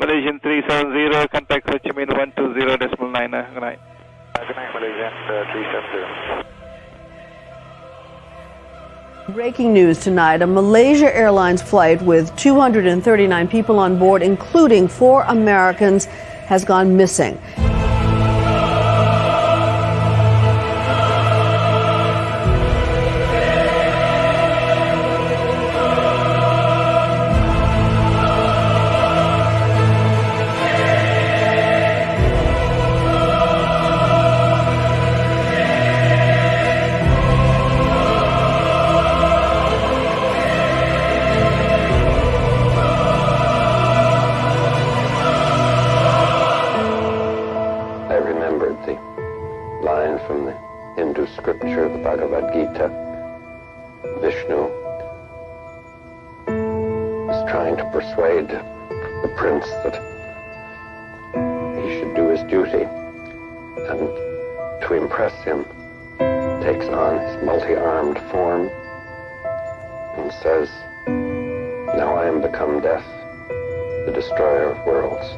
Malaysian 370, contact Ho Chi Minh 120.9. Good night. Good night, Malaysian 370. Breaking news tonight, a Malaysia Airlines flight with 239 people on board, including 4 Americans, has gone missing. From the Hindu scripture, the Bhagavad Gita, Vishnu is trying to persuade the prince that he should do his duty, and to impress him takes on his multi-armed form and says, "Now I am become death, the destroyer of worlds."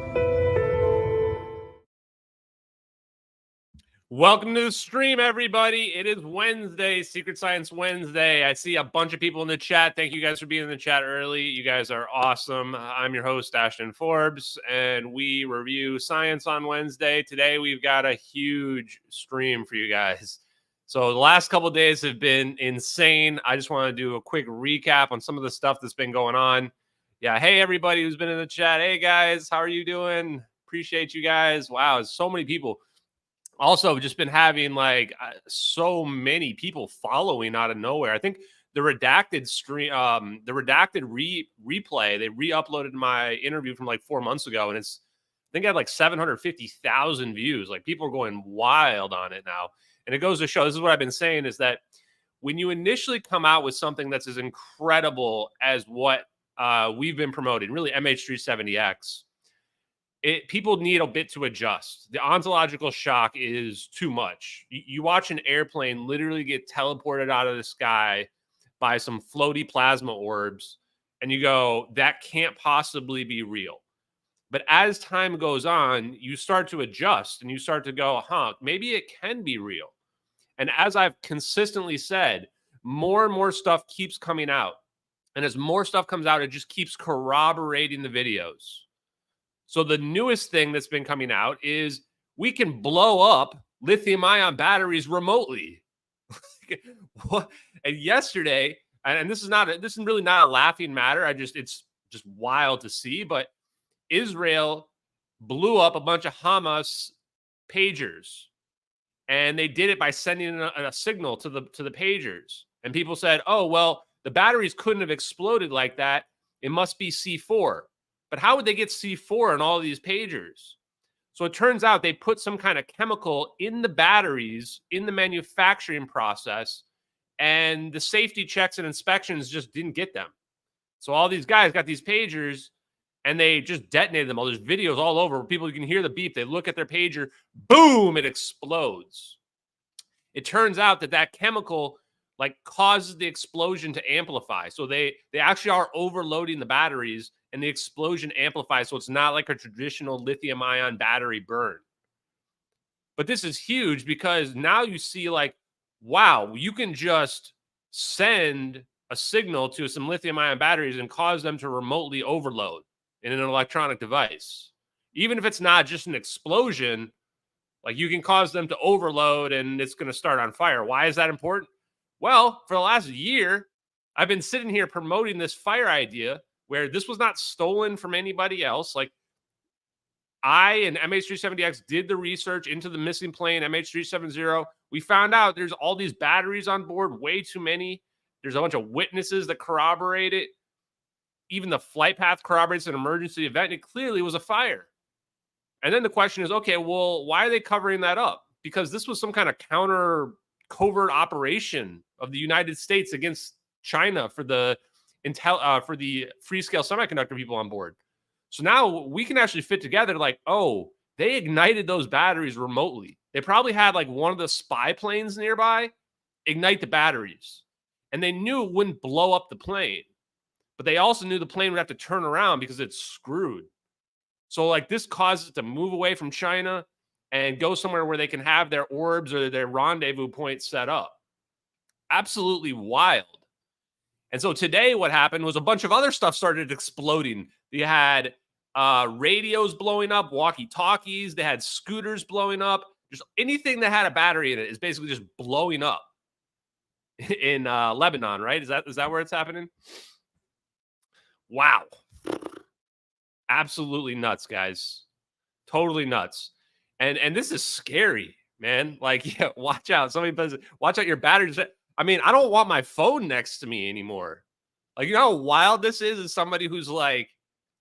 Welcome to the stream, everybody. It is Wednesday, Secret Science Wednesday. I see a bunch of people in the chat. Thank you guys for being in the chat early. You guys are awesome. I'm your host, Ashton Forbes, and we review science on Wednesday. Today, we've got a huge stream for you guys. So the last couple of days have been insane. I just want to do a quick recap on some of the stuff that's been going on. Yeah, hey, everybody who's been in the chat. Hey, guys, how are you doing? Appreciate you guys. Wow, so many people. Also, just been having like so many people following out of nowhere. I think the redacted stream, the redacted replay, they re-uploaded my interview from like 4 months ago, and I think I had like 750,000 views. Like people are going wild on it now, and it goes to show. This is what I've been saying: is that when you initially come out with something that's as incredible as what we've been promoting, really MH370X. People need a bit to adjust. The ontological shock is too much. You watch an airplane literally get teleported out of the sky by some floaty plasma orbs, and you go, that can't possibly be real. But as time goes on, you start to adjust, and you start to go, maybe it can be real. And as I've consistently said, more and more stuff keeps coming out. And as more stuff comes out, it just keeps corroborating the videos. So the newest thing that's been coming out is we can blow up lithium-ion batteries remotely. And yesterday, and this is really not a laughing matter. It's just wild to see. But Israel blew up a bunch of Hamas pagers, and they did it by sending a signal to the pagers. And people said, "Oh well, the batteries couldn't have exploded like that. It must be C4." But how would they get C4 in all of these pagers? So it turns out they put some kind of chemical in the batteries in the manufacturing process, and the safety checks and inspections just didn't get them. So all these guys got these pagers, and they just detonated them. There's videos all over where people, you can hear the beep. They look at their pager, boom, it explodes. It turns out that chemical like causes the explosion to amplify. So they actually are overloading the batteries, and the explosion amplifies, so it's not like a traditional lithium-ion battery burn. But this is huge because now you see like, wow, you can just send a signal to some lithium-ion batteries and cause them to remotely overload in an electronic device. Even if it's not just an explosion, like you can cause them to overload and it's going to start on fire. Why is that important? Well, for the last year, I've been sitting here promoting this fire idea where this was not stolen from anybody else. Like I and MH370X did the research into the missing plane, MH370. We found out there's all these batteries on board, way too many. There's a bunch of witnesses that corroborate it. Even the flight path corroborates an emergency event. It clearly was a fire. And then the question is, okay, well, why are they covering that up? Because this was some kind of covert operation of the United States against China for the free-scale semiconductor people on board. So now we can actually fit together like, oh, they ignited those batteries remotely. They probably had like one of the spy planes nearby ignite the batteries. And they knew it wouldn't blow up the plane. But they also knew the plane would have to turn around because it's screwed. So like this causes it to move away from China and go somewhere where they can have their orbs or their rendezvous points set up. Absolutely wild. And so today what happened was a bunch of other stuff started exploding. You had radios blowing up, walkie-talkies. They had scooters blowing up. Just anything that had a battery in it is basically just blowing up in Lebanon, right? Is that where it's happening? Wow. Absolutely nuts, guys. Totally nuts. And this is scary, man. Like, yeah, watch out. Somebody says, watch out your batteries. I mean, I don't want my phone next to me anymore. Like, you know how wild this is as somebody who's like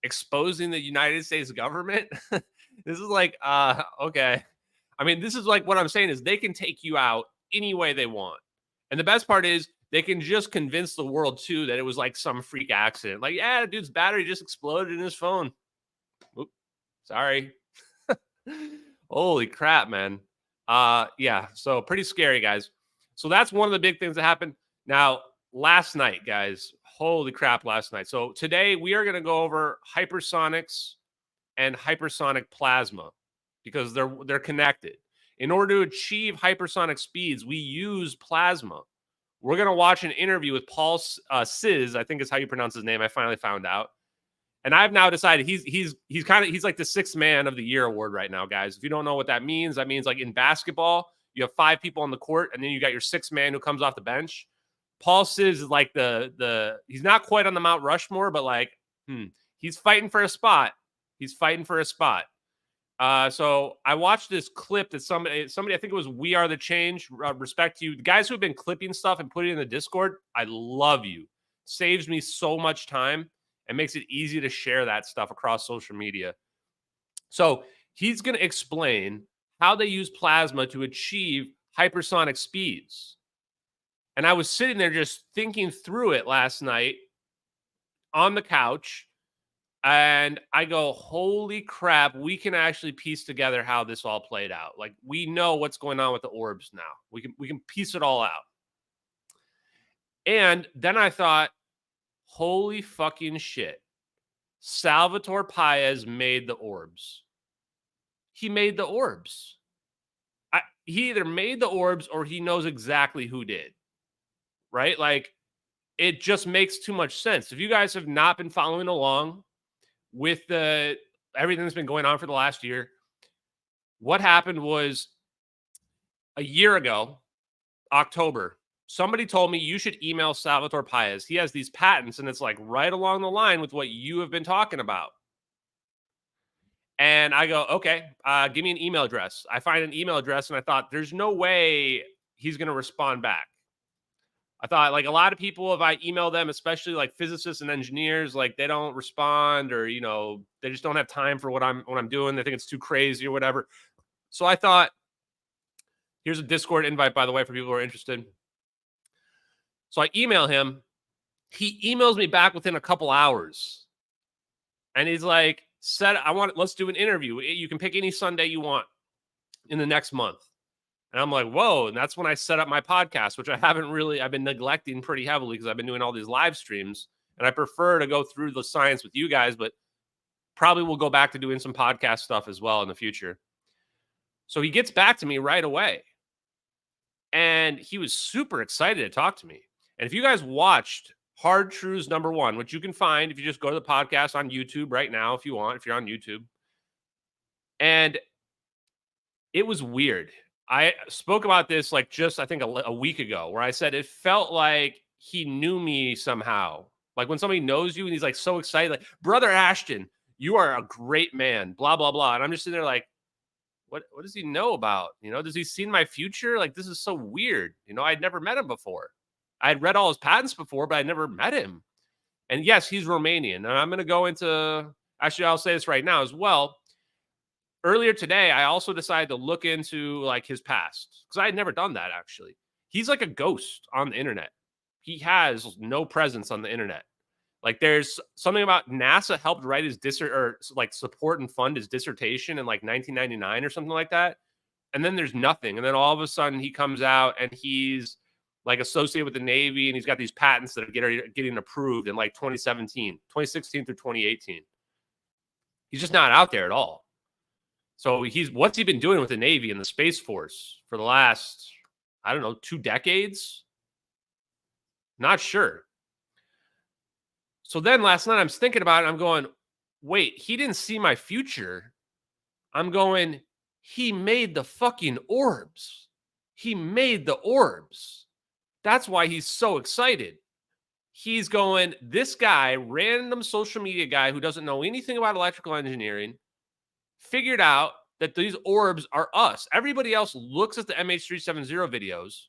exposing the United States government? This is like, okay. I mean, this is like what I'm saying is they can take you out any way they want. And the best part is they can just convince the world too that it was like some freak accident. Like, yeah, the dude's battery just exploded in his phone. Oop, sorry. Holy crap, man. Yeah, so pretty scary, guys. So that's one of the big things that happened. Now, last night, guys, holy crap, last night. So today we are going to go over hypersonics and hypersonic plasma because they're connected. In order to achieve hypersonic speeds, we use plasma. We're going to watch an interview with Paul Czysz, I think is how you pronounce his name. I finally found out. And I've now decided he's like the sixth man of the year award right now, guys. If you don't know what that means like in basketball, you have 5 people on the court, and then you got your 6th man who comes off the bench. Paul Czysz is like he's not quite on the Mount Rushmore, but like, he's fighting for a spot. He's fighting for a spot. So I watched this clip that somebody, I think it was We Are the Change. Respect to you. The guys who have been clipping stuff and putting it in the Discord, I love you. Saves me so much time and makes it easy to share that stuff across social media. So he's going to explain how they use plasma to achieve hypersonic speeds. And I was sitting there just thinking through it last night on the couch. And I go, holy crap, we can actually piece together how this all played out. Like, we know what's going on with the orbs now. We can piece it all out. And then I thought, holy fucking shit. Salvatore Pais made the orbs. He made the orbs. He either made the orbs or he knows exactly who did. Right? Like, it just makes too much sense. If you guys have not been following along with everything that's been going on for the last year, what happened was a year ago, October, somebody told me you should email Salvatore Pais. He has these patents, and it's like right along the line with what you have been talking about. And I go, okay, give me an email address. I find an email address, and I thought, there's no way he's going to respond back. I thought, like, a lot of people, if I email them, especially like physicists and engineers, like, they don't respond, or, you know, they just don't have time for what I'm doing. They think it's too crazy or whatever. So I thought, here's a Discord invite, by the way, for people who are interested. So I email him. He emails me back within a couple hours. And he's like, let's do an interview. You can pick any Sunday you want in the next month. And I'm like, whoa. And that's when I set up my podcast, which I've been neglecting pretty heavily because I've been doing all these live streams. And I prefer to go through the science with you guys, but probably we'll go back to doing some podcast stuff as well in the future. So he gets back to me right away. And he was super excited to talk to me. And if you guys watched Hard Truths #1, which you can find if you just go to the podcast on YouTube right now, if you want, if you're on YouTube. And it was weird. I spoke about this like just, I think, a week ago, where I said it felt like he knew me somehow. Like when somebody knows you and he's like so excited, like, Brother Ashton, you are a great man, blah, blah, blah. And I'm just sitting there like, what does he know about? You know, does he see my future? Like, this is so weird. You know, I'd never met him before. I had read all his patents before, but I'd never met him. And yes, he's Romanian. And I'm going to go into, actually, I'll say this right now as well. Earlier today, I also decided to look into like his past because I had never done that, actually. He's like a ghost on the internet. He has no presence on the internet. Like, there's something about NASA helped write his support and fund his dissertation in like 1999 or something like that. And then there's nothing. And then all of a sudden he comes out and he's like associated with the Navy, and he's got these patents that are getting approved in like 2016 through 2018. He's just not out there at all. So what's he been doing with the Navy and the Space Force for the last, I don't know, 2 decades? Not sure. So then last night I'm thinking about it. I'm going, wait, he didn't see my future. I'm going, he made the fucking orbs. He made the orbs. That's why he's so excited. He's going, this guy, random social media guy who doesn't know anything about electrical engineering, figured out that these orbs are us. Everybody else looks at the MH370 videos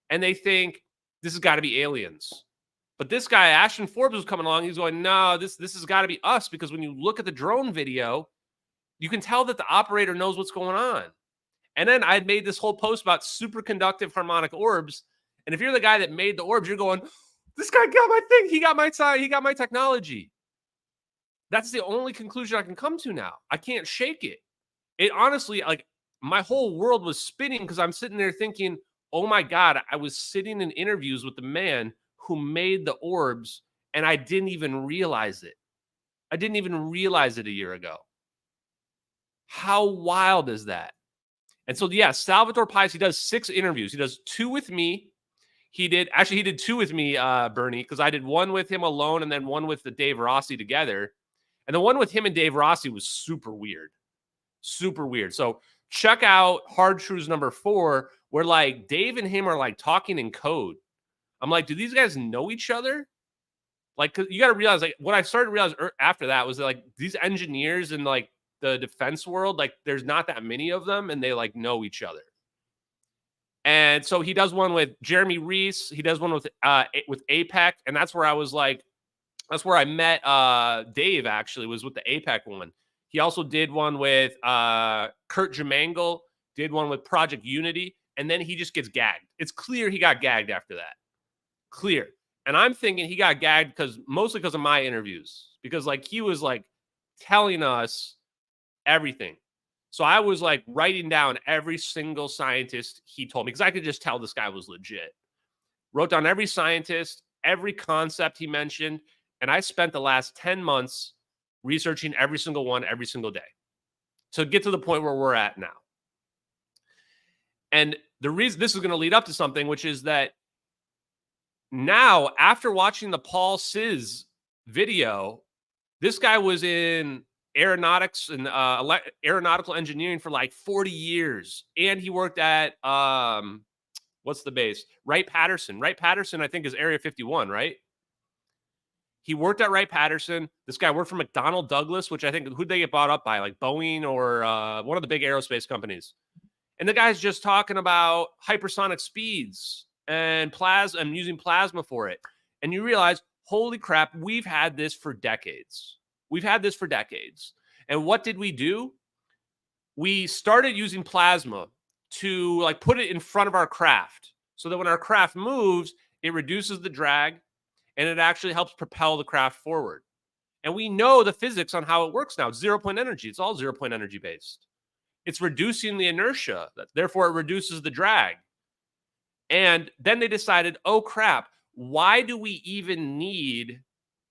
and they think this has got to be aliens. But this guy, Ashton Forbes, was coming along. He's going, no, this has got to be us, because when you look at the drone video, you can tell that the operator knows what's going on. And then I had made this whole post about superconductive harmonic orbs. And if you're the guy that made the orbs, you're going, this guy got my thing. He got my technology. That's the only conclusion I can come to now. I can't shake it. It honestly, like, my whole world was spinning because I'm sitting there thinking, oh my God, I was sitting in interviews with the man who made the orbs and I didn't even realize it. I didn't even realize it a year ago. How wild is that? And so, yeah, Salvatore Pais, he does 6 interviews. He does 2 with me. He did 2 with me, Bernie, because I did one with him alone and then one with the Dave Rossi together. And the one with him and Dave Rossi was super weird. Super weird. So check out Hard Truths number 4, where like Dave and him are like talking in code. I'm like, do these guys know each other? Like, 'cause you got to realize, like, what I started to realize after that was that, like, these engineers in like the defense world, like, there's not that many of them, and they like know each other. And so he does one with Jeremy Reese. He does one with APEC, and that's where I was like, that's where I met Dave. Actually, was with the APEC one. He also did one with Kurt Jamangle. Did one with Project Unity, and then he just gets gagged. It's clear he got gagged after that. Clear. And I'm thinking he got gagged mostly because of my interviews, because like he was like telling us everything. So I was like writing down every single scientist he told me, because I could just tell this guy was legit. Wrote down every scientist, every concept he mentioned, and I spent the last 10 months researching every single one every single day to get to the point where we're at now. And the reason this is going to lead up to something, which is that now, after watching the Paul Sis video, this guy was in aeronautics and aeronautical engineering for like 40 years. And he worked at, what's the base? Wright-Patterson. Wright-Patterson, I think, is Area 51, right? He worked at Wright-Patterson. This guy worked for McDonnell Douglas, which I think, who'd they get bought up by? Like Boeing or one of the big aerospace companies. And the guy's just talking about hypersonic speeds and plasma, and using plasma for it. And you realize, holy crap, we've had this for decades. We've had this for decades. And what did we do? We started using plasma to like put it in front of our craft so that when our craft moves, it reduces the drag and it actually helps propel the craft forward. And we know the physics on how it works now. It's 0 point energy. It's all 0 point energy based. It's reducing the inertia. Therefore, it reduces the drag. And then they decided, oh, crap, why do we even need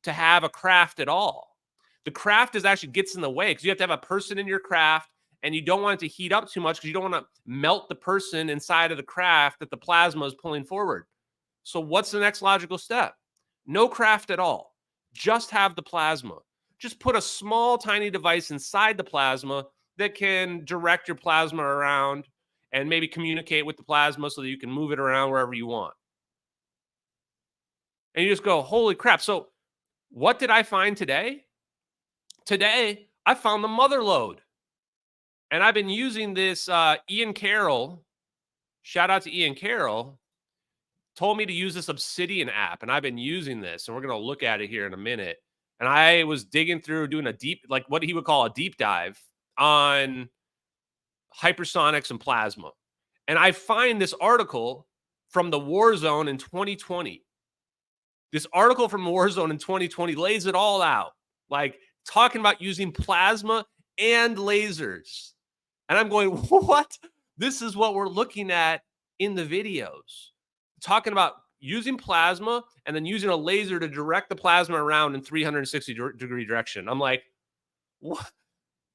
to have a craft at all? The craft actually gets in the way because you have to have a person in your craft, and you don't want it to heat up too much because you don't want to melt the person inside of the craft that the plasma is pulling forward. So what's the next logical step? No craft at all. Just have the plasma. Just put a small, tiny device inside the plasma that can direct your plasma around and maybe communicate with the plasma so that you can move it around wherever you want. And you just go, holy crap. So what did I find today? Today, I found the mother lode. And I've been using this Ian Carroll. Shout out to Ian Carroll. Told me to use this Obsidian app. And I've been using this. And we're going to look at it here in a minute. And I was digging through, doing a deep, like what he would call a deep dive on hypersonics and plasma. And I find this article from the War Zone in 2020. This article from War Zone in 2020 lays it all out, like talking about using plasma and lasers. And I'm going, what? This is what we're looking at in the videos. Talking about using plasma and then using a laser to direct the plasma around in 360 degree direction. I'm like, what?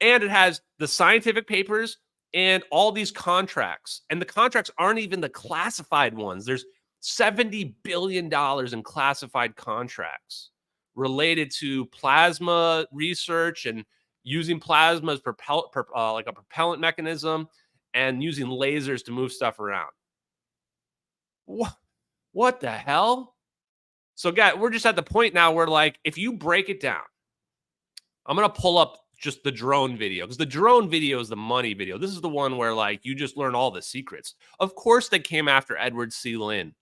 And it has the scientific papers and all these contracts. And the contracts aren't even the classified ones. There's $70 billion in classified contracts related to plasma research and using plasma as like a propellant mechanism and using lasers to move stuff around. What the hell? So, guys, we're just at the point now where, like, if you break it down, I'm going to pull up just the drone video, because the drone video is the money video. This is the one where, like, you just learn all the secrets. Of course, they came after Edward C. Lin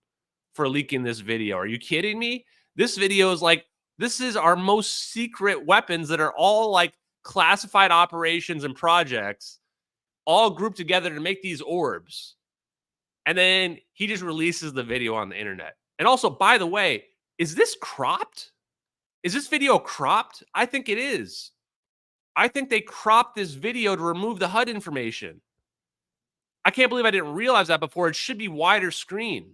for leaking this video. Are you kidding me? This video is like, this is our most secret weapons that are all like classified operations and projects all grouped together to make these orbs. And then he just releases the video on the internet. And also, by the way, is this cropped? Is this video cropped? I think it is. I think they cropped this video to remove the HUD information. I can't believe I didn't realize that before. It should be wider screen.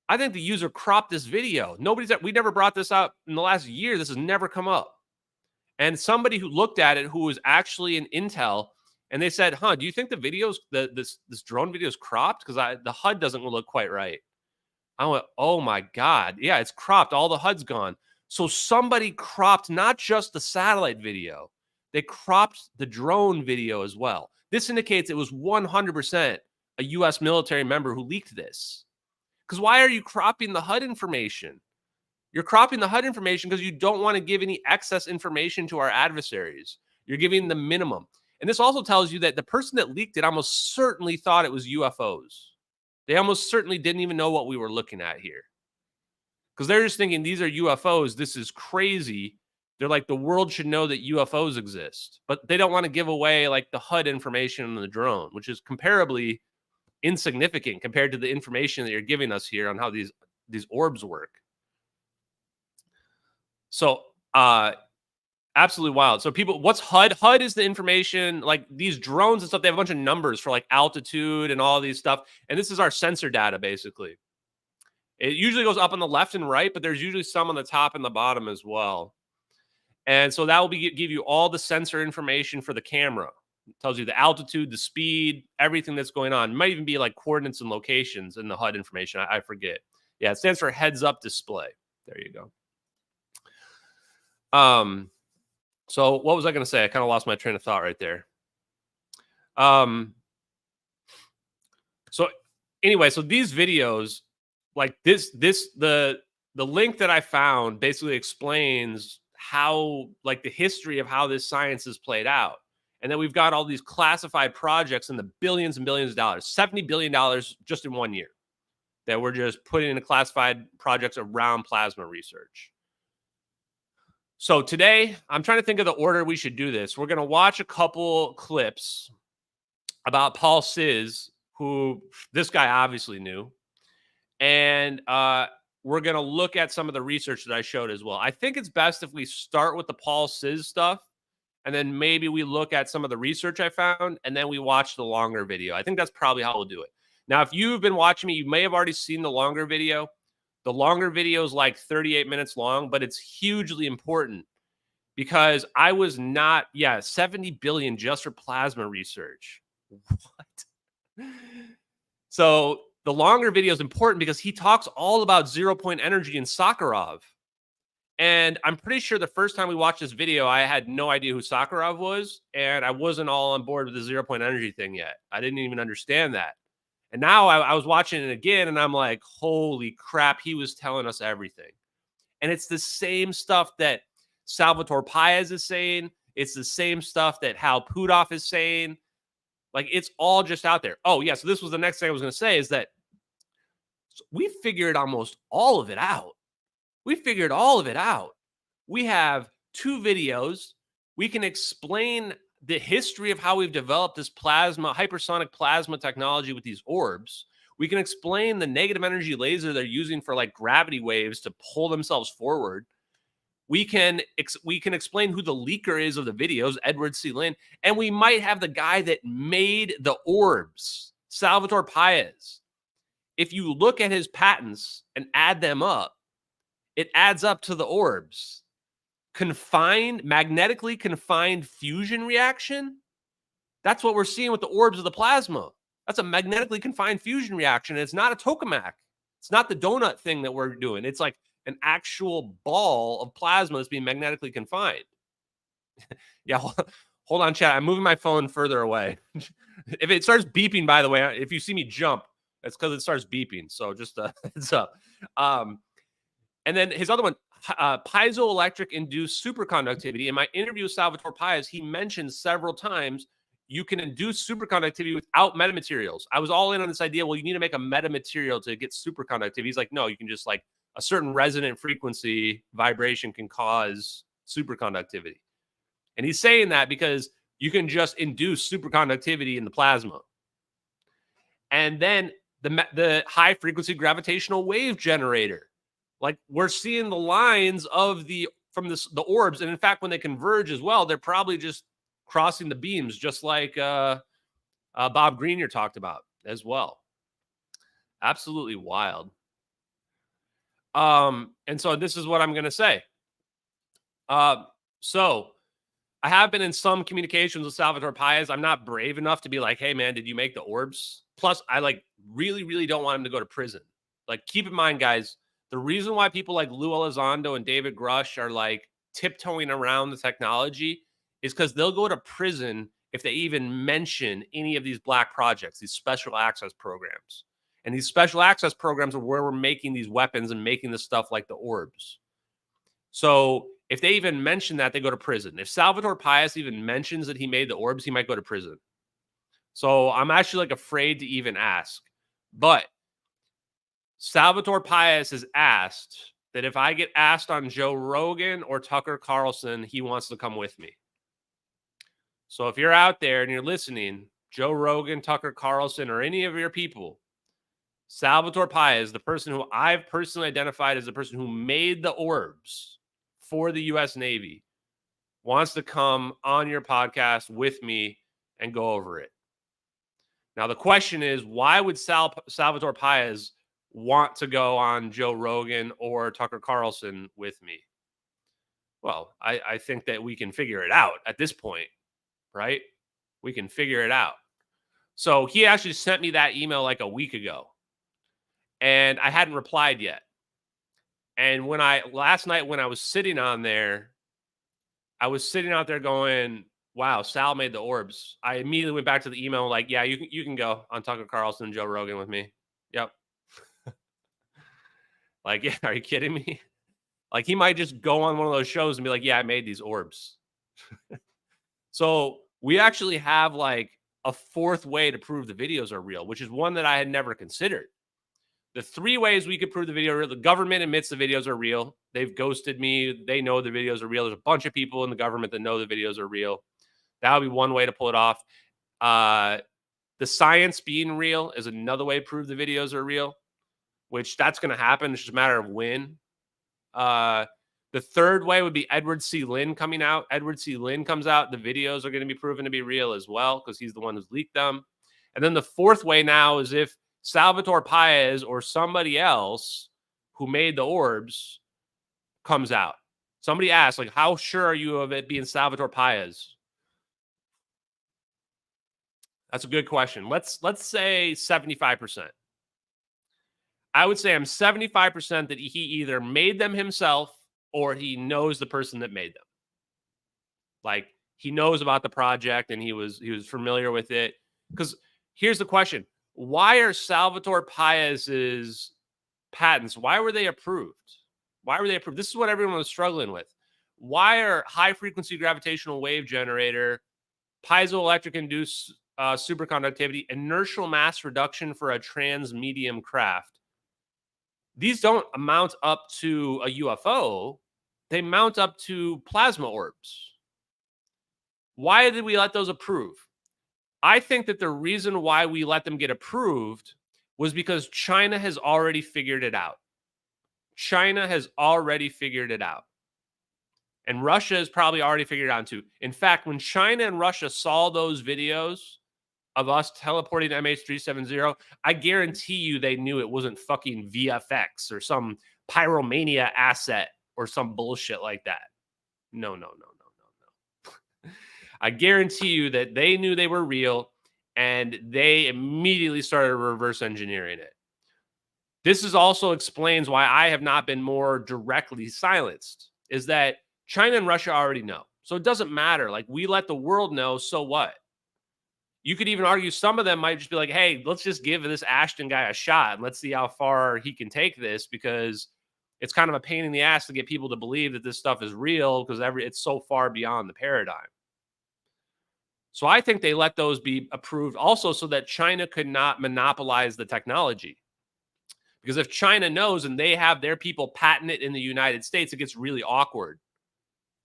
I think the user cropped this video. We never brought this up in the last year. This has never come up. And somebody who looked at it, who was actually in Intel, and they said, "Huh, do you think the videos, this drone video is cropped? Because the HUD doesn't look quite right." I went, "Oh my God, yeah, it's cropped. All the HUD's gone." So somebody cropped not just the satellite video, they cropped the drone video as well. This indicates it was 100% a U.S. military member who leaked this. Because why are you cropping the HUD information? You're cropping the HUD information because you don't want to give any excess information to our adversaries. You're giving the minimum. And this also tells you that the person that leaked it almost certainly thought it was UFOs. They almost certainly didn't even know what we were looking at here. Because they're just thinking, these are UFOs. This is crazy. They're like, the world should know that UFOs exist. But they don't want to give away like the HUD information on the drone, which is comparably insignificant compared to the information that you're giving us here on how these orbs work. So, absolutely wild. So people, what's HUD? HUD is the information, like these drones and stuff, they have a bunch of numbers for like altitude and all these stuff. And this is our sensor data, basically. It usually goes up on the left and right, but there's usually some on the top and the bottom as well. And so that will give you all the sensor information for the camera. It tells you the altitude, the speed, everything that's going on. It might even be like coordinates and locations in the HUD information. I forget. Yeah, it stands for heads up display. There you go. So what was I going to say? I kind of lost my train of thought right there. So anyway, so these videos, like the link that I found basically explains how, like, the history of how this science is played out. And then we've got all these classified projects in the billions and billions of dollars, $70 billion just in 1 year that we're just putting into classified projects around plasma research. So today, I'm trying to think of the order we should do this. We're going to watch a couple clips about Paul Sis, who this guy obviously knew. And we're going to look at some of the research that I showed as well. I think it's best if we start with the Paul Sis stuff, and then maybe we look at some of the research I found, and then we watch the longer video. I think that's probably how we'll do it. Now, if you've been watching me, you may have already seen the longer video. The longer video is like 38 minutes long, but it's hugely important because I was not, 70 billion just for plasma research. What? So the longer video is important because he talks all about 0-point energy in Sakharov. And I'm pretty sure the first time we watched this video, I had no idea who Sakharov was, and I wasn't all on board with the 0-point energy thing yet. I didn't even understand that. And now I was watching it again, and I'm like, holy crap, he was telling us everything. And it's the same stuff that Salvatore Pais is saying. It's the same stuff that Hal Puthoff is saying. Like, it's all just out there. Oh, yeah, so this was the next thing I was going to say, is that we figured almost all of it out. We figured all of it out. We have 2 videos. We can explain the history of how we've developed this hypersonic plasma technology with these orbs. We can explain the negative energy laser they're using for like gravity waves to pull themselves forward. We can explain who the leaker is of the videos, Edward C. Lin, and we might have the guy that made the orbs, Salvatore Pais. If you look at his patents and add them up, it adds up to the orbs. magnetically confined fusion reaction. That's what we're seeing with the orbs of the plasma. That's a magnetically confined fusion reaction. It's not a tokamak. It's not the donut thing that we're doing. It's like an actual ball of plasma that's being magnetically confined. Yeah, hold on, chat. I'm moving my phone further away. If it starts beeping, by the way, if you see me jump, it's because it starts beeping. So just a heads up. And then his other one, piezoelectric induced superconductivity. In my interview with Salvatore Pais, he mentioned several times you can induce superconductivity without metamaterials. I was all in on this idea. Well, you need to make a metamaterial to get superconductivity. He's like, no, you can just like a certain resonant frequency vibration can cause superconductivity. And he's saying that because you can just induce superconductivity in the plasma. And then the high frequency gravitational wave generator. Like we're seeing the lines of the orbs. And in fact, when they converge as well, they're probably just crossing the beams, just like Bob Greenyer talked about as well. Absolutely wild. And so this is what I'm going to say. So I have been in some communications with Salvatore Pais. I'm not brave enough to be like, hey, man, did you make the orbs? Plus, I like really, really don't want him to go to prison. Like, keep in mind, guys, the reason why people like Lou Elizondo and David Grush are like tiptoeing around the technology is because they'll go to prison if they even mention any of these black projects, these special access programs. And these special access programs are where we're making these weapons and making this stuff like the orbs. So if they even mention that, they go to prison. If Salvatore Pais even mentions that he made the orbs, he might go to prison. So I'm actually like afraid to even ask. But Salvatore Pais has asked that if I get asked on Joe Rogan or Tucker Carlson, he wants to come with me. So if you're out there and you're listening, Joe Rogan, Tucker Carlson, or any of your people, Salvatore Pais, the person who I've personally identified as the person who made the orbs for the U.S. Navy, wants to come on your podcast with me and go over it. Now, the question is, why would Salvatore Pais want to go on Joe Rogan or Tucker Carlson with me? Well, I think that we can figure it out at this point, right? We can figure it out. So he actually sent me that email like a week ago, and I hadn't replied yet. And last night when I was sitting on there, I was sitting out there going, wow, Sal made the orbs. I immediately went back to the email like, yeah, you can go on Tucker Carlson and Joe Rogan with me. Yep. Like, yeah, are you kidding me? Like, he might just go on one of those shows and be like, yeah, I made these orbs. So we actually have like a fourth way to prove the videos are real, which is one that I had never considered. The three ways we could prove the video are real. The government admits the videos are real. They've ghosted me. They know the videos are real. There's a bunch of people in the government that know the videos are real. That would be one way to pull it off. The science being real is another way to prove the videos are real, which that's going to happen. It's just a matter of when. The third way would be Edward C. Lin coming out. Edward C. Lin comes out. The videos are going to be proven to be real as well because he's the one who's leaked them. And then the fourth way now is if Salvatore Pais or somebody else who made the orbs comes out. Somebody asked, like, how sure are you of it being Salvatore Pais? That's a good question. Let's say 75%. I would say I'm 75% that he either made them himself or he knows the person that made them. Like, he knows about the project and he was familiar with it. Because here's the question. Why are Salvatore Pais's patents, why were they approved? Why were they approved? This is what everyone was struggling with. Why are high-frequency gravitational wave generator, piezoelectric-induced superconductivity, inertial mass reduction for a trans-medium craft? These don't amount up to a UFO. They mount up to plasma orbs. Why did we let those approve? I think that the reason why we let them get approved was because China has already figured it out. China has already figured it out. And Russia has probably already figured it out too. In fact, when China and Russia saw those videos of us teleporting to MH370, I guarantee you they knew it wasn't fucking VFX or some pyromania asset or some bullshit like that. No. I guarantee you that they knew they were real and they immediately started reverse engineering it. This is also explains why I have not been more directly silenced, is that China and Russia already know. So it doesn't matter. Like, we let the world know, so what? You could even argue some of them might just be like, hey, let's just give this Ashton guy a shot and let's see how far he can take this, because it's kind of a pain in the ass to get people to believe that this stuff is real because it's so far beyond the paradigm. So I think they let those be approved also so that China could not monopolize the technology. Because if China knows and they have their people patent it in the United States, it gets really awkward.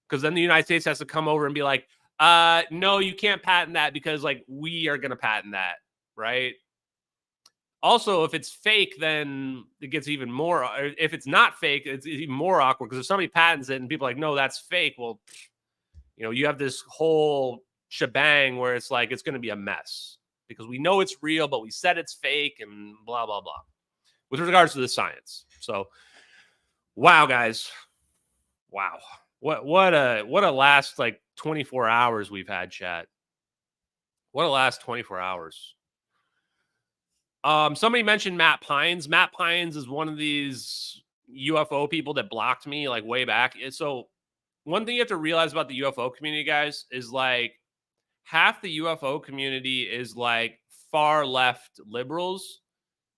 Because then the United States has to come over and be like, no, you can't patent that because, like, we are going to patent that, right? Also, if it's fake, then it gets even more. If it's not fake, it's even more awkward, because if somebody patents it and people are like, no, that's fake, well, you have this whole shebang where it's like it's going to be a mess because we know it's real, but we said it's fake and blah, blah, blah. With regards to the science. So, wow, guys. Wow. What a last, like, 24 hours we've had, chat. What a last 24 hours. Somebody mentioned Matt Pines. Matt Pines is one of these UFO people that blocked me, like, way back. So one thing you have to realize about the UFO community, guys, is, like, half the UFO community is, like, far left liberals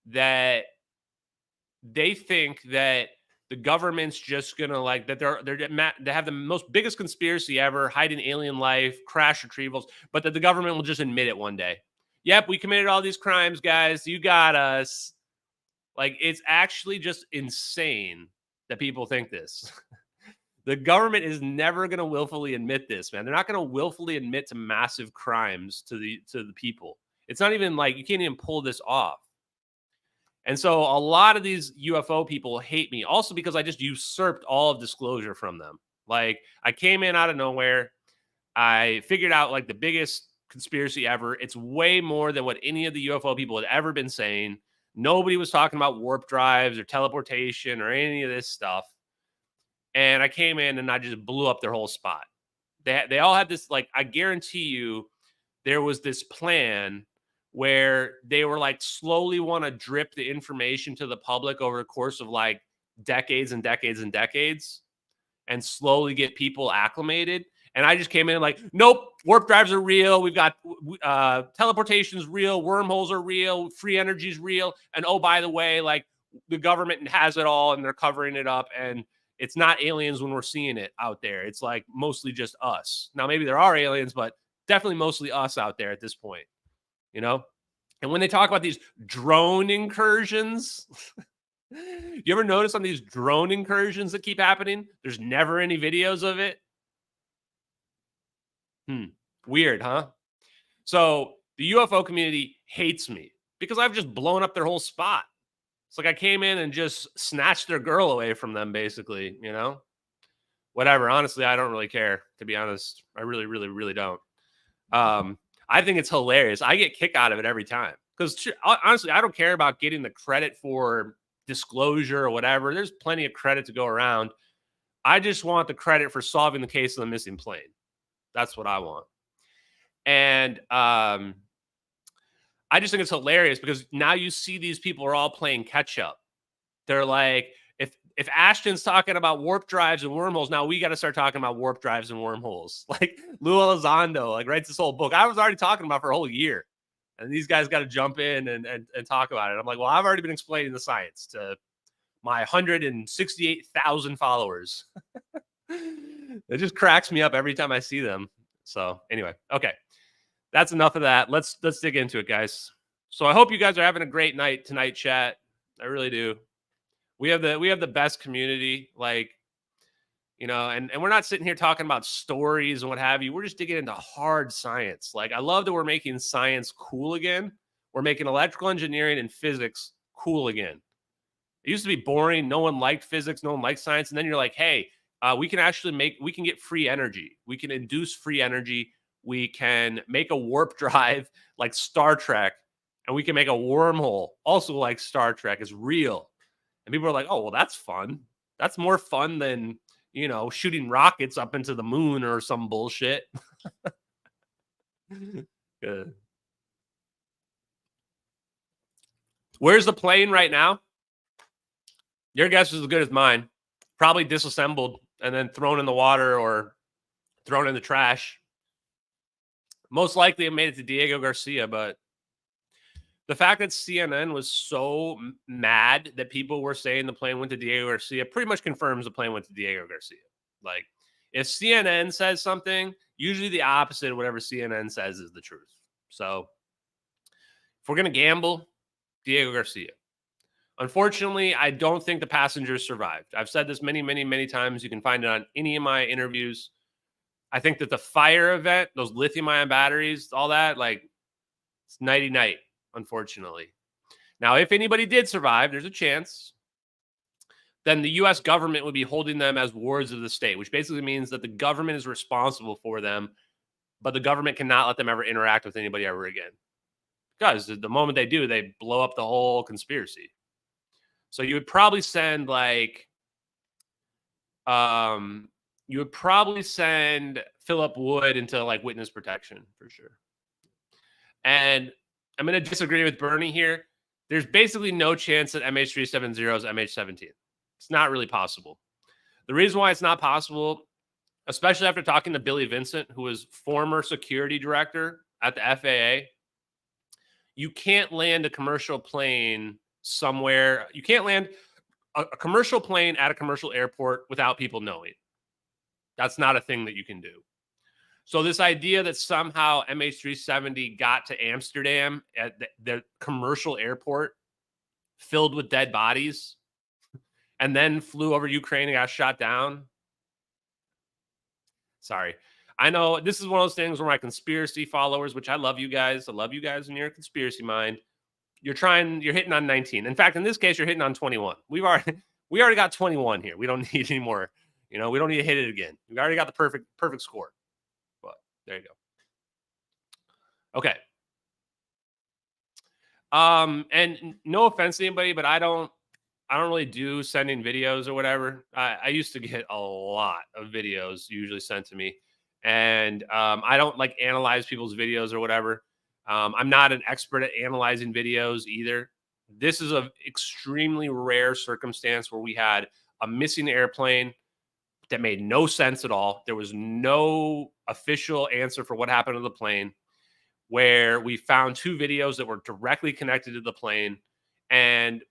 that they think that the government's just gonna, like, that they have the most biggest conspiracy ever, hiding alien life, crash retrievals, but that the government will just admit it one day. Yep, we committed all these crimes, guys. You got us. Like, it's actually just insane that people think this. The government is never going to willfully admit this, man. They're not going to willfully admit to massive crimes to the people. It's not even like, you can't even pull this off. And so a lot of these UFO people hate me also because I just usurped all of disclosure from them. Like, I came in out of nowhere. I figured out, like, the biggest conspiracy ever. It's way more than what any of the UFO people had ever been saying. Nobody was talking about warp drives or teleportation or any of this stuff. And I came in and I just blew up their whole spot. They all had this, like, I guarantee you there was this plan where they were, like, slowly want to drip the information to the public over the course of, like, decades and decades and decades and slowly get people acclimated. And I just came in like, nope, warp drives are real. We've got teleportation's real. Wormholes are real. Free energy's real. And oh, by the way, like, the government has it all and they're covering it up. And it's not aliens when we're seeing it out there. It's, like, mostly just us. Now, maybe there are aliens, but definitely mostly us out there at this point, And when they talk about these drone incursions, you ever notice on these drone incursions that keep happening, there's never any videos of it? Weird, huh? So the UFO community hates me because I've just blown up their whole spot. It's like I came in and just snatched their girl away from them, basically, Whatever. Honestly, I don't really care, to be honest. I really, really, really don't. I think it's hilarious. I get kick out of it every time because, honestly, I don't care about getting the credit for disclosure or whatever. There's plenty of credit to go around. I just want the credit for solving the case of the missing plane. That's what I want. And I just think it's hilarious because now you see these people are all playing catch up. They're like, if Ashton's talking about warp drives and wormholes, now we got to start talking about warp drives and wormholes. Like, Lou Elizondo, like, writes this whole book. I was already talking about for a whole year. And these guys got to jump in and talk about it. I'm like, well, I've already been explaining the science to my 168,000 followers. It just cracks me up every time I see them. So anyway, okay. That's enough of that. Let's dig into it, guys. So I hope you guys are having a great night tonight, chat. I really do. We have the best community, like, and we're not sitting here talking about stories and what have you. We're just digging into hard science. Like, I love that we're making science cool again. We're making electrical engineering and physics cool again. It used to be boring. No one liked physics. No one liked science. And then you're like, hey, we can get free energy. We can induce free energy. We can make a warp drive like Star Trek, and we can make a wormhole also like Star Trek. It's real. And people are like, oh, well, that's fun. That's more fun than you know, shooting rockets up into the moon or some bullshit. Good. Where's the plane right now? Your guess is as good as mine. Probably disassembled and then thrown in the water or thrown in the trash. Most likely it made it to Diego Garcia, but the fact that CNN was so mad that people were saying the plane went to Diego Garcia pretty much confirms the plane went to Diego Garcia. Like, if CNN says something, usually the opposite of whatever CNN says is the truth. So if we're going to gamble, Diego Garcia. Unfortunately, I don't think the passengers survived. I've said this many, many, many times. You can find it on any of my interviews. I think that the fire event, those lithium-ion batteries, all that, like, it's nighty-night, unfortunately. Now, if anybody did survive, there's a chance, then the U.S. government would be holding them as wards of the state, which basically means that the government is responsible for them, but the government cannot let them ever interact with anybody ever again. Because the moment they do, they blow up the whole conspiracy. So you would probably send like, you would probably send Philip Wood into like witness protection for sure. And I'm going to disagree with Bernie here. There's basically no chance that MH370 is MH17. It's not really possible. The reason why it's not possible, especially after talking to Billy Vincent, who was former security director at the FAA, you can't land a commercial plane somewhere. You can't land a commercial plane at a commercial airport without people knowing. That's not a thing that you can do. So this idea that somehow MH370 got to Amsterdam at the commercial airport filled with dead bodies and then flew over Ukraine and got shot down. Sorry. I know this is one of those things where my conspiracy followers, which I love you guys. I love you guys in your conspiracy mind. You're hitting on 19. In fact, in this case, you're hitting on 21. We already got 21 here. We don't need any more. You know, we don't need to hit it again. We've already got the perfect score. But there you go. Okay. And no offense to anybody, but I don't really do sending videos or whatever. I used to get a lot of videos usually sent to me. And I don't like analyze people's videos or whatever. I'm not an expert at analyzing videos either. This is an extremely rare circumstance where we had a missing airplane that made no sense at all. There was no official answer for what happened to the plane, where we found two videos that were directly connected to the plane. And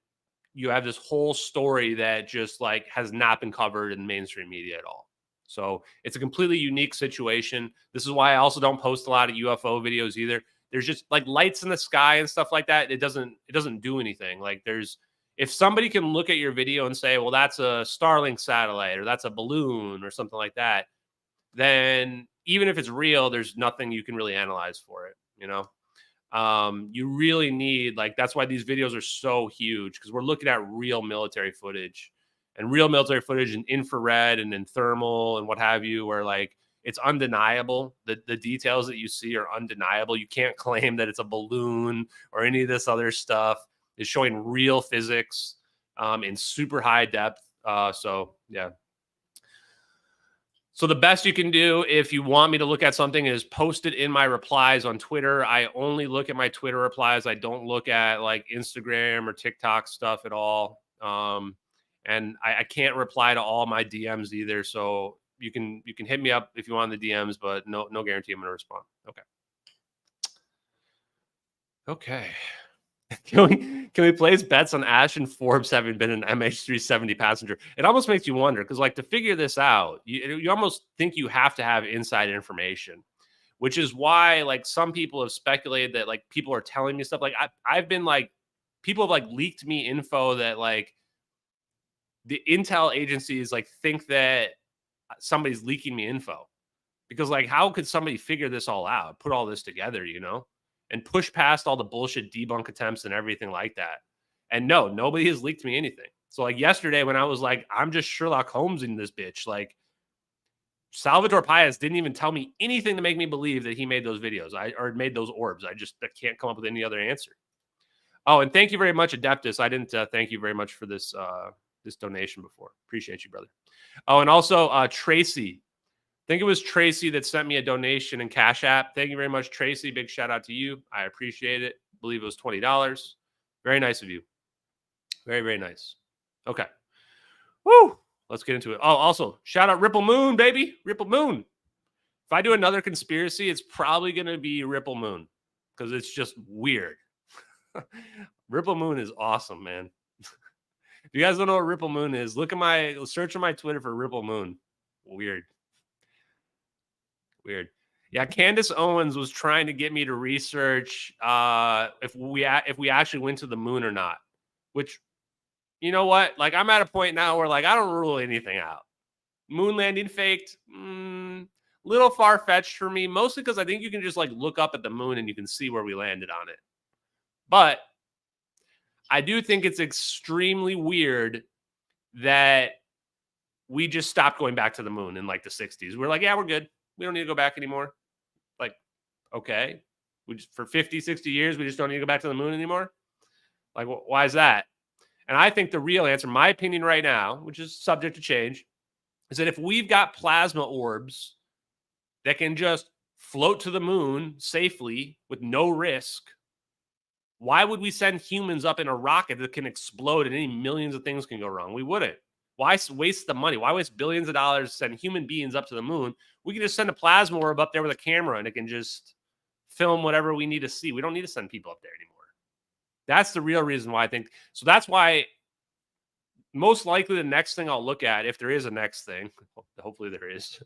you have this whole story that just like has not been covered in mainstream media at all. So it's a completely unique situation. This is why I also don't post a lot of UFO videos either. There's just like lights in the sky and stuff like that. It doesn't do anything. Like if somebody can look at your video and say, well, that's a Starlink satellite or that's a balloon or something like that, then even if it's real, there's nothing you can really analyze for it. You know, you really need, like, that's why these videos are so huge, because we're looking at real military footage and real military footage in infrared and in thermal and what have you, where like it's undeniable. The details that you see are undeniable. You can't claim that it's a balloon or any of this other stuff. It's showing real physics in super high depth. So yeah. So the best you can do if you want me to look at something is post it in my replies on Twitter. I only look at my Twitter replies. I don't look at like Instagram or TikTok stuff at all. And I can't reply to all my DMs either. So you can hit me up if you want the DMs, but no guarantee I'm going to respond. Okay. Can we place bets on Ash and Forbes having been an MH370 passenger? It almost makes you wonder, because like to figure this out, you almost think you have to have inside information, which is why like some people have speculated that like people are telling me stuff. Like I've been like, people have like leaked me info that like the intel agencies like think that somebody's leaking me info, because like how could somebody figure this all out, put all this together, you know, and push past all the bullshit debunk attempts and everything like that? And no, nobody has leaked me anything. So like yesterday when I was like, I'm just Sherlock Holmes in this bitch, like Salvatore Pais didn't even tell me anything to make me believe that he made those videos or made those orbs. I can't come up with any other answer. Oh, and thank you very much, Adeptus. I didn't thank you very much for this this donation before. Appreciate you, brother. Oh, and also Tracy. I think it was Tracy that sent me a donation in Cash App. Thank you very much, Tracy. Big shout out to you. I appreciate it. I believe it was $20. Very nice of you. Very, very nice. Okay. Woo! Let's get into it. Oh, also, shout out Ripple Moon, baby. Ripple Moon. If I do another conspiracy, it's probably going to be Ripple Moon because it's just weird. Ripple Moon is awesome, man. If you guys don't know what Ripple Moon is, search on my Twitter for Ripple Moon. Weird. Yeah, Candace Owens was trying to get me to research if we actually went to the moon or not. Which, you know what? Like, I'm at a point now where, like, I don't rule anything out. Moon landing faked, little far-fetched for me, mostly because I think you can just, like, look up at the moon and you can see where we landed on it. But I do think it's extremely weird that we just stopped going back to the moon in, like, the 60s. We're like, yeah, we're good. We don't need to go back anymore. Like, okay. For 50, 60 years, we just don't need to go back to the moon anymore? Like, why is that? And I think the real answer, my opinion right now, which is subject to change, is that if we've got plasma orbs that can just float to the moon safely with no risk, why would we send humans up in a rocket that can explode and any millions of things can go wrong? We wouldn't. Why waste the money? Why waste billions of dollars to send human beings up to the moon? We can just send a plasma orb up there with a camera and it can just film whatever we need to see. We don't need to send people up there anymore. That's the real reason why I think. So that's why most likely the next thing I'll look at, if there is a next thing, hopefully there is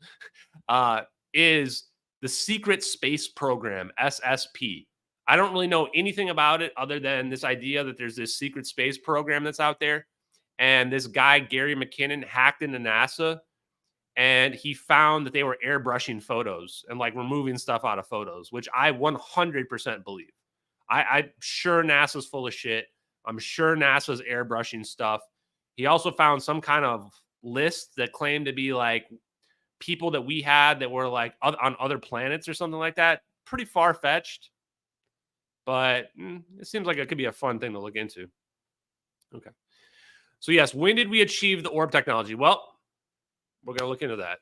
the Secret Space Program, SSP. I don't really know anything about it other than this idea that there's this secret space program that's out there. And this guy, Gary McKinnon, hacked into NASA and he found that they were airbrushing photos and like removing stuff out of photos, which I 100% believe. I'm sure NASA's full of shit. I'm sure NASA's airbrushing stuff. He also found some kind of list that claimed to be like people that we had that were like on other planets or something like that. Pretty far-fetched, but it seems like it could be a fun thing to look into. Okay. So yes, when did we achieve the orb technology? Well, we're going to look into that.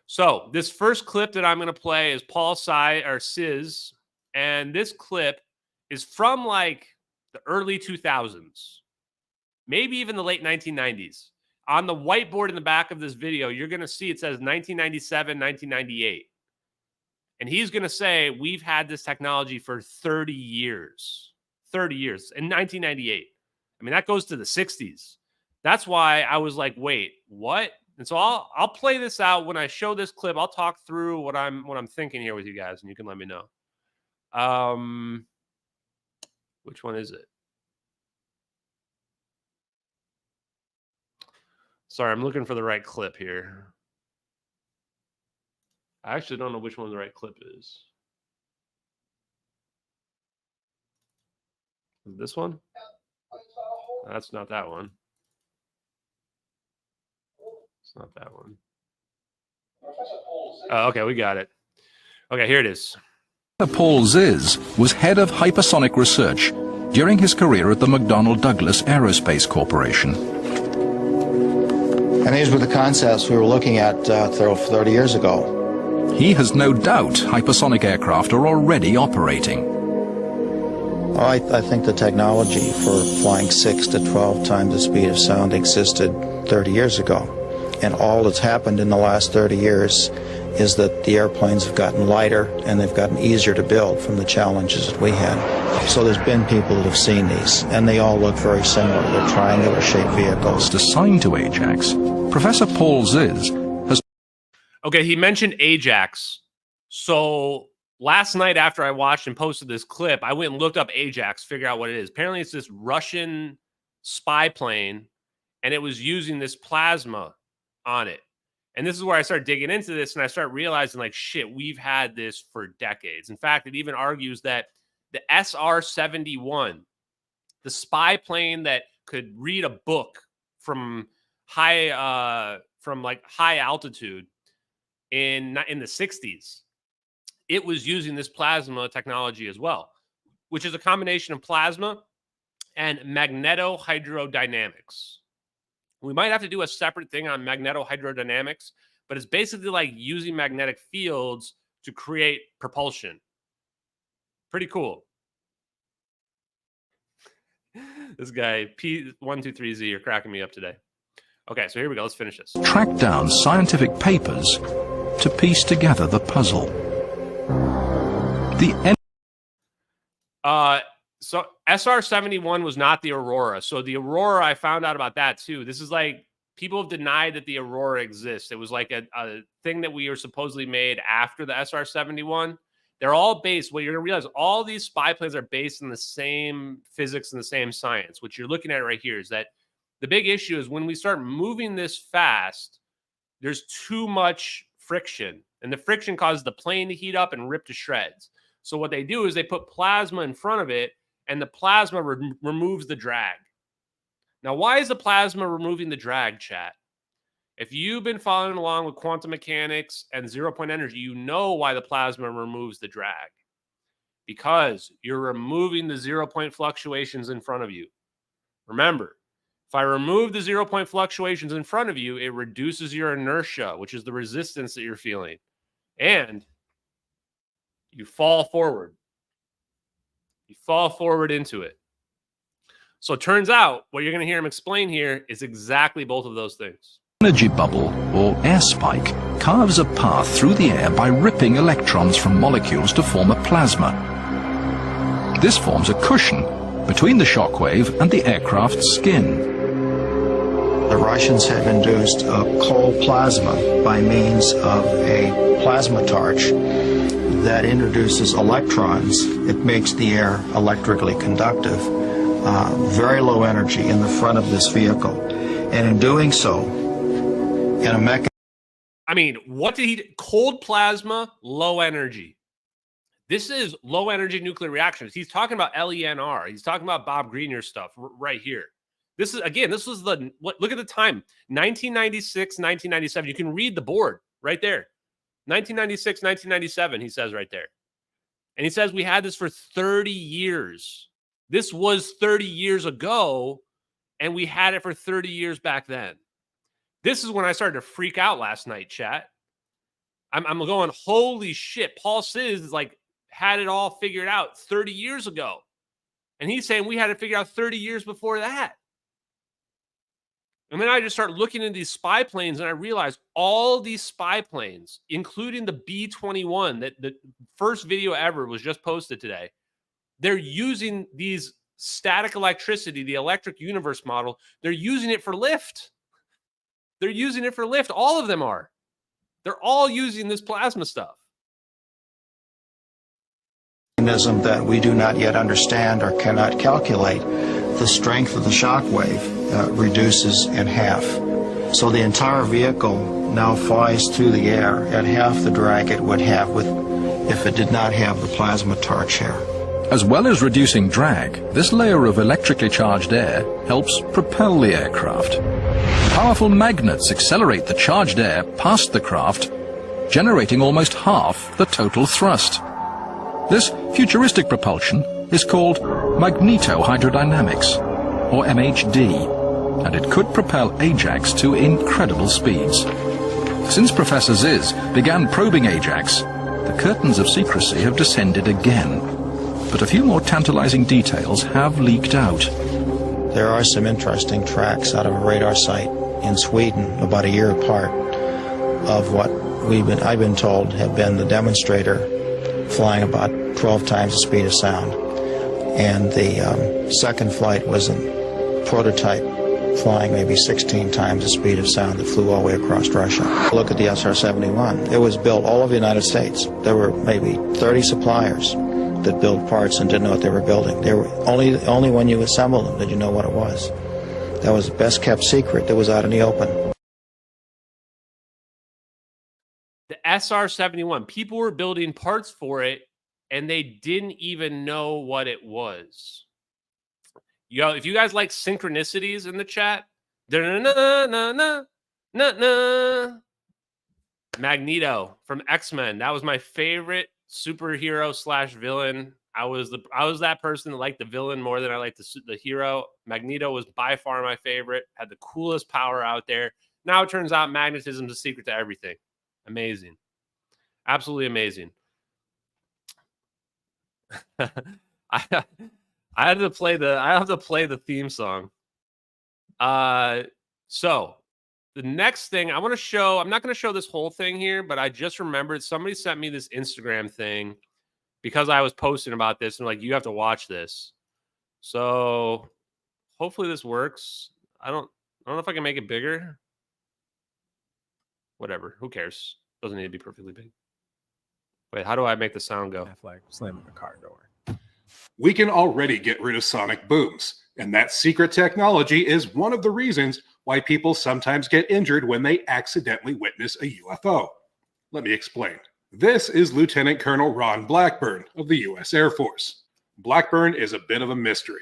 So this first clip that I'm going to play is Paul Sis, and this clip is from like the early 2000s, maybe even the late 1990s. On the whiteboard in the back of this video, you're going to see it says 1997, 1998. And he's going to say, we've had this technology for 30 years. 30 years in 1998. I mean, that goes to the 60s. That's why I was like, wait, what? And so I'll play this out. When I show this clip, I'll talk through what I'm thinking here with you guys, and you can let me know. Which one is it? Sorry, I'm looking for the right clip here. I actually don't know which one the right clip is. Is this one? That's not that one. It's not that one. Oh, okay, we got it. Okay, here it is. Paul Sis was head of hypersonic research during his career at the McDonnell Douglas Aerospace Corporation. And these were the concepts we were looking at 30 years ago. He has no doubt hypersonic aircraft are already operating. Well, I think the technology for flying 6 to 12 times the speed of sound existed 30 years ago. And all that's happened in the last 30 years is that the airplanes have gotten lighter and they've gotten easier to build from the challenges that we had. So there's been people that have seen these, and they all look very similar. They're triangular-shaped vehicles. Assigned to Ajax, Professor Paul Sis has... Okay, he mentioned Ajax. So last night after I watched and posted this clip, I went and looked up Ajax, figure out what it is. Apparently it's this Russian spy plane, and it was using this plasma on it. And this is where I start digging into this, and I start realizing, like, shit, we've had this for decades. In fact, it even argues that the SR-71, the spy plane that could read a book from high altitude in the 60s, it was using this plasma technology as well, which is a combination of plasma and magnetohydrodynamics. We might have to do a separate thing on magnetohydrodynamics, but it's basically like using magnetic fields to create propulsion. Pretty cool. This guy, P123Z, you're cracking me up today. Okay, so here we go. Let's finish this. Track down scientific papers to piece together the puzzle. So SR-71 was not the Aurora. So the Aurora, I found out about that too. This is like, people have denied that the Aurora exists. It was like a thing that we were supposedly made after the SR-71. They're all based, what you're going to realize, all these spy planes are based in the same physics and the same science. What you're looking at right here is that the big issue is when we start moving this fast, there's too much friction. And the friction causes the plane to heat up and rip to shreds. So what they do is they put plasma in front of it, and the plasma removes the drag. Now, why is the plasma removing the drag, chat? If you've been following along with quantum mechanics and zero-point energy, you know why the plasma removes the drag. Because you're removing the zero-point fluctuations in front of you. Remember, if I remove the zero-point fluctuations in front of you, it reduces your inertia, which is the resistance that you're feeling. And you fall forward. You fall forward into it. So it turns out what you're going to hear him explain here is exactly both of those things. Energy bubble, or air spike, carves a path through the air by ripping electrons from molecules to form a plasma. This forms a cushion between the shockwave and the aircraft's skin. The Russians have induced a cold plasma by means of a plasma torch that introduces electrons. It makes the air electrically conductive. Very low energy in the front of this vehicle. And in doing so, in a mechanism. I mean, what did he... Cold plasma, low energy. This is low energy nuclear reactions. He's talking about LENR. He's talking about Bob Greenyer stuff right here. This is, again, this was the... Look at the time. 1996, 1997. You can read the board right there. 1996, 1997, he says right there. And he says we had this for 30 years. This was 30 years ago, and we had it for 30 years back then. This is when I started to freak out last night, chat. I'm going, holy shit. Paul Siz is like, had it all figured out 30 years ago. And he's saying we had it figured out 30 years before that. And then I just start looking at these spy planes, and I realized all these spy planes, including the B-21, that the first video ever was just posted today, they're using these static electricity, the electric universe model. They're using it for lift. They're using it for lift. All of them are. They're all using this plasma stuff. Mechanism that we do not yet understand or cannot calculate, the strength of the shock wave reduces in half. So the entire vehicle now flies through the air at half the drag it would have if it did not have the plasma torch here. As well as reducing drag, this layer of electrically charged air helps propel the aircraft. Powerful magnets accelerate the charged air past the craft, generating almost half the total thrust. This futuristic propulsion is called magnetohydrodynamics, or MHD, and it could propel Ajax to incredible speeds. Since Professor Ziz began probing Ajax, the curtains of secrecy have descended again. But a few more tantalizing details have leaked out. There are some interesting tracks out of a radar site in Sweden, about a year apart, of what I've been told have been the demonstrator flying about 12 times the speed of sound. And the second flight was a prototype flying maybe 16 times the speed of sound that flew all the way across Russia. Look at the SR-71. It was built all over the United States. There were maybe 30 suppliers that built parts and didn't know what they were building. They were only when you assembled them did you know what it was. That was the best kept secret that was out in the open. The SR-71, people were building parts for it, and they didn't even know what it was. Yo, if you guys like synchronicities in the chat, Magneto from X-Men. That was my favorite superhero / villain. I was that person that liked the villain more than I liked the hero. Magneto was by far my favorite, had the coolest power out there. Now it turns out magnetism is the secret to everything. Amazing. Absolutely amazing. I have to play the theme song. So the next thing I want to show, I'm not going to show this whole thing here, but I just remembered somebody sent me this Instagram thing because I was posting about this and like, you have to watch this. So hopefully this works. I don't know if I can make it bigger. Whatever. Who cares? Doesn't need to be perfectly big. Wait, how do I make the sound go? Like slamming the car door. We can already get rid of sonic booms, and that secret technology is one of the reasons why people sometimes get injured when they accidentally witness a UFO. Let me explain. This is Lieutenant Colonel Ron Blackburn of the U.S. Air Force. Blackburn is a bit of a mystery.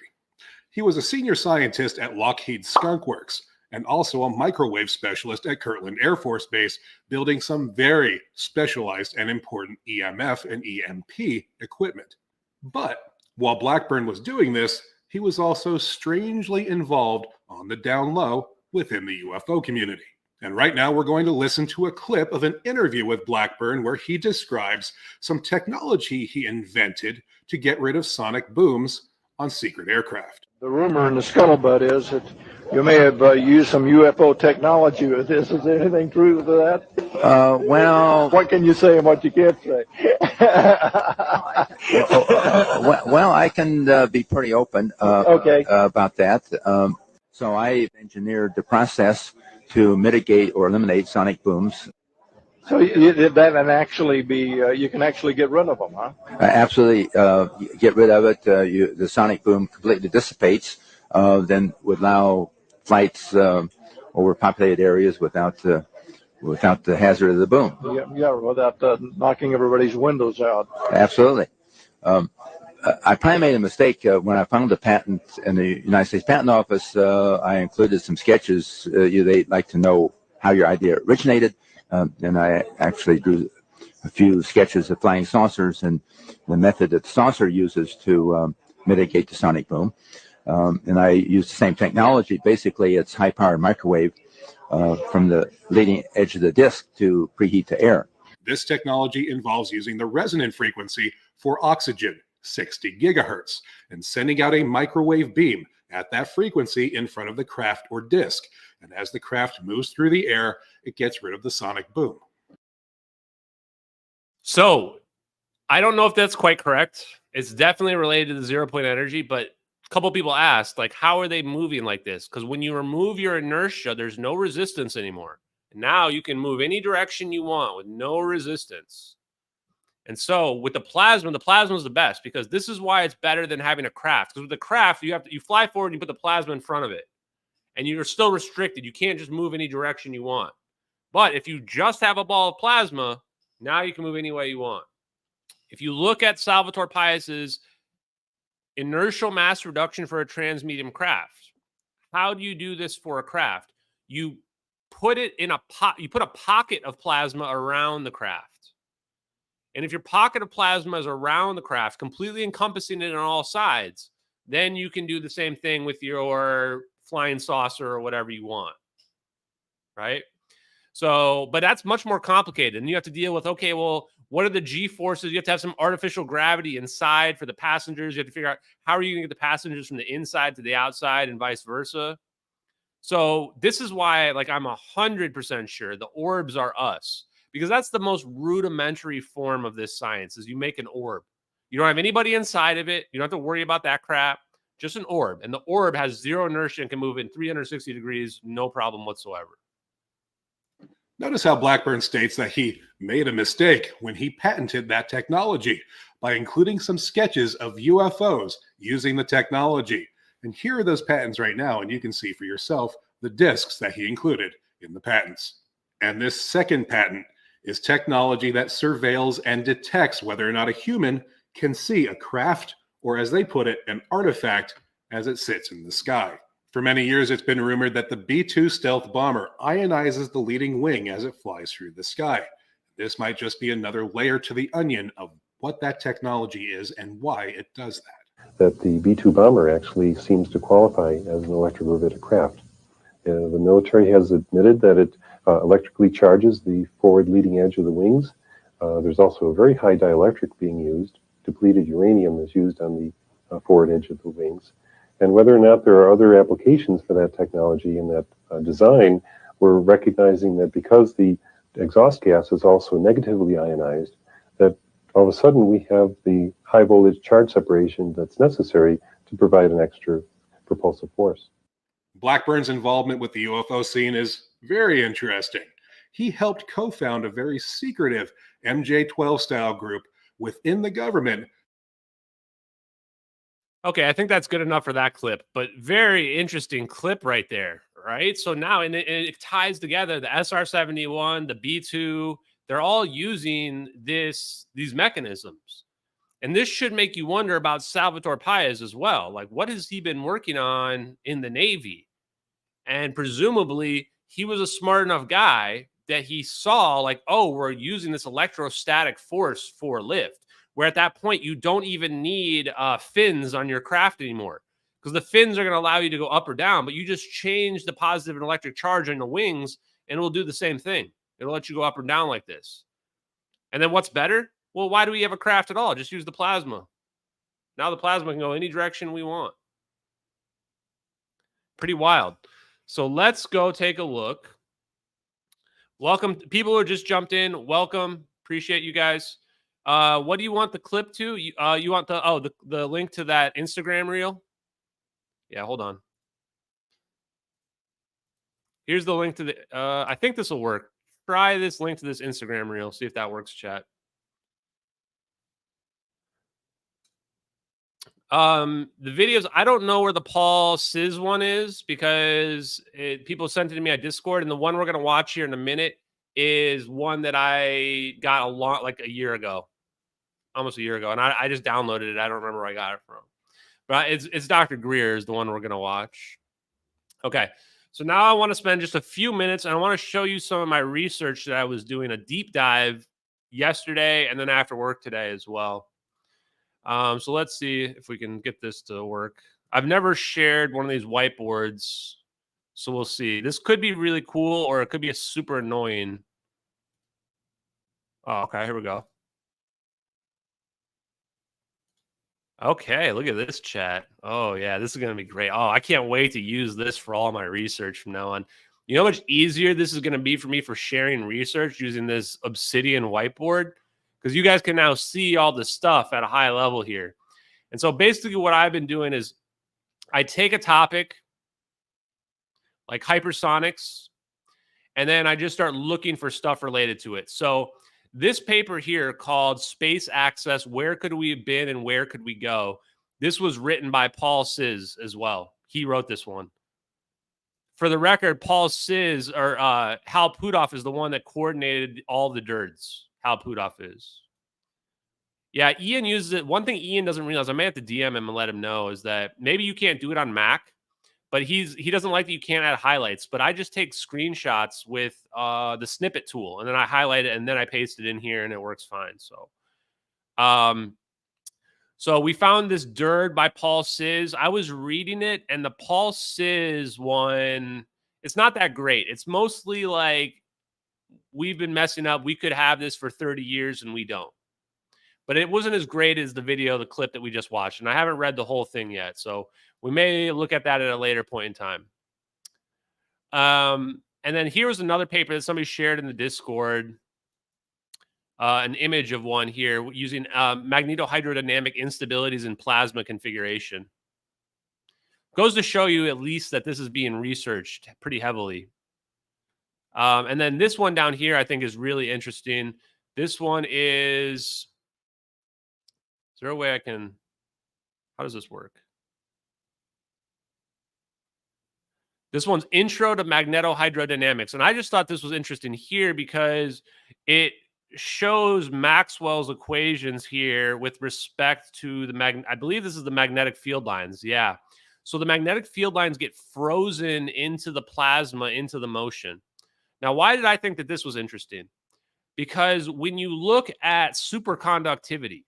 He was a senior scientist at Lockheed Skunk Works and also a microwave specialist at Kirtland Air Force Base, building some very specialized and important EMF and EMP equipment. But while Blackburn was doing this, he was also strangely involved on the down low within the UFO community. And right now we're going to listen to a clip of an interview with Blackburn where he describes some technology he invented to get rid of sonic booms on secret aircraft. The rumor in the scuttlebutt is that you may have used some UFO technology with this. Is there anything true to that? Well, what can you say and what you can't say? well, I can be pretty open about that. So I engineered the process to mitigate or eliminate sonic booms. So that can actually be, you can actually get rid of them, huh? Absolutely, get rid of it. The sonic boom completely dissipates, then would allow flights over populated areas without the hazard of the boom. Yeah, without knocking everybody's windows out. Absolutely. I probably made a mistake when I found the patent in the United States Patent Office. I included some sketches. They'd like to know how your idea originated. And I actually drew a few sketches of flying saucers and the method that the saucer uses to mitigate the sonic boom. And I used the same technology. Basically, it's high-powered microwave from the leading edge of the disk to preheat the air. This technology involves using the resonant frequency for oxygen, 60 gigahertz, and sending out a microwave beam at that frequency in front of the craft or disk. And as the craft moves through the air, it gets rid of the sonic boom. So I don't know if that's quite correct. It's definitely related to the 0-point energy, but a couple people asked, like, how are they moving like this? Because when you remove your inertia, there's no resistance anymore. And now you can move any direction you want with no resistance. And so with the plasma is the best, because this is why it's better than having a craft. Because with the craft, you fly forward and you put the plasma in front of it. And you're still restricted. You can't just move any direction you want. But if you just have a ball of plasma, now you can move any way you want. If you look at Salvatore Pais's inertial mass reduction for a transmedium craft, how do you do this for a craft? You put it in a pot. You put a pocket of plasma around the craft. And if your pocket of plasma is around the craft, completely encompassing it on all sides, then you can do the same thing with your flying saucer or whatever you want, right? So, but that's much more complicated. And you have to deal with, okay, well, what are the G forces? You have to have some artificial gravity inside for the passengers. You have to figure out how are you going to get the passengers from the inside to the outside and vice versa. So this is why, like, I'm 100% sure the orbs are us, because that's the most rudimentary form of this science is you make an orb. You don't have anybody inside of it. You don't have to worry about that crap. Just an orb. And the orb has zero inertia and can move in 360 degrees, no problem whatsoever. Notice how Blackburn states that he made a mistake when he patented that technology by including some sketches of UFOs using the technology. And here are those patents right now, and you can see for yourself the discs that he included in the patents. And this second patent is technology that surveils and detects whether or not a human can see a craft, or as they put it, an artifact as it sits in the sky. For many years, it's been rumored that the B-2 stealth bomber ionizes the leading wing as it flies through the sky. This might just be another layer to the onion of what that technology is and why it does that. That the B-2 bomber actually seems to qualify as an electrogravitic craft. The military has admitted that it electrically charges the forward leading edge of the wings. There's also a very high dielectric being used. Depleted uranium is used on the forward edge of the wings. And whether or not there are other applications for that technology and that design, we're recognizing that because the exhaust gas is also negatively ionized, that all of a sudden we have the high voltage charge separation that's necessary to provide an extra propulsive force. Blackburn's involvement with the UFO scene is very interesting. He helped co-found a very secretive MJ-12 style group within the government. Okay, I think that's good enough for that clip, but very interesting clip right there, right? So now and it ties together the SR-71, the B-2, they're all using these mechanisms. And this should make you wonder about Salvatore Pais as well. Like, what has he been working on in the Navy? And presumably, he was a smart enough guy that he saw, like, oh, we're using this electrostatic force for lift, where at that point, you don't even need fins on your craft anymore, because the fins are going to allow you to go up or down, but you just change the positive and electric charge in the wings, and it will do the same thing. It'll let you go up or down like this. And then what's better? Well, why do we have a craft at all? Just use the plasma. Now the plasma can go any direction we want. Pretty wild. So let's go take a look. Welcome. People who just jumped in, welcome. Appreciate you guys. What do you want the clip to? You want the link to that Instagram reel? Yeah, hold on. Here's the link to the, I think this will work. Try this link to this Instagram reel. See if that works, chat. The videos, I don't know where the Paul Sis one is because people sent it to me on Discord, and the one we're going to watch here in a minute is one that I got like a year ago, almost a year ago, and I just downloaded it. I don't remember where I got it from, but it's Dr. Greer is the one we're going to watch. Okay, so now I want to spend just a few minutes, and I want to show you some of my research that I was doing a deep dive yesterday and then after work today as well. So let's see if we can get this to work. I've never shared one of these whiteboards, so we'll see. This could be really cool, or it could be a super annoying. Oh, okay, here we go. Okay, look at this chat. Oh, yeah, this is going to be great. Oh, I can't wait to use this for all my research from now on. You know how much easier this is going to be for me for sharing research using this Obsidian whiteboard? Because you guys can now see all the stuff at a high level here. And so basically what I've been doing is I take a topic like hypersonics, and then I just start looking for stuff related to it. So this paper here called Space Access, Where Could We Have Been and Where Could We Go? This was written by Paul Sis as well. He wrote this one. For the record, Paul Sis, or Hal Puthoff is the one that coordinated all the DIRDs. Hal Puthoff is. Yeah, Ian uses it. One thing Ian doesn't realize, I may have to DM him and let him know, is that maybe you can't do it on Mac, but he doesn't like that you can't add highlights. But I just take screenshots with the snippet tool, and then I highlight it, and then I paste it in here, and it works fine. So we found this DIRD by Paul Sis. I was reading it, and the Paul Sis one, it's not that great. It's mostly like, we've been messing up. We could have this for 30 years, and we don't. But it wasn't as great as the video, the clip that we just watched. And I haven't read the whole thing yet. So we may look at that at a later point in time. And then here was another paper that somebody shared in the Discord. An image of one here using magnetohydrodynamic instabilities in plasma configuration. Goes to show you at least that this is being researched pretty heavily. And then this one down here I think is really interesting. This one is there a way I can, how does this work? This one's Intro to Magnetohydrodynamics. And I just thought this was interesting here because it shows Maxwell's equations here with respect to the I believe this is the magnetic field lines. Yeah. So the magnetic field lines get frozen into the plasma, into the motion. Now, why did I think that this was interesting? Because when you look at superconductivity,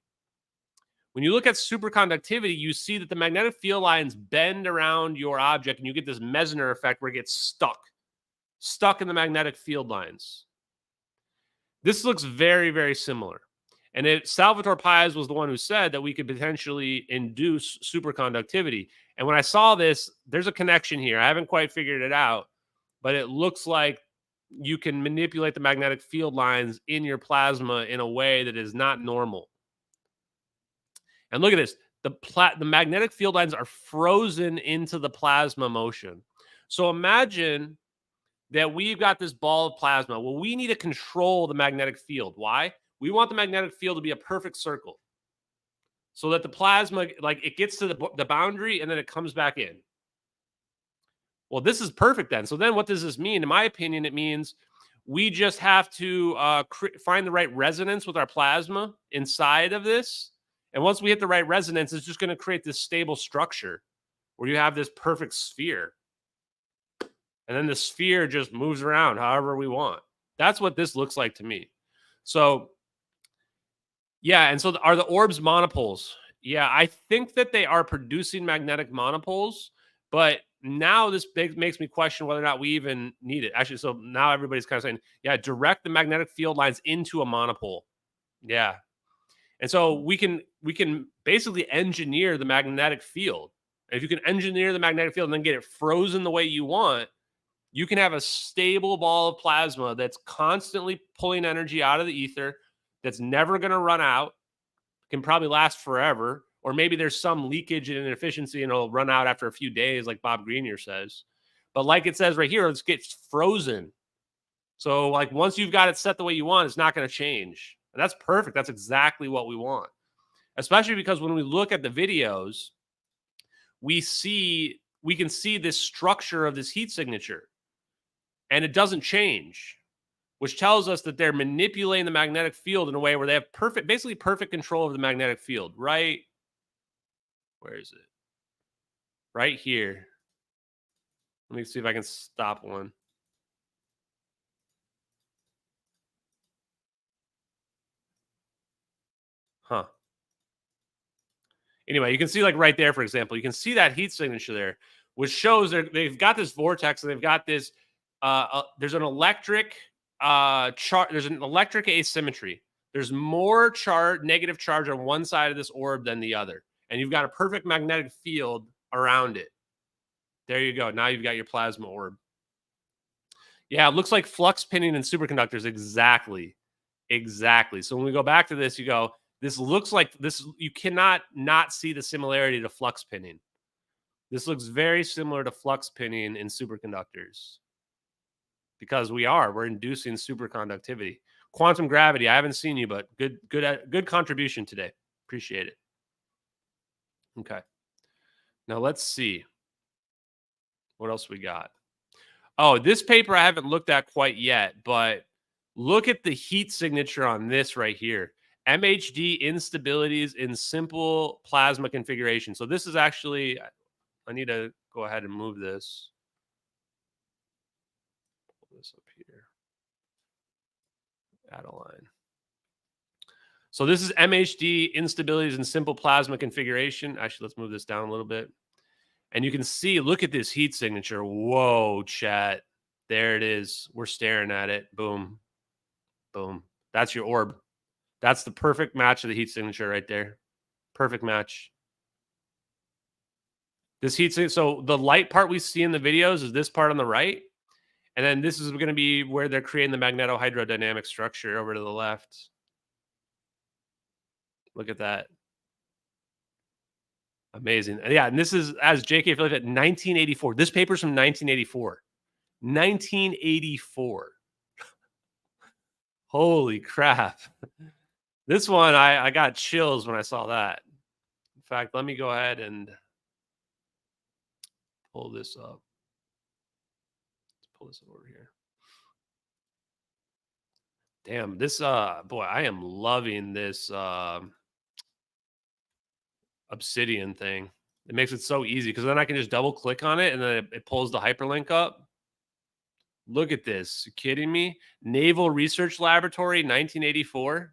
When you look at superconductivity, you see that the magnetic field lines bend around your object, and you get this Meissner effect where it gets stuck in the magnetic field lines. This looks very, very similar. And Salvatore Pais was the one who said that we could potentially induce superconductivity. And when I saw this, there's a connection here. I haven't quite figured it out, but it looks like you can manipulate the magnetic field lines in your plasma in a way that is not normal. And look at this. The magnetic field lines are frozen into the plasma motion. So imagine that we've got this ball of plasma. Well, we need to control the magnetic field. Why? We want the magnetic field to be a perfect circle so that the plasma, like, it gets to the boundary and then it comes back in. Well, this is perfect then. So then what does this mean? In my opinion, it means we just have to find the right resonance with our plasma inside of this. And once we hit the right resonance, it's just going to create this stable structure where you have this perfect sphere. And then the sphere just moves around however we want. That's what this looks like to me. So, yeah, and so are the orbs monopoles? Yeah, I think that they are producing magnetic monopoles, but now this makes me question whether or not we even need it. Actually, so now everybody's kind of saying, yeah, direct the magnetic field lines into a monopole. Yeah. And so we can basically engineer the magnetic field. And if you can engineer the magnetic field and then get it frozen the way you want, you can have a stable ball of plasma that's constantly pulling energy out of the ether, that's never going to run out, can probably last forever. Or maybe there's some leakage and inefficiency and it'll run out after a few days, like Bob Greenier says. But like it says right here, it gets frozen. So like once you've got it set the way you want, it's not going to change. And that's perfect. That's exactly what we want. Especially because when we look at the videos, we can see this structure of this heat signature. And it doesn't change, which tells us that they're manipulating the magnetic field in a way where they have basically perfect control of the magnetic field. Right? Where is it? Right here. Let me see if I can stop one. Huh. Anyway, you can see like right there, for example, you can see that heat signature there, which shows they've got this vortex and they've got this, there's an electric there's an electric asymmetry. There's more negative charge on one side of this orb than the other. And you've got a perfect magnetic field around it. There you go. Now you've got your plasma orb. Yeah, it looks like flux pinning in superconductors. Exactly. So when we go back to this, you go, this looks like this. You cannot not see the similarity to flux pinning. This looks very similar to flux pinning in superconductors because we're inducing superconductivity. Quantum gravity. I haven't seen you, but good contribution today. Appreciate it. Okay. Now let's see what else we got. Oh, this paper I haven't looked at quite yet, but look at the heat signature on this right here. MHD instabilities in simple plasma configuration. So this is actually, I need to go ahead and move this. Pull this up here. Add a line. So this is MHD instabilities in simple plasma configuration. Actually, let's move this down a little bit. And you can see, look at this heat signature. Whoa, chat. There it is. We're staring at it. Boom. Boom. That's your orb. That's the perfect match of the heat signature right there. Perfect match. This heat signature, so the light part we see in the videos is this part on the right. And then this is going to be where they're creating the magnetohydrodynamic structure over to the left. Look at that. Amazing. Yeah, and this is, as J.K. Phillips at 1984. This paper's from 1984. 1984. Holy crap. This one, I got chills when I saw that. In fact, let me go ahead and pull this up. Let's pull this over here. Damn, this, boy, I am loving this Obsidian thing. It makes it so easy because then I can just double click on it and then it pulls the hyperlink up. Look at this. You kidding me? Naval Research Laboratory, 1984.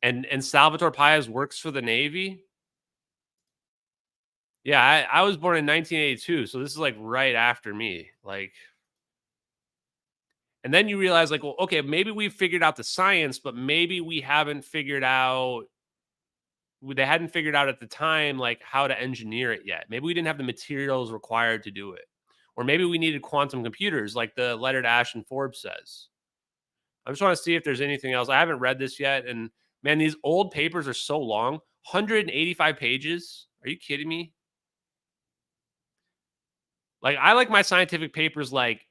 And Salvatore Pais works for the Navy. Yeah, I was born in 1982, so this is like right after me. Like, and then you realize, like, well, okay, maybe we've figured out the science, but maybe we haven't figured out. They hadn't figured out at the time, like, how to engineer it yet. Maybe we didn't have the materials required to do it, or maybe we needed quantum computers, like the letter to Ashton Forbes says. I just want to see if there's anything else. I haven't read this yet, and man, these old papers are so long, 185 pages. Are you kidding me? Like, I like my scientific papers like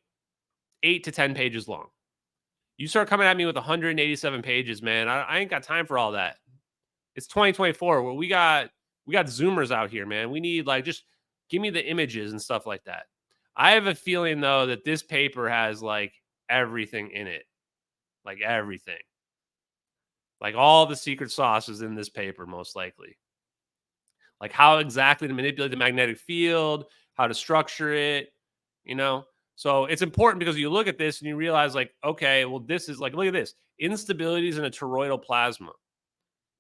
8 to 10 pages long. You start coming at me with 187 pages, man. I ain't got time for all that. It's 2024. Where we got Zoomers out here, man. We need, like, just give me the images and stuff like that. I have a feeling though that this paper has like everything in it, like everything, like all the secret sauce is in this paper, most likely. Like how exactly to manipulate the magnetic field, how to structure it, you know? So it's important because you look at this and you realize, like, okay, well, this is like, look at this, instabilities in a toroidal plasma.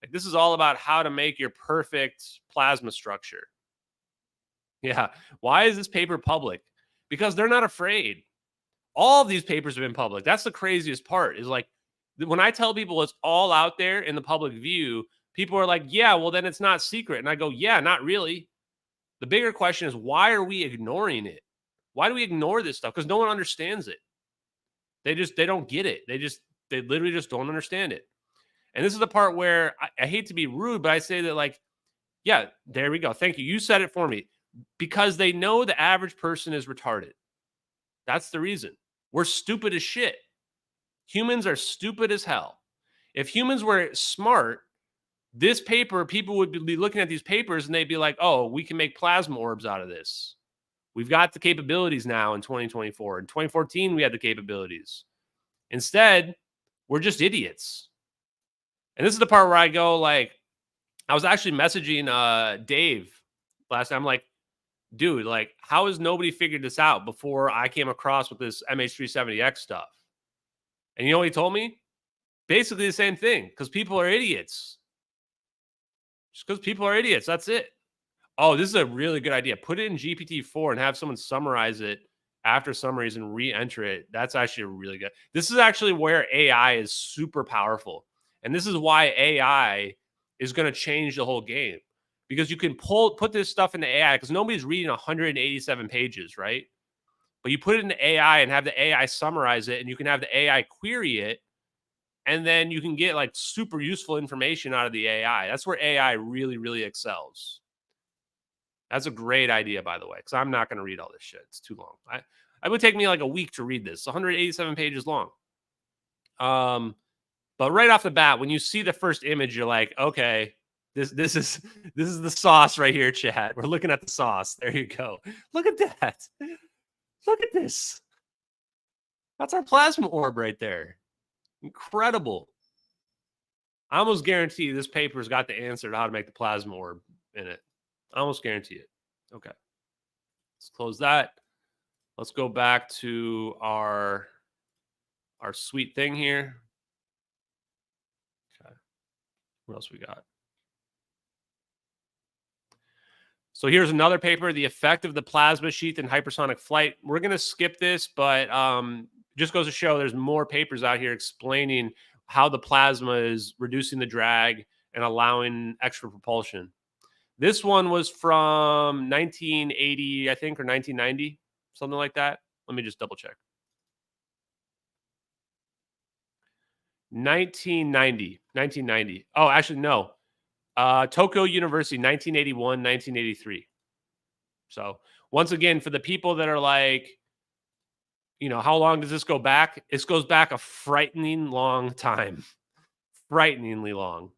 Like, this is all about how to make your perfect plasma structure. Yeah. Why is this paper public? Because they're not afraid. All of these papers have been public. That's the craziest part, is like, when I tell people it's all out there in the public view, people are like, yeah, well, then it's not secret. And I go, yeah, not really. The bigger question is, why are we ignoring it? Why do we ignore this stuff? Because no one understands it. They don't get it. They literally just don't understand it. And this is the part where I hate to be rude, but I say that, like, yeah, there we go. Thank you. You said it for me. Because they know the average person is retarded. That's the reason. We're stupid as shit. Humans are stupid as hell. If humans were smart, this paper, people would be looking at these papers and they'd be like, oh, we can make plasma orbs out of this. We've got the capabilities now in 2024. In 2014, we had the capabilities. Instead, we're just idiots. And this is the part where I go, like, I was actually messaging Dave last time. I'm like, dude, like, how has nobody figured this out before I came across with this MH370X stuff? And you know what he told me? Basically the same thing, because people are idiots. Just because people are idiots, that's it. Oh, this is a really good idea. Put it in GPT-4 and have someone summarize it after summaries and re-enter it. That's actually really good. This is actually where AI is super powerful. And this is why AI is going to change the whole game. Because you can put this stuff into AI, because nobody's reading 187 pages, right? But you put it into AI and have the AI summarize it, and you can have the AI query it, and then you can get like super useful information out of the AI. That's where AI really, really excels. That's a great idea, by the way, because I'm not going to read all this shit. It's too long. It would take me like a week to read this. 187 pages long. But right off the bat, when you see the first image, you're like, okay, this is the sauce right here, chat. We're looking at the sauce. There you go. Look at that. Look at this. That's our plasma orb right there. Incredible. I almost guarantee this paper's got the answer to how to make the plasma orb in it. I almost guarantee it. Okay. Let's close that. Let's go back to our sweet thing here. Okay. What else we got? So here's another paper, the effect of the plasma sheath in hypersonic flight. We're going to skip this, but just goes to show there's more papers out here explaining how the plasma is reducing the drag and allowing extra propulsion. This one was from 1980, I think, or 1990, something like that. Let me just double check. 1990. Oh, actually, no. Tokyo University, 1981, 1983. So once again, for the people that are like, you know, how long does this go back? This goes back a frightening long time. Frighteningly long.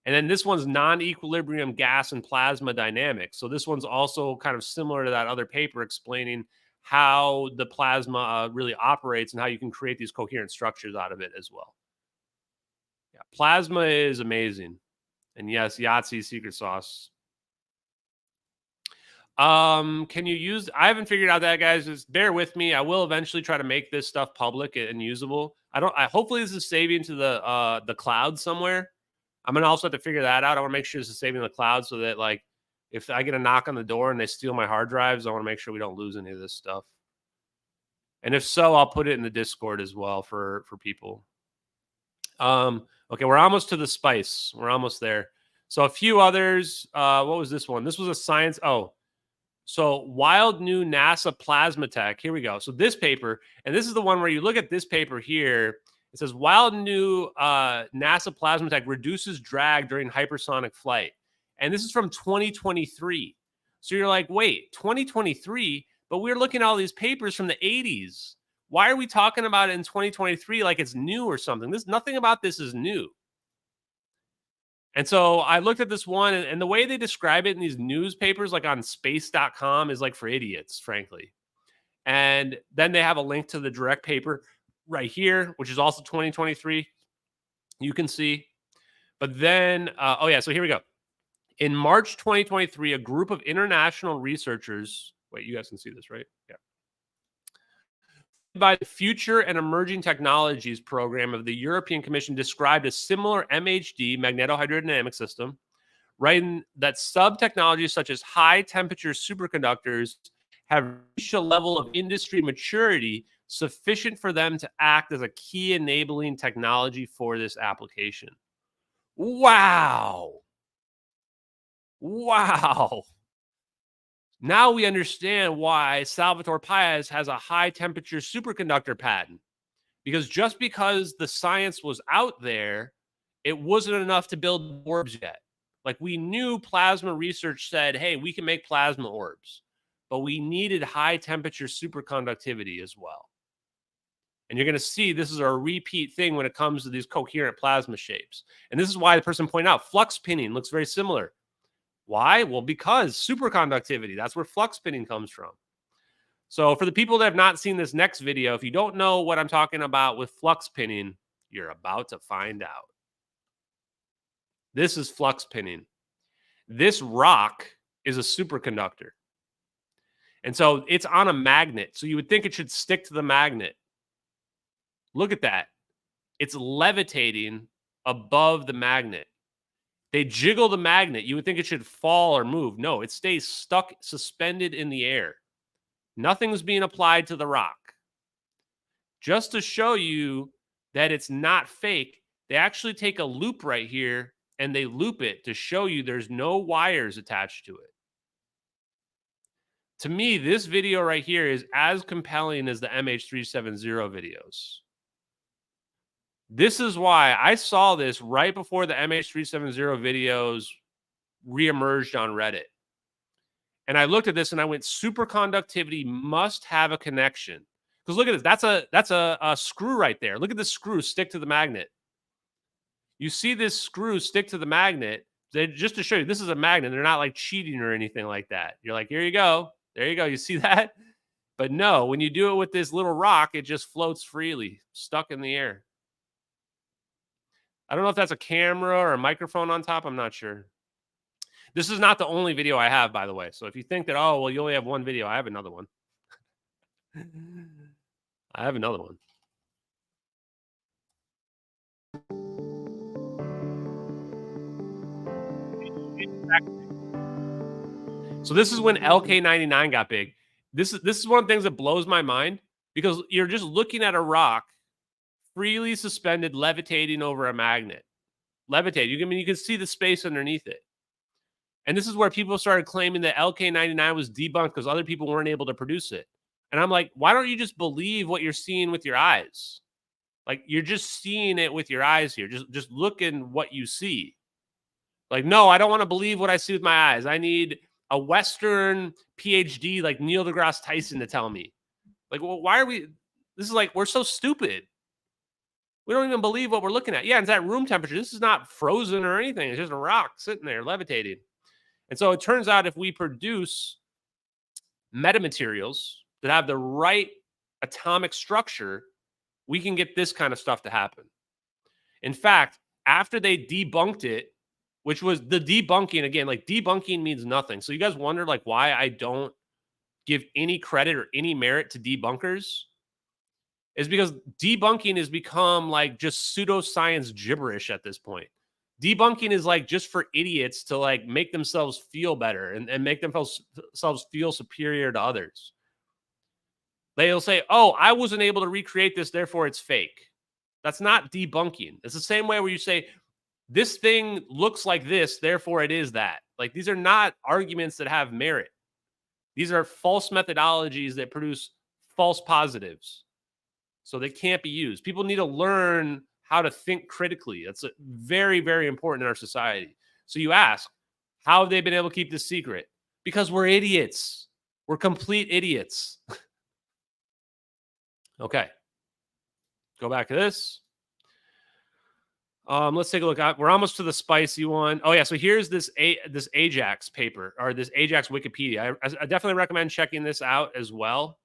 And then this one's non-equilibrium gas and plasma dynamics. So this one's also kind of similar to that other paper explaining how the plasma really operates and how you can create these coherent structures out of it as well. Yeah, plasma is amazing. And yes, Yahtzee secret sauce. Can you use? I haven't figured out that, guys. Just bear with me. I will eventually try to make this stuff public and usable. Hopefully this is saving to the cloud somewhere. I'm gonna also have to figure that out. I want to make sure this is saving the cloud so that, like, if I get a knock on the door and they steal my hard drives, I want to make sure we don't lose any of this stuff. And if so, I'll put it in the Discord as well for people. Okay, we're almost to the spice. We're almost there. So a few others. What was this one? This was a science. Oh, so wild new NASA plasma tech. Here we go. So this paper, and this is the one where you look at this paper here. It says wild new NASA plasma tech reduces drag during hypersonic flight. And this is from 2023. So you're like, wait, 2023? But we're looking at all these papers from the 80s. Why are we talking about it in 2023 like it's new or something? Nothing about this is new. And so I looked at this one, and the way they describe it in these newspapers, like on space.com, is like for idiots, frankly. And then they have a link to the direct paper right here, which is also 2023. You can see. But then, oh yeah, so here we go. In March 2023, a group of international researchers, wait, you guys can see this, right? Yeah. By the Future and Emerging Technologies program of the European Commission described a similar MHD, magnetohydrodynamic system, writing that sub-technologies such as high-temperature superconductors have reached a level of industry maturity sufficient for them to act as a key enabling technology for this application. Wow. Wow. Now we understand why Salvatore Pais has a high-temperature superconductor patent. Because just because the science was out there, it wasn't enough to build orbs yet. Like, we knew plasma research said, hey, we can make plasma orbs. But we needed high-temperature superconductivity as well. And you're going to see this is a repeat thing when it comes to these coherent plasma shapes. And this is why the person pointed out flux pinning looks very similar. Why? Well, because superconductivity, that's where flux pinning comes from. So for the people that have not seen this next video, if you don't know what I'm talking about with flux pinning, you're about to find out. This is flux pinning. This rock is a superconductor. And so it's on a magnet. So you would think it should stick to the magnet. Look at that. It's levitating above the magnet. They jiggle the magnet. You would think it should fall or move. No, it stays stuck, suspended in the air. Nothing's being applied to the rock. Just to show you that it's not fake, they actually take a loop right here and they loop it to show you there's no wires attached to it. To me, this video right here is as compelling as the MH370 videos. This is why I saw this right before the MH370 videos reemerged on Reddit. And I looked at this and I went, superconductivity must have a connection. Because look at this. That's a screw right there. Look at this screw stick to the magnet. You see this screw stick to the magnet. Just to show you, this is a magnet. They're not like cheating or anything like that. You're like, here you go. There you go. You see that? But no, when you do it with this little rock, it just floats freely, stuck in the air. I don't know if that's a camera or a microphone on top. I'm not sure. This is not the only video I have, by the way. So if you think that, oh, well, you only have one video, I have another one. I have another one. So this is when LK99 got big. This is one of the things that blows my mind, because you're just looking at a rock freely suspended, levitating over a magnet. Levitate. You can see the space underneath it. And this is where people started claiming that LK99 was debunked because other people weren't able to produce it. And I'm like, why don't you just believe what you're seeing with your eyes? Like, you're just seeing it with your eyes here. Just look in what you see. Like, no, I don't want to believe what I see with my eyes. I need a Western PhD like Neil deGrasse Tyson to tell me. Like, well, why are we? This is like, we're so stupid. We don't even believe what we're looking at. Yeah, it's at room temperature. This is not frozen or anything. It's just a rock sitting there levitating. And so it turns out if we produce metamaterials that have the right atomic structure, we can get this kind of stuff to happen. In fact, after they debunked it which was the debunking. Again, like debunking means nothing. So you guys wonder like why I don't give any credit or any merit to debunkers, is because debunking has become like just pseudoscience gibberish at this point. Debunking is like just for idiots to like make themselves feel better and make themselves feel superior to others. They'll say, oh, I wasn't able to recreate this, therefore it's fake. That's not debunking. It's the same way where you say, this thing looks like this, therefore it is that. Like, these are not arguments that have merit. These are false methodologies that produce false positives. So they can't be used. People need to learn how to think critically. That's very, very important in our society. So you ask, how have they been able to keep this secret? Because we're idiots. We're complete idiots. Okay. Go back to this. Let's take a look. We're almost to the spicy one. Oh yeah, so here's this Ajax paper, or this Ajax Wikipedia. I definitely recommend checking this out as well.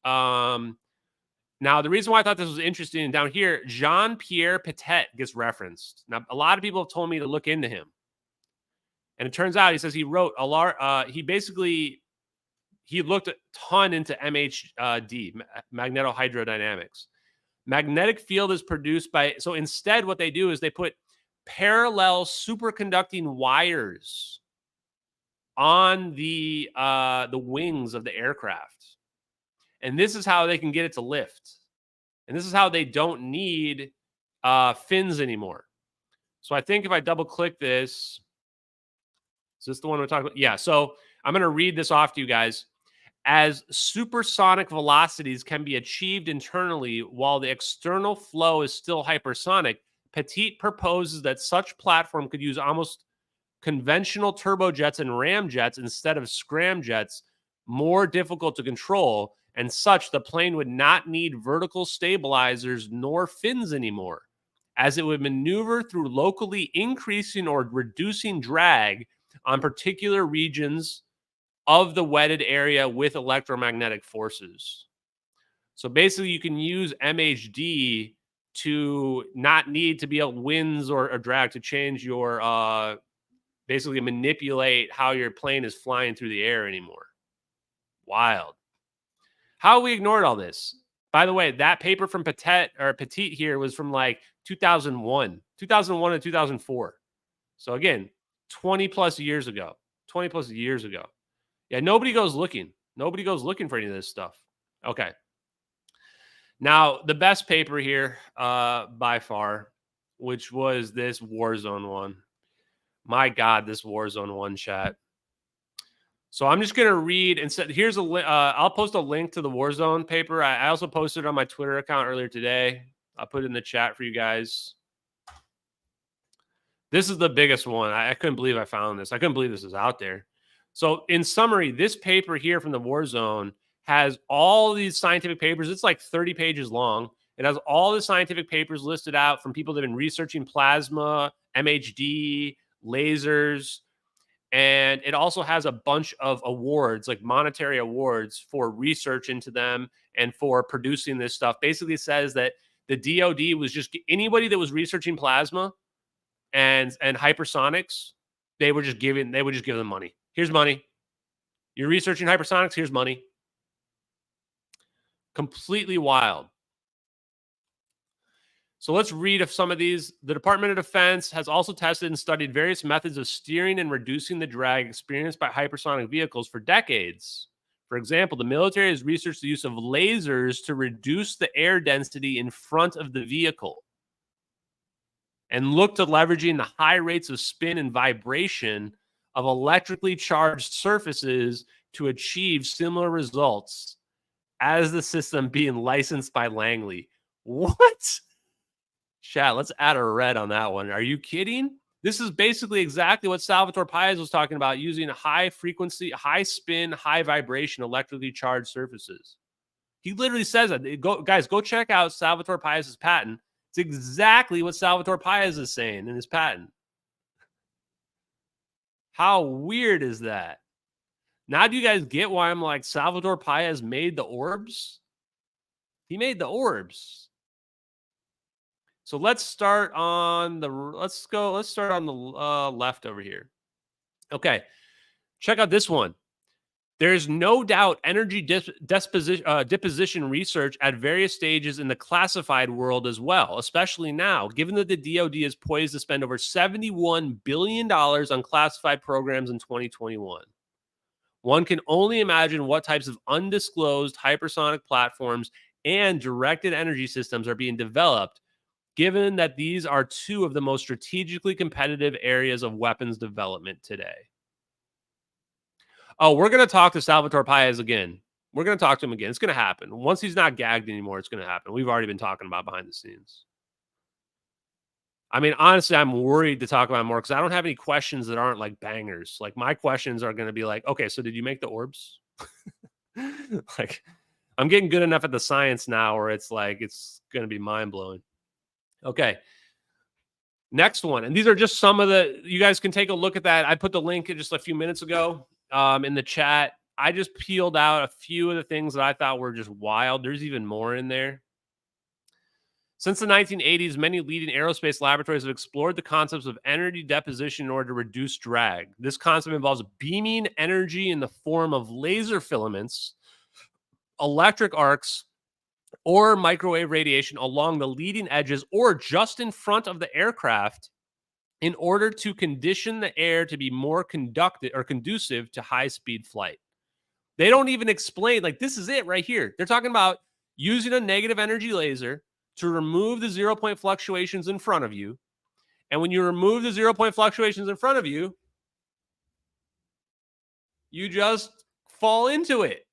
Now, the reason why I thought this was interesting, down here, Jean-Pierre Petit gets referenced. Now, a lot of people have told me to look into him. And it turns out, he says he wrote a lot, he looked a ton into MHD, magnetohydrodynamics. Magnetic field is produced by, so instead what they do is they put parallel superconducting wires on the wings of the aircraft. And this is how they can get it to lift. And this is how they don't need fins anymore. So I think if I double click this, is this the one we're talking about? Yeah, so I'm going to read this off to you guys. As supersonic velocities can be achieved internally while the external flow is still hypersonic, Petit proposes that such platform could use almost conventional turbojets and ramjets instead of scramjets, more difficult to control, and such the plane would not need vertical stabilizers nor fins anymore, as it would maneuver through locally increasing or reducing drag on particular regions of the wetted area with electromagnetic forces. So basically you can use MHD to not need to be able winds or drag to change your, basically manipulate how your plane is flying through the air anymore. Wild. How we ignored all this? By the way, that paper from Petit here was from like 2001 to 2004. So again, 20 plus years ago. Yeah, nobody goes looking. Nobody goes looking for any of this stuff. Okay. Now, the best paper here by far, which was this Warzone one. My God, this Warzone one, chat. So I'm just going to read and say, here's I'll post a link to the Warzone paper. I also posted it on my Twitter account earlier today. I'll put it in the chat for you guys. This is the biggest one. I couldn't believe I found this. I couldn't believe this is out there. So in summary, this paper here from the Warzone has all these scientific papers. It's like 30 pages long. It has all the scientific papers listed out from people that have been researching plasma, MHD, lasers. And it also has a bunch of awards, like monetary awards for research into them and for producing this stuff. Basically says that the DOD was just anybody that was researching plasma and hypersonics, they would just give them money. Here's money. You're researching hypersonics, here's money. Completely wild. So let's read of some of these. The Department of Defense has also tested and studied various methods of steering and reducing the drag experienced by hypersonic vehicles for decades. For example, the military has researched the use of lasers to reduce the air density in front of the vehicle and looked at leveraging the high rates of spin and vibration of electrically charged surfaces to achieve similar results as the system being licensed by Langley. What? Chat, let's add a red on that one. Are you kidding? This is basically exactly what Salvatore Pais was talking about, using high frequency, high spin, high vibration, electrically charged surfaces. He literally says that. Guys, go check out Salvatore Pais' patent. It's exactly what Salvatore Pais is saying in his patent. How weird is that? Now do you guys get why I'm like, Salvatore Pais made the orbs? He made the orbs. So let's start on the left over here. Okay. Check out this one. There's no doubt energy deposition research at various stages in the classified world as well, especially now, given that the DoD is poised to spend over $71 billion on classified programs in 2021. One can only imagine what types of undisclosed hypersonic platforms and directed energy systems are being developed, given that these are two of the most strategically competitive areas of weapons development today. Oh, we're going to talk to Salvatore Pais again. We're going to talk to him again. It's going to happen. Once he's not gagged anymore, it's going to happen. We've already been talking about behind the scenes. I mean, honestly, I'm worried to talk about more because I don't have any questions that aren't like bangers. Like my questions are going to be like, okay, so did you make the orbs? Like I'm getting good enough at the science now where it's like, it's going to be mind blowing. Okay. Next one. And these are just some of you guys can take a look at that. I put the link just a few minutes ago in the chat. I just peeled out a few of the things that I thought were just wild. There's even more in there. Since the 1980s, many leading aerospace laboratories have explored the concepts of energy deposition in order to reduce drag. This concept involves beaming energy in the form of laser filaments, electric arcs, or microwave radiation along the leading edges or just in front of the aircraft in order to condition the air to be more conducive to high-speed flight. They don't even explain, like, this is it right here. They're talking about using a negative energy laser to remove the 0-point fluctuations in front of you. And when you remove the 0-point fluctuations in front of you, you just fall into it.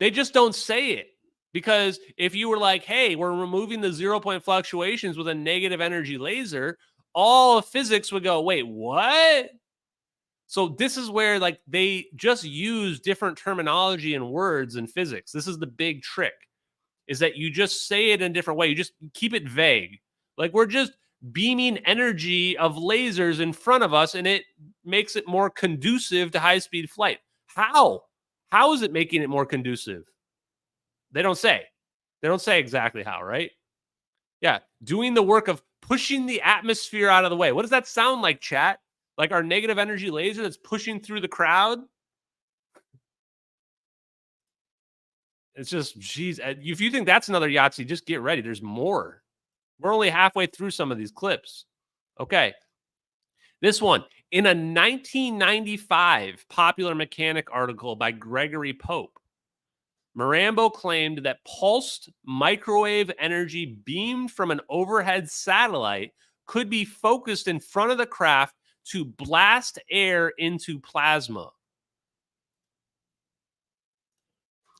They just don't say it. Because if you were like, hey, we're removing the 0-point fluctuations with a negative energy laser, all of physics would go, wait, what? So this is where like they just use different terminology and words in physics. This is the big trick, is that you just say it in a different way. You just keep it vague. Like we're just beaming energy of lasers in front of us and it makes it more conducive to high-speed flight. How? How is it making it more conducive? They don't say. They don't say exactly how, right? Yeah, doing the work of pushing the atmosphere out of the way. What does that sound like, chat? Like our negative energy laser that's pushing through the crowd? It's just, geez, if you think that's another Yahtzee, just get ready. There's more. We're only halfway through some of these clips. Okay. This one, in a 1995 Popular Mechanic article by Gregory Pope, Mirambo claimed that pulsed microwave energy beamed from an overhead satellite could be focused in front of the craft to blast air into plasma,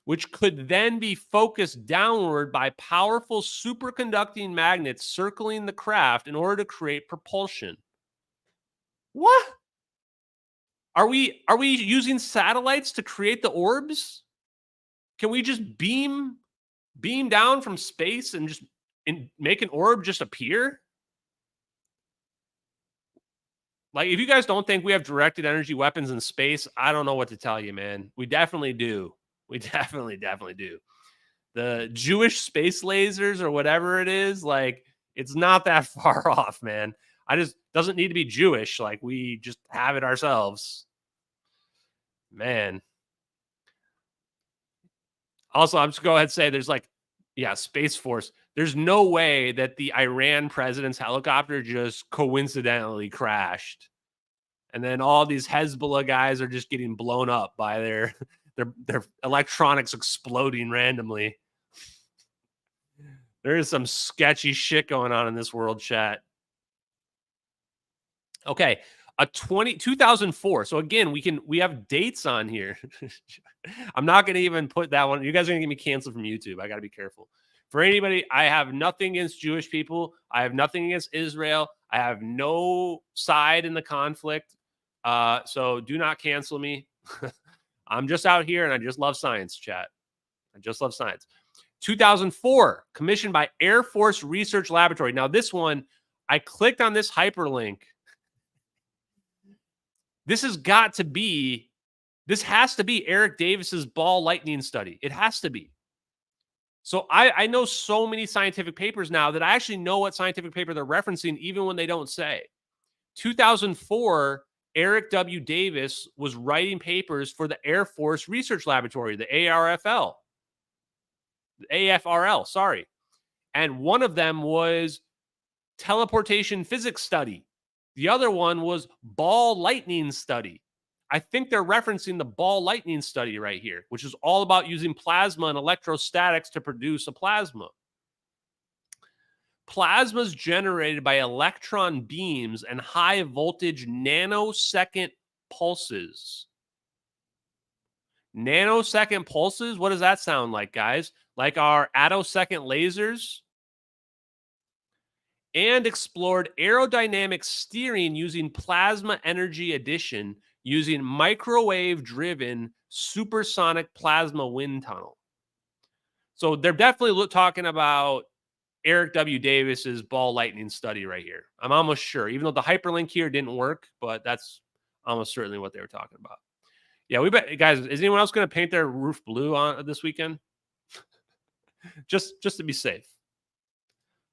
which could then be focused downward by powerful superconducting magnets circling the craft in order to create propulsion. What? Are we using satellites to create the orbs? Can we just beam down from space and just make an orb just appear? Like, if you guys don't think we have directed energy weapons in space, I don't know what to tell you, man. We definitely do. We definitely do. The Jewish space lasers or whatever it is, like, it's not that far off, man. Doesn't need to be Jewish. Like, we just have it ourselves. Man. Also, I'm just go ahead and say there's like, yeah, Space Force. There's no way that the Iran president's helicopter just coincidentally crashed. And then all these Hezbollah guys are just getting blown up by their electronics exploding randomly. There is some sketchy shit going on in this world, chat. Okay. 2004. So again, we have dates on here. I'm not going to even put that one. You guys are going to get me canceled from YouTube. I got to be careful. For anybody, I have nothing against Jewish people. I have nothing against Israel. I have no side in the conflict. So do not cancel me. I'm just out here and I just love science, chat. I just love science. 2004, commissioned by Air Force Research Laboratory. Now this one, I clicked on this hyperlink. This has to be Eric Davis's ball lightning study. It has to be. So I know so many scientific papers now that I actually know what scientific paper they're referencing, even when they don't say. 2004, Eric W. Davis was writing papers for the Air Force Research Laboratory, the AFRL, sorry. And one of them was teleportation physics study. The other one was ball lightning study. I think they're referencing the ball lightning study right here, which is all about using plasma and electrostatics to produce a plasma. Plasma is generated by electron beams and high voltage nanosecond pulses. Nanosecond pulses? What does that sound like, guys? Like our attosecond lasers? And explored aerodynamic steering using plasma energy addition using microwave-driven supersonic plasma wind tunnel. So they're definitely talking about Eric W. Davis's ball lightning study right here. I'm almost sure, even though the hyperlink here didn't work, but that's almost certainly what they were talking about. Yeah, we bet, guys. Is anyone else going to paint their roof blue on this weekend? just to be safe.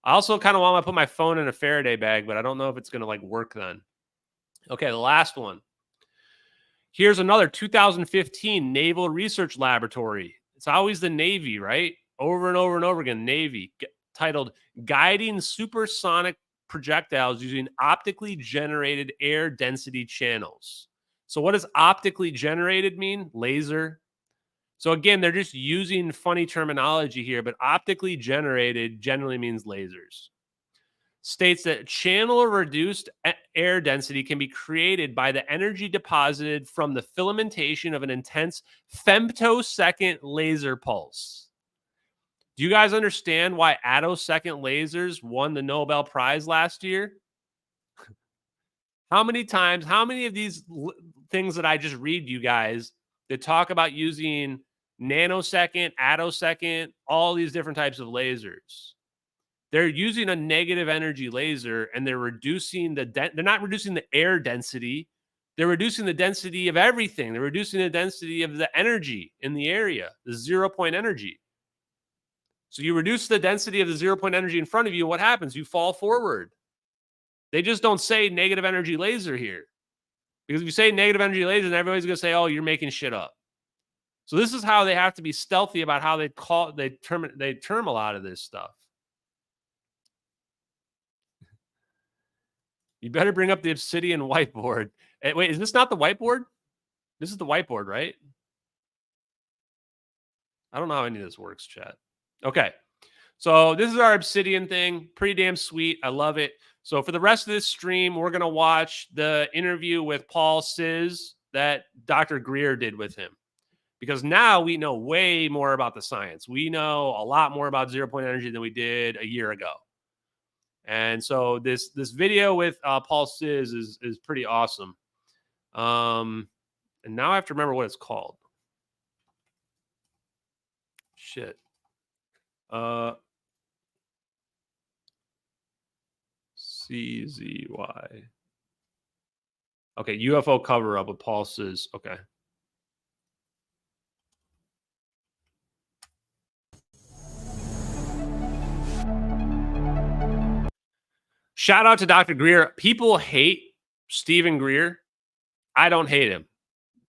I also kind of want to put my phone in a Faraday bag, but I don't know if it's going to like work then. Okay, the last one. Here's another 2015 Naval Research Laboratory. It's always the Navy, right? Over and over and over again, Navy, titled Guiding Supersonic Projectiles Using Optically Generated Air Density Channels. So what does optically generated mean? Laser. So again, they're just using funny terminology here, but optically generated generally means lasers. States that channel of reduced air density can be created by the energy deposited from the filamentation of an intense femtosecond laser pulse. Do you guys understand why attosecond lasers won the Nobel Prize last year? How many of these things that I just read you guys that talk about using nanosecond, attosecond, all these different types of lasers? They're using a negative energy laser and they're reducing they're not reducing the air density. They're reducing the density of everything. They're reducing the density of the energy in the area, the 0-point energy. So you reduce the density of the 0-point energy in front of you. What happens? You fall forward. They just don't say negative energy laser here. Because if you say negative energy laser, then everybody's going to say, oh, you're making shit up. So this is how they have to be stealthy about how they term a lot of this stuff. You better bring up the Obsidian whiteboard. Wait, is this not the whiteboard? This is the whiteboard, right? I don't know how any of this works, chat. Okay. So this is our Obsidian thing. Pretty damn sweet. I love it. So for the rest of this stream, we're going to watch the interview with Paul Sis that Dr. Greer did with him. Because now we know way more about the science. We know a lot more about 0-point energy than we did a year ago. And so this video with Paul Sis is pretty awesome. And now I have to remember what it's called. Shit. CZY. Okay, UFO cover up with Paul Sis. Okay. Shout out to Dr. Greer. People hate Stephen Greer. I don't hate him.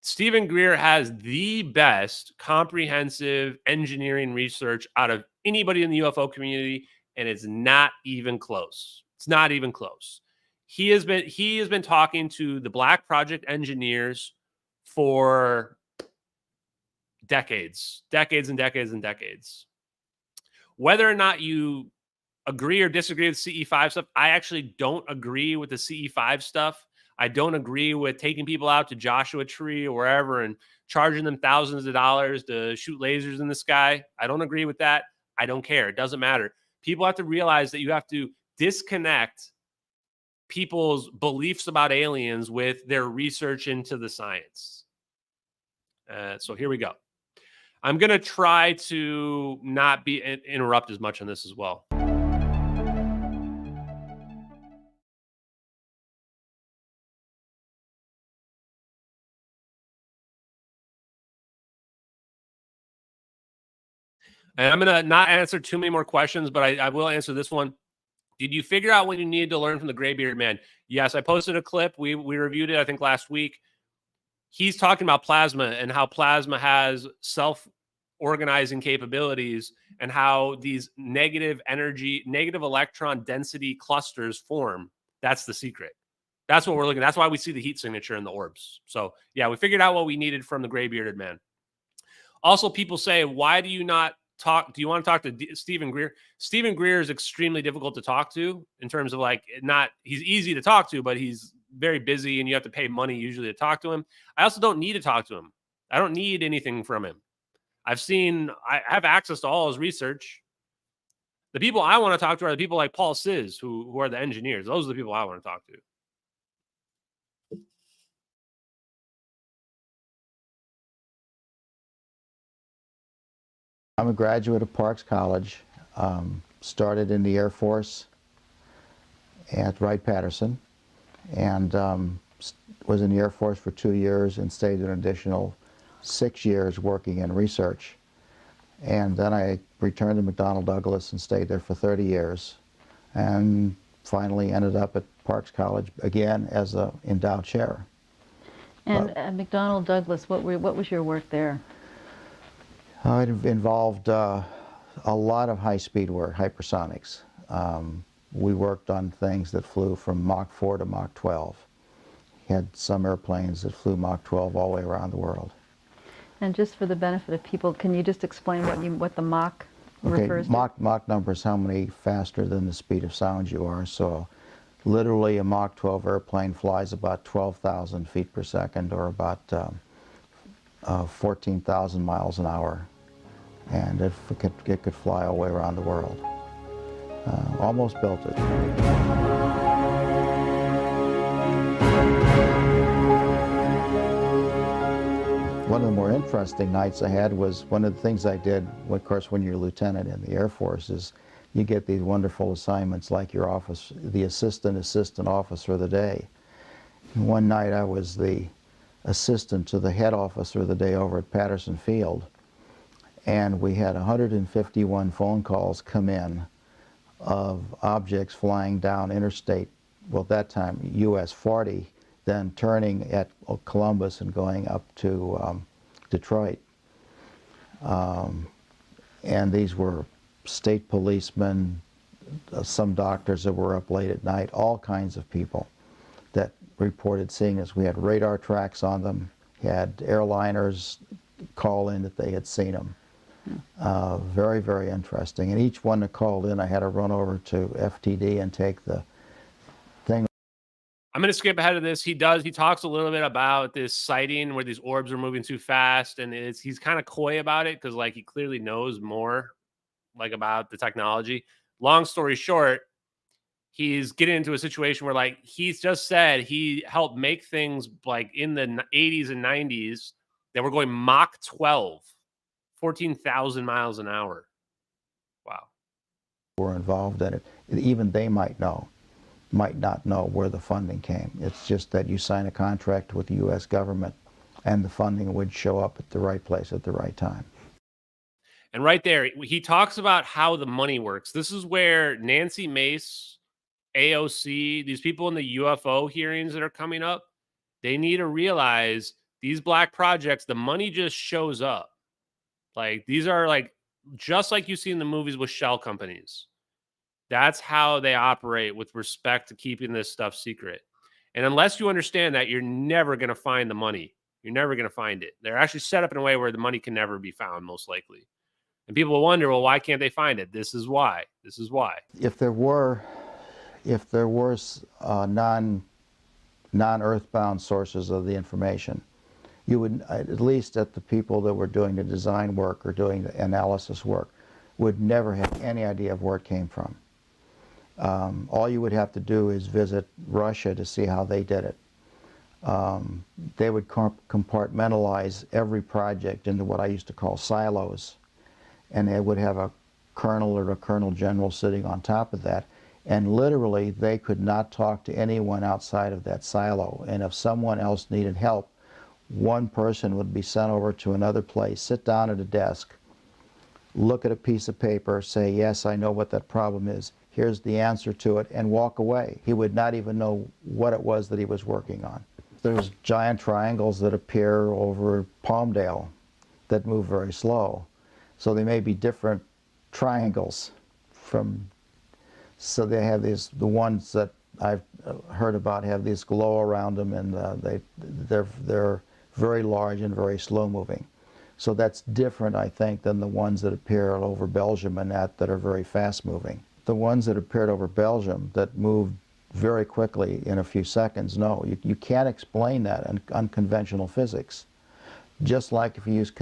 Stephen Greer has the best comprehensive engineering research out of anybody in the UFO community, and it's not even close. It's not even close. He has been talking to the Black Project engineers for decades and decades and decades. Whether or not you agree or disagree with CE5 stuff, I actually don't agree with the CE5 stuff. I don't agree with taking people out to Joshua Tree or wherever and charging them thousands of dollars to shoot lasers in the sky. I don't agree with that. I don't care. It doesn't matter. People have to realize that you have to disconnect people's beliefs about aliens with their research into the science. So here we go. I'm going to try to not interrupt as much on this as well. And I'm going to not answer too many more questions, but I will answer this one. Did you figure out what you needed to learn from the Graybearded Man? Yes, I posted a clip. We reviewed it, I think, last week. He's talking about plasma and how plasma has self-organizing capabilities and how these negative electron density clusters form. That's the secret. That's what we're looking at. That's why we see the heat signature in the orbs. So, yeah, we figured out what we needed from the Graybearded Man. Also, people say, why do you not talk? Do you want to talk to Stephen Greer? Stephen Greer is extremely difficult to talk to in terms of he's easy to talk to, but he's very busy and you have to pay money usually to talk to him. I also don't need to talk to him. I don't need anything from him. I have access to all his research. The people I want to talk to are the people like Paul Sis, who are the engineers. Those are the people I want to talk to. I'm a graduate of Parks College, started in the Air Force at Wright-Patterson, and was in the Air Force for 2 years and stayed an additional 6 years working in research. And then I returned to McDonnell Douglas and stayed there for 30 years, and finally ended up at Parks College again as an endowed chair. And at McDonnell Douglas, what was your work there? It involved a lot of high-speed work, hypersonics. We worked on things that flew from Mach 4 to Mach 12. Had some airplanes that flew Mach 12 all the way around the world. And just for the benefit of people, can you just explain what the Mach refers to? Mach number is how many faster than the speed of sound you are. So literally a Mach 12 airplane flies about 12,000 feet per second, or about 14,000 miles an hour, and it could fly all the way around the world. Almost built it. One of the more interesting nights I had was one of the things I did, of course, when you're a lieutenant in the Air Force, is you get these wonderful assignments like your office, the assistant officer of the day. And one night I was the assistant to the head officer of the day over at Patterson Field, and we had 151 phone calls come in of objects flying down interstate, well, at that time US 40, then turning at Columbus and going up to Detroit. And these were state policemen, some doctors that were up late at night, all kinds of people that reported seeing us. We had radar tracks on them, had airliners call in that they had seen them. Very, very interesting. And each one that called in, I had to run over to FTD and take the thing. I'm going to skip ahead of this. He talks a little bit about this sighting where these orbs are moving too fast, and he's kind of coy about it because he clearly knows more about the technology. Long story short, he's getting into a situation where he's just said he helped make things in the 80s and 90s that were going Mach 12, 14,000 miles an hour. Wow. Were involved in it. Even they might not know where the funding came. It's just that you sign a contract with the U.S. government and the funding would show up at the right place at the right time. And right there, he talks about how the money works. This is where Nancy Mace, AOC, these people in the UFO hearings that are coming up, they need to realize these black projects, the money just shows up. These are just like you see in the movies with shell companies. That's how they operate with respect to keeping this stuff secret. And unless you understand that, you're never going to find the money. You're never going to find it. They're actually set up in a way where the money can never be found, most likely. And people will wonder, well, why can't they find it? This is why. This is why. If there were non-earthbound sources of the information, you would, at least at the people that were doing the design work or doing the analysis work, would never have any idea of where it came from. All you would have to do is visit Russia to see how they did it. They would compartmentalize every project into what I used to call silos, and they would have a colonel or a colonel general sitting on top of that, and literally they could not talk to anyone outside of that silo. And if someone else needed help, one person would be sent over to another place, sit down at a desk, look at a piece of paper, say, yes, I know what that problem is. Here's the answer to it, and walk away. He would not even know what it was that he was working on. There's giant triangles that appear over Palmdale that move very slow. So they may be different triangles so they have these, the ones that I've heard about have this glow around them, and they're very large and very slow moving. So that's different, I think, than the ones that appear over Belgium and that are very fast moving. The ones that appeared over Belgium that moved very quickly in a few seconds, no, you can't explain that in unconventional physics. Just like if you use,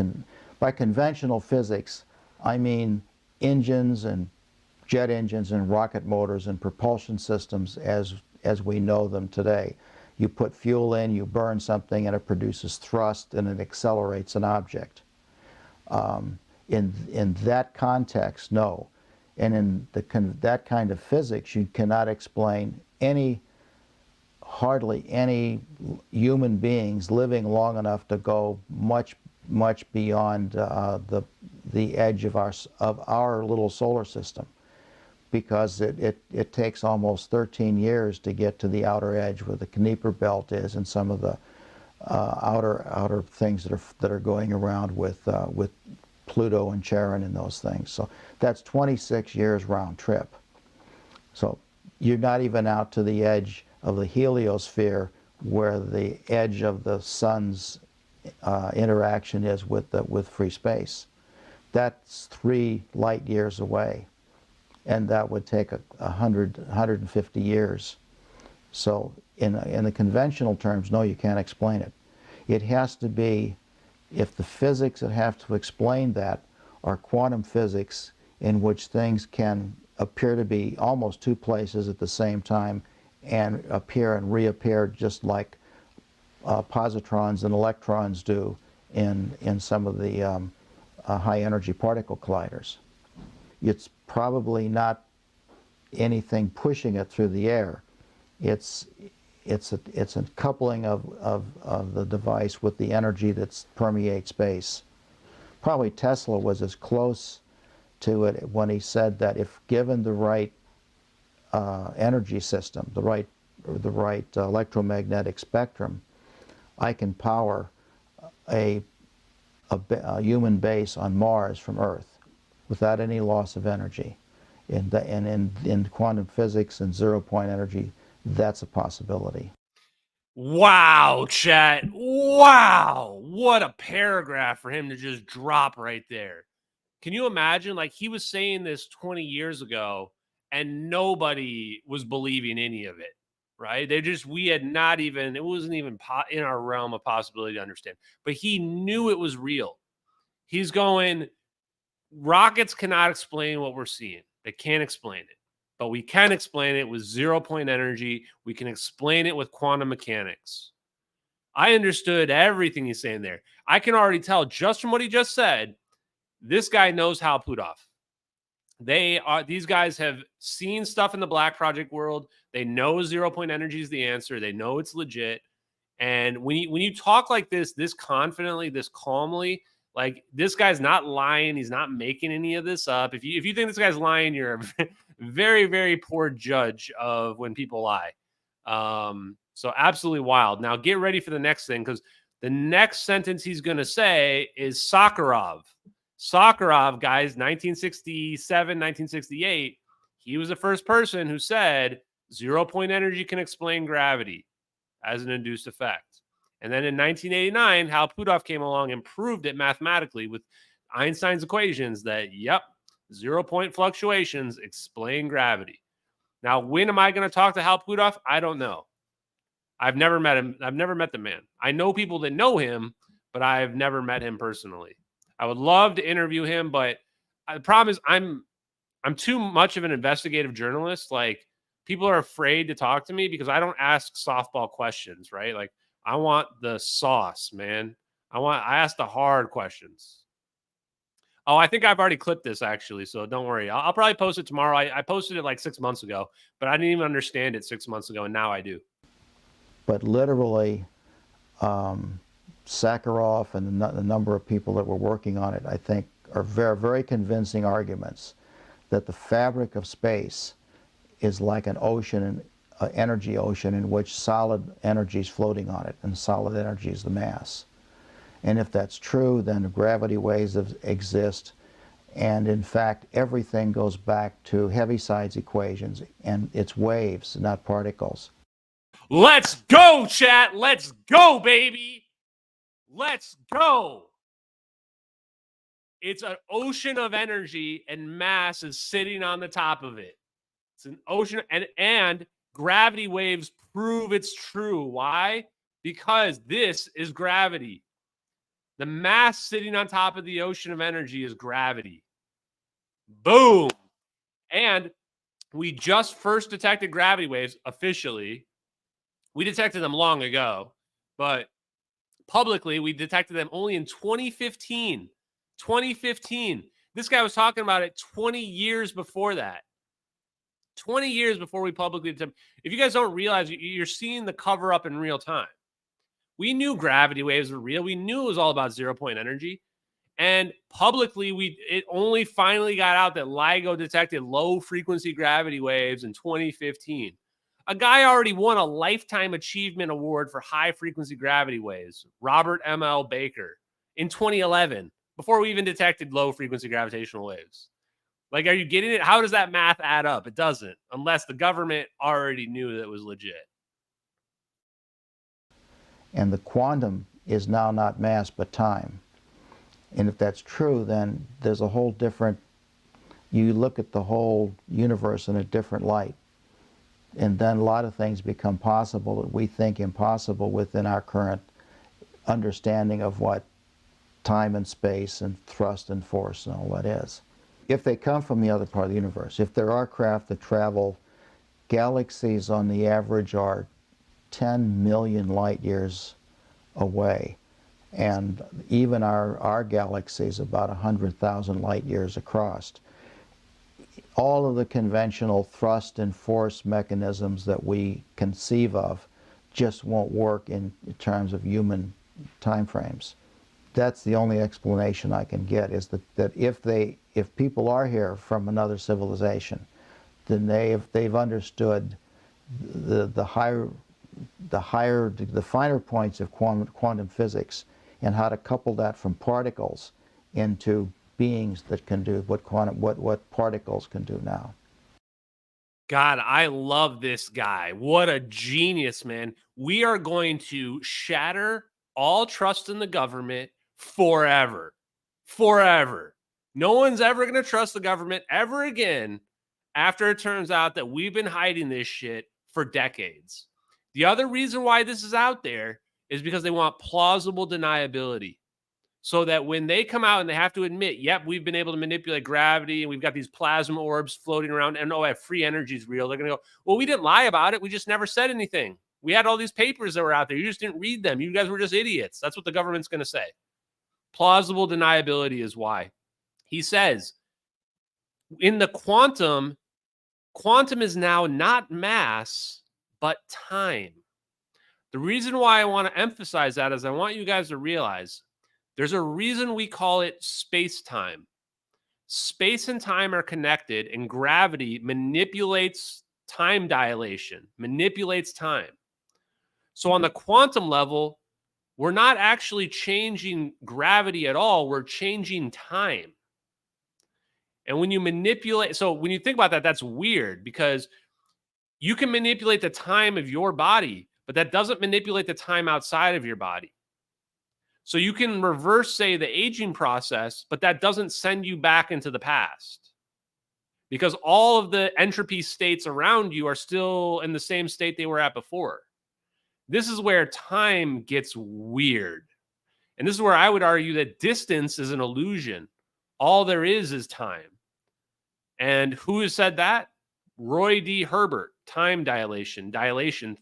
by conventional physics, I mean engines and jet engines and rocket motors and propulsion systems as we know them today. You put fuel in, you burn something, and it produces thrust, and it accelerates an object. In that context, no. And in that kind of physics, you cannot explain hardly any human beings living long enough to go much beyond the edge of our little solar system, because it takes almost 13 years to get to the outer edge where the Kuiper belt is, and some of the outer things that are going around with Pluto and Charon and those things. So that's 26 years round trip. So you're not even out to the edge of the heliosphere where the edge of the sun's interaction is with free space. That's 3 light years away, and that would take 150 years. So in the conventional terms, no, you can't explain it. It has to be, if the physics that have to explain that are quantum physics in which things can appear to be almost 2 places at the same time and appear and reappear just like positrons and electrons do in some of the high energy particle colliders. It's probably not anything pushing it through the air. It's a coupling of the device with the energy that permeates space. Probably Tesla was as close to it when he said that if given the right energy system, the right electromagnetic spectrum, I can power a human base on Mars from Earth without any loss of energy. And in quantum physics and zero-point energy, that's a possibility. Wow, chat. Wow. What a paragraph for him to just drop right there. Can you imagine? Like, he was saying this 20 years ago and nobody was believing any of it, right? We had not even, it wasn't even in our realm of possibility to understand. But he knew it was real. He's going, rockets cannot explain what we're seeing. They can't explain it. But we can explain it with zero-point energy. We can explain it with quantum mechanics. I understood everything he's saying there. I can already tell just from what he just said, this guy knows Hal Puthoff. These guys have seen stuff in the Black Project world. They know zero-point energy is the answer. They know it's legit. And when you talk like this confidently, this calmly, like, this guy's not lying. He's not making any of this up. If you think this guy's lying, you're a very, very poor judge of when people lie. So absolutely wild. Now get ready for the next thing, because the next sentence he's going to say is Sakharov. Sakharov, guys, 1967, 1968, he was the first person who said zero-point energy can explain gravity as an induced effect. And then in 1989, Hal Puthoff came along and proved it mathematically with Einstein's equations that, yep, zero-point fluctuations explain gravity. Now, when am I going to talk to Hal Puthoff? I don't know. I've never met him. I've never met the man. I know people that know him, but I've never met him personally. I would love to interview him, but the problem is I'm too much of an investigative journalist. Like, people are afraid to talk to me because I don't ask softball questions, right? Like, I want the sauce, man. I ask the hard questions. Oh, I think I've already clipped this, actually, so don't worry. I'll probably post it tomorrow. I posted it like 6 months ago, but I didn't even understand it 6 months ago, and now I do. But literally, Sakharov and the number of people that were working on it, I think, are very, very convincing arguments that the fabric of space is like an ocean, an energy ocean in which solid energy is floating on it, and solid energy is the mass. And if that's true, then gravity waves exist, and in fact everything goes back to Heaviside equations, and it's waves, not particles. Let's go, chat. Let's go, baby. Let's go. It's an ocean of energy, and mass is sitting on the top of it. It's an ocean, and gravity waves prove it's true. Why? Because this is gravity. The mass sitting on top of the ocean of energy is gravity. Boom. And we just first detected gravity waves officially. We detected them long ago, but publicly we detected them only in 2015. 2015. This guy was talking about it 20 years before that. 20 years before we publicly detected. If you guys don't realize, you're seeing the cover up in real time. We knew gravity waves were real. We knew it was all about zero-point energy. And publicly, it only finally got out that LIGO detected low-frequency gravity waves in 2015. A guy already won a Lifetime Achievement Award for high-frequency gravity waves, Robert M.L. Baker, in 2011, before we even detected low-frequency gravitational waves. Like, are you getting it? How does that math add up? It doesn't, unless the government already knew that it was legit. And the quantum is now not mass but time. And if that's true, then there's a whole different, you look at the whole universe in a different light. And then a lot of things become possible that we think impossible within our current understanding of what time and space and thrust and force and all that is. If they come from the other part of the universe, if there are craft that travel, galaxies on the average are 10 million light years away. And even our galaxy is about 100,000 light years across. All of the conventional thrust and force mechanisms that we conceive of just won't work in terms of human time frames. That's the only explanation I can get, is that if people are here from another civilization, then they've understood the finer points of quantum physics and how to couple that from particles into beings that can do what particles can do now. God, I love this guy. What a genius, man. We are going to shatter all trust in the government forever. Forever. No one's ever going to trust the government ever again after it turns out that we've been hiding this shit for decades. The other reason why this is out there is because they want plausible deniability. So that when they come out and they have to admit, yep, we've been able to manipulate gravity and we've got these plasma orbs floating around and free energy is real, they're going to go, well, we didn't lie about it. We just never said anything. We had all these papers that were out there. You just didn't read them. You guys were just idiots. That's what the government's going to say. Plausible deniability is why. He says, in the quantum is now not mass, but time. The reason why I want to emphasize that is I want you guys to realize there's a reason we call it space-time. Space and time are connected, and gravity manipulates time dilation, manipulates time. So on the quantum level, we're not actually changing gravity at all. We're changing time. And when you manipulate, so when you think about that, that's weird because you can manipulate the time of your body, but that doesn't manipulate the time outside of your body. So you can reverse, say, the aging process, but that doesn't send you back into the past because all of the entropy states around you are still in the same state they were at before. This is where time gets weird. And this is where I would argue that distance is an illusion. All there is time. And who has said that? Roy D. Herbert, time dilation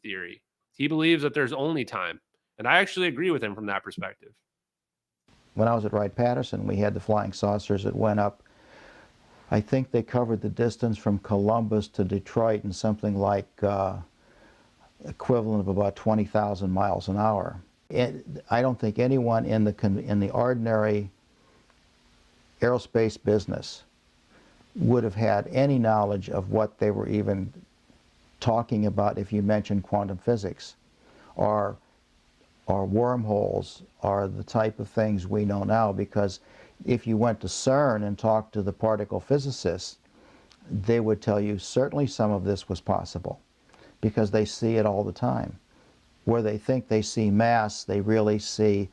theory. He believes that there's only time. And I actually agree with him from that perspective. When I was at Wright-Patterson, we had the flying saucers that went up. I think they covered the distance from Columbus to Detroit in something like equivalent of about 20,000 miles an hour. I don't think anyone in the ordinary aerospace business would have had any knowledge of what they were even talking about if you mentioned quantum physics or wormholes are the type of things we know now, because if you went to CERN and talked to the particle physicists, they would tell you certainly some of this was possible because they see it all the time. Where they think they see mass, they really see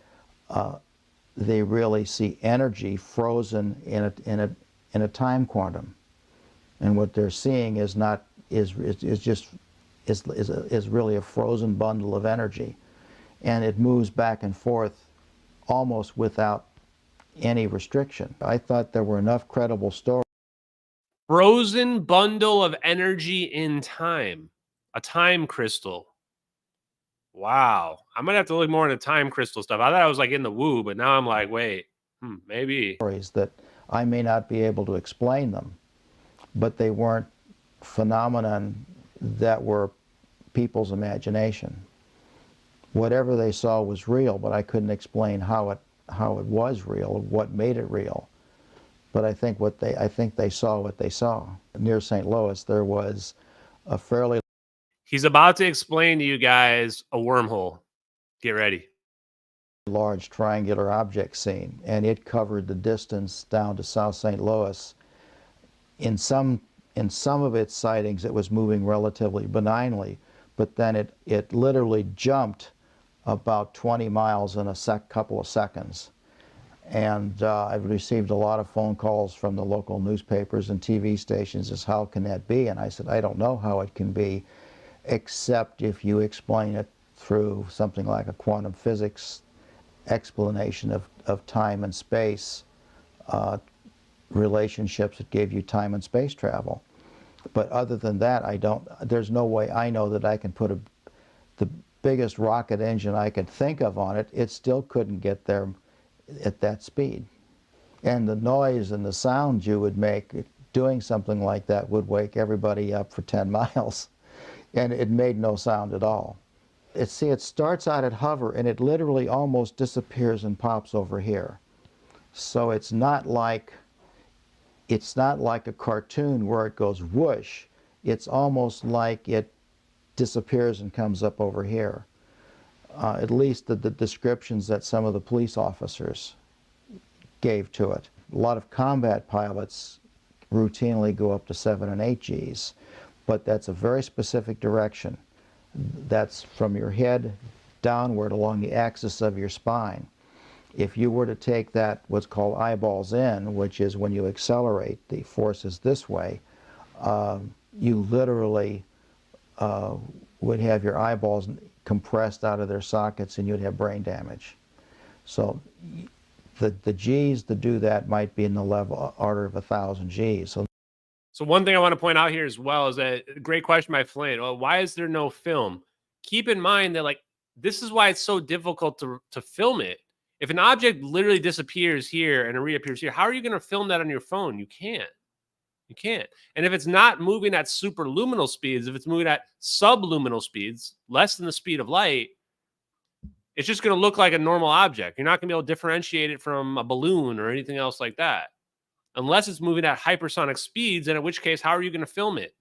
energy frozen in a time quantum, and what they're seeing is really a frozen bundle of energy, and it moves back and forth almost without any restriction. I thought there were enough credible stories. Frozen bundle of energy in time, a time crystal. Wow, I'm gonna have to look more into time crystal stuff. I thought I was like in the woo, but now I'm like, wait, maybe. That I may not be able to explain them, but they weren't phenomenon that were people's imagination. Whatever they saw was real, but I couldn't explain how it was real, what made it real. But I think they saw what they saw. Near St. Louis, there was a fairly... He's about to explain to you guys a wormhole. Get ready. Large triangular object seen, and it covered the distance down to South St. Louis. In some of its sightings, it was moving relatively benignly, but then it literally jumped about 20 miles in a couple of seconds. And I've received a lot of phone calls from the local newspapers and TV stations as how can that be? And I said, I don't know how it can be, except if you explain it through something like a quantum physics explanation of time and space, relationships that gave you time and space travel. But other than that, there's no way I know that I can put the biggest rocket engine I could think of on it. It still couldn't get there at that speed. And the noise and the sound you would make doing something like that would wake everybody up for 10 miles. And it made no sound at all. It starts out at hover and it literally almost disappears and pops over here. So it's not like a cartoon where it goes whoosh. It's almost like it disappears and comes up over here. At least the descriptions that some of the police officers gave to it. A lot of combat pilots routinely go up to 7 and 8 Gs, but that's a very specific direction. That's from your head downward along the axis of your spine. If you were to take that, what's called eyeballs in, which is when you accelerate, the force is this way, you literally would have your eyeballs compressed out of their sockets and you'd have brain damage. So the Gs to do that might be in the order of 1,000 Gs. So one thing I want to point out here as well is that great question by Flint. Well, why is there no film? Keep in mind that this is why it's so difficult to film it. If an object literally disappears here and it reappears here, how are you going to film that on your phone? You can't. You can't. And if it's not moving at superluminal speeds, if it's moving at subluminal speeds, less than the speed of light, it's just going to look like a normal object. You're not going to be able to differentiate it from a balloon or anything else like that. Unless it's moving at hypersonic speeds, and in which case, how are you going to film it?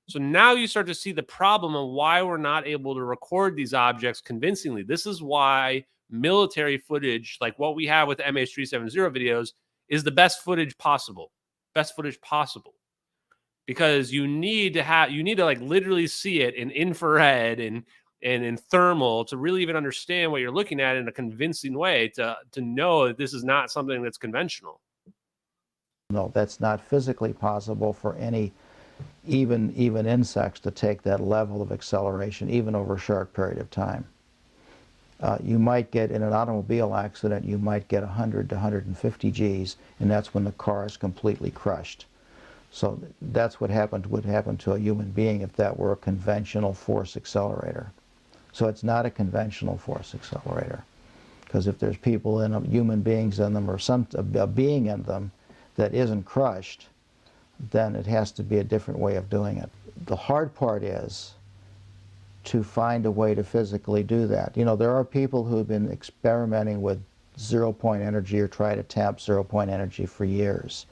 So now you start to see the problem of why we're not able to record these objects convincingly. This is why military footage, like what we have with the MH370 videos, is the best footage possible. Best footage possible. Because you need to like literally see it in infrared and in thermal to really even understand what you're looking at in a convincing way to know that this is not something that's conventional. No, that's not physically possible for any, even insects, to take that level of acceleration, even over a short period of time. You might get, in an automobile accident, you might get 100 to 150 Gs, and that's when the car is completely crushed. So that's what would happen to a human being if that were a conventional force accelerator. So it's not a conventional force accelerator, because if there's people in them, human beings in them, or a being in them that isn't crushed, then it has to be a different way of doing it. The hard part is to find a way to physically do that. You know, there are people who've been experimenting with zero-point energy or try to tap zero-point energy for years.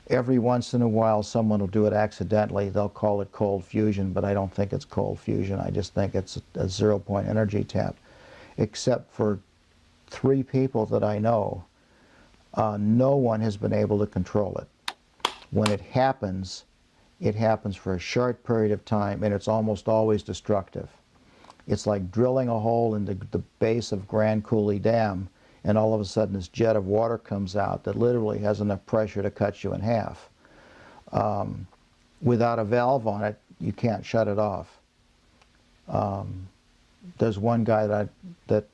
Every once in a while, someone will do it accidentally. They'll call it cold fusion, but I don't think it's cold fusion. I just think it's a zero-point energy tap. Except for 3 people that I know, no one has been able to control it. When it happens for a short period of time, and it's almost always destructive. It's like drilling a hole in the base of Grand Coulee Dam, and all of a sudden this jet of water comes out that literally has enough pressure to cut you in half. Without a valve on it, you can't shut it off. There's one guy that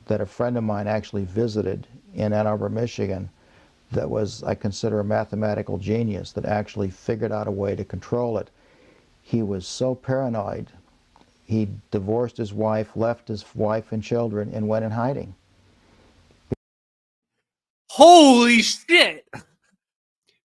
a friend of mine actually visited in Ann Arbor, Michigan, that was, I consider, a mathematical genius that actually figured out a way to control it. He was so paranoid, he divorced his wife, left his wife and children, and went in hiding. Holy shit!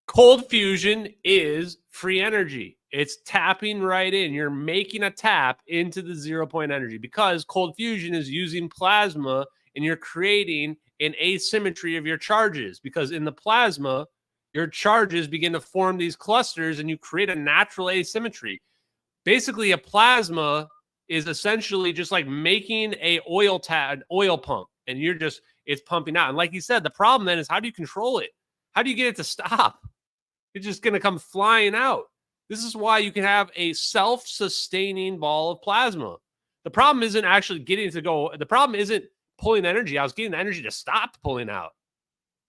Cold fusion is free energy. It's tapping right in. You're making a tap into the zero-point energy because cold fusion is using plasma and you're creating an asymmetry of your charges because in the plasma, your charges begin to form these clusters and you create a natural asymmetry. Basically, a plasma is essentially just like making an oil pump and it's pumping out. And like you said, the problem then is how do you control it? How do you get it to stop? It's just going to come flying out. This is why you can have a self-sustaining ball of plasma. The problem isn't actually getting it to go. The problem isn't pulling energy out. It's getting the energy to stop pulling out.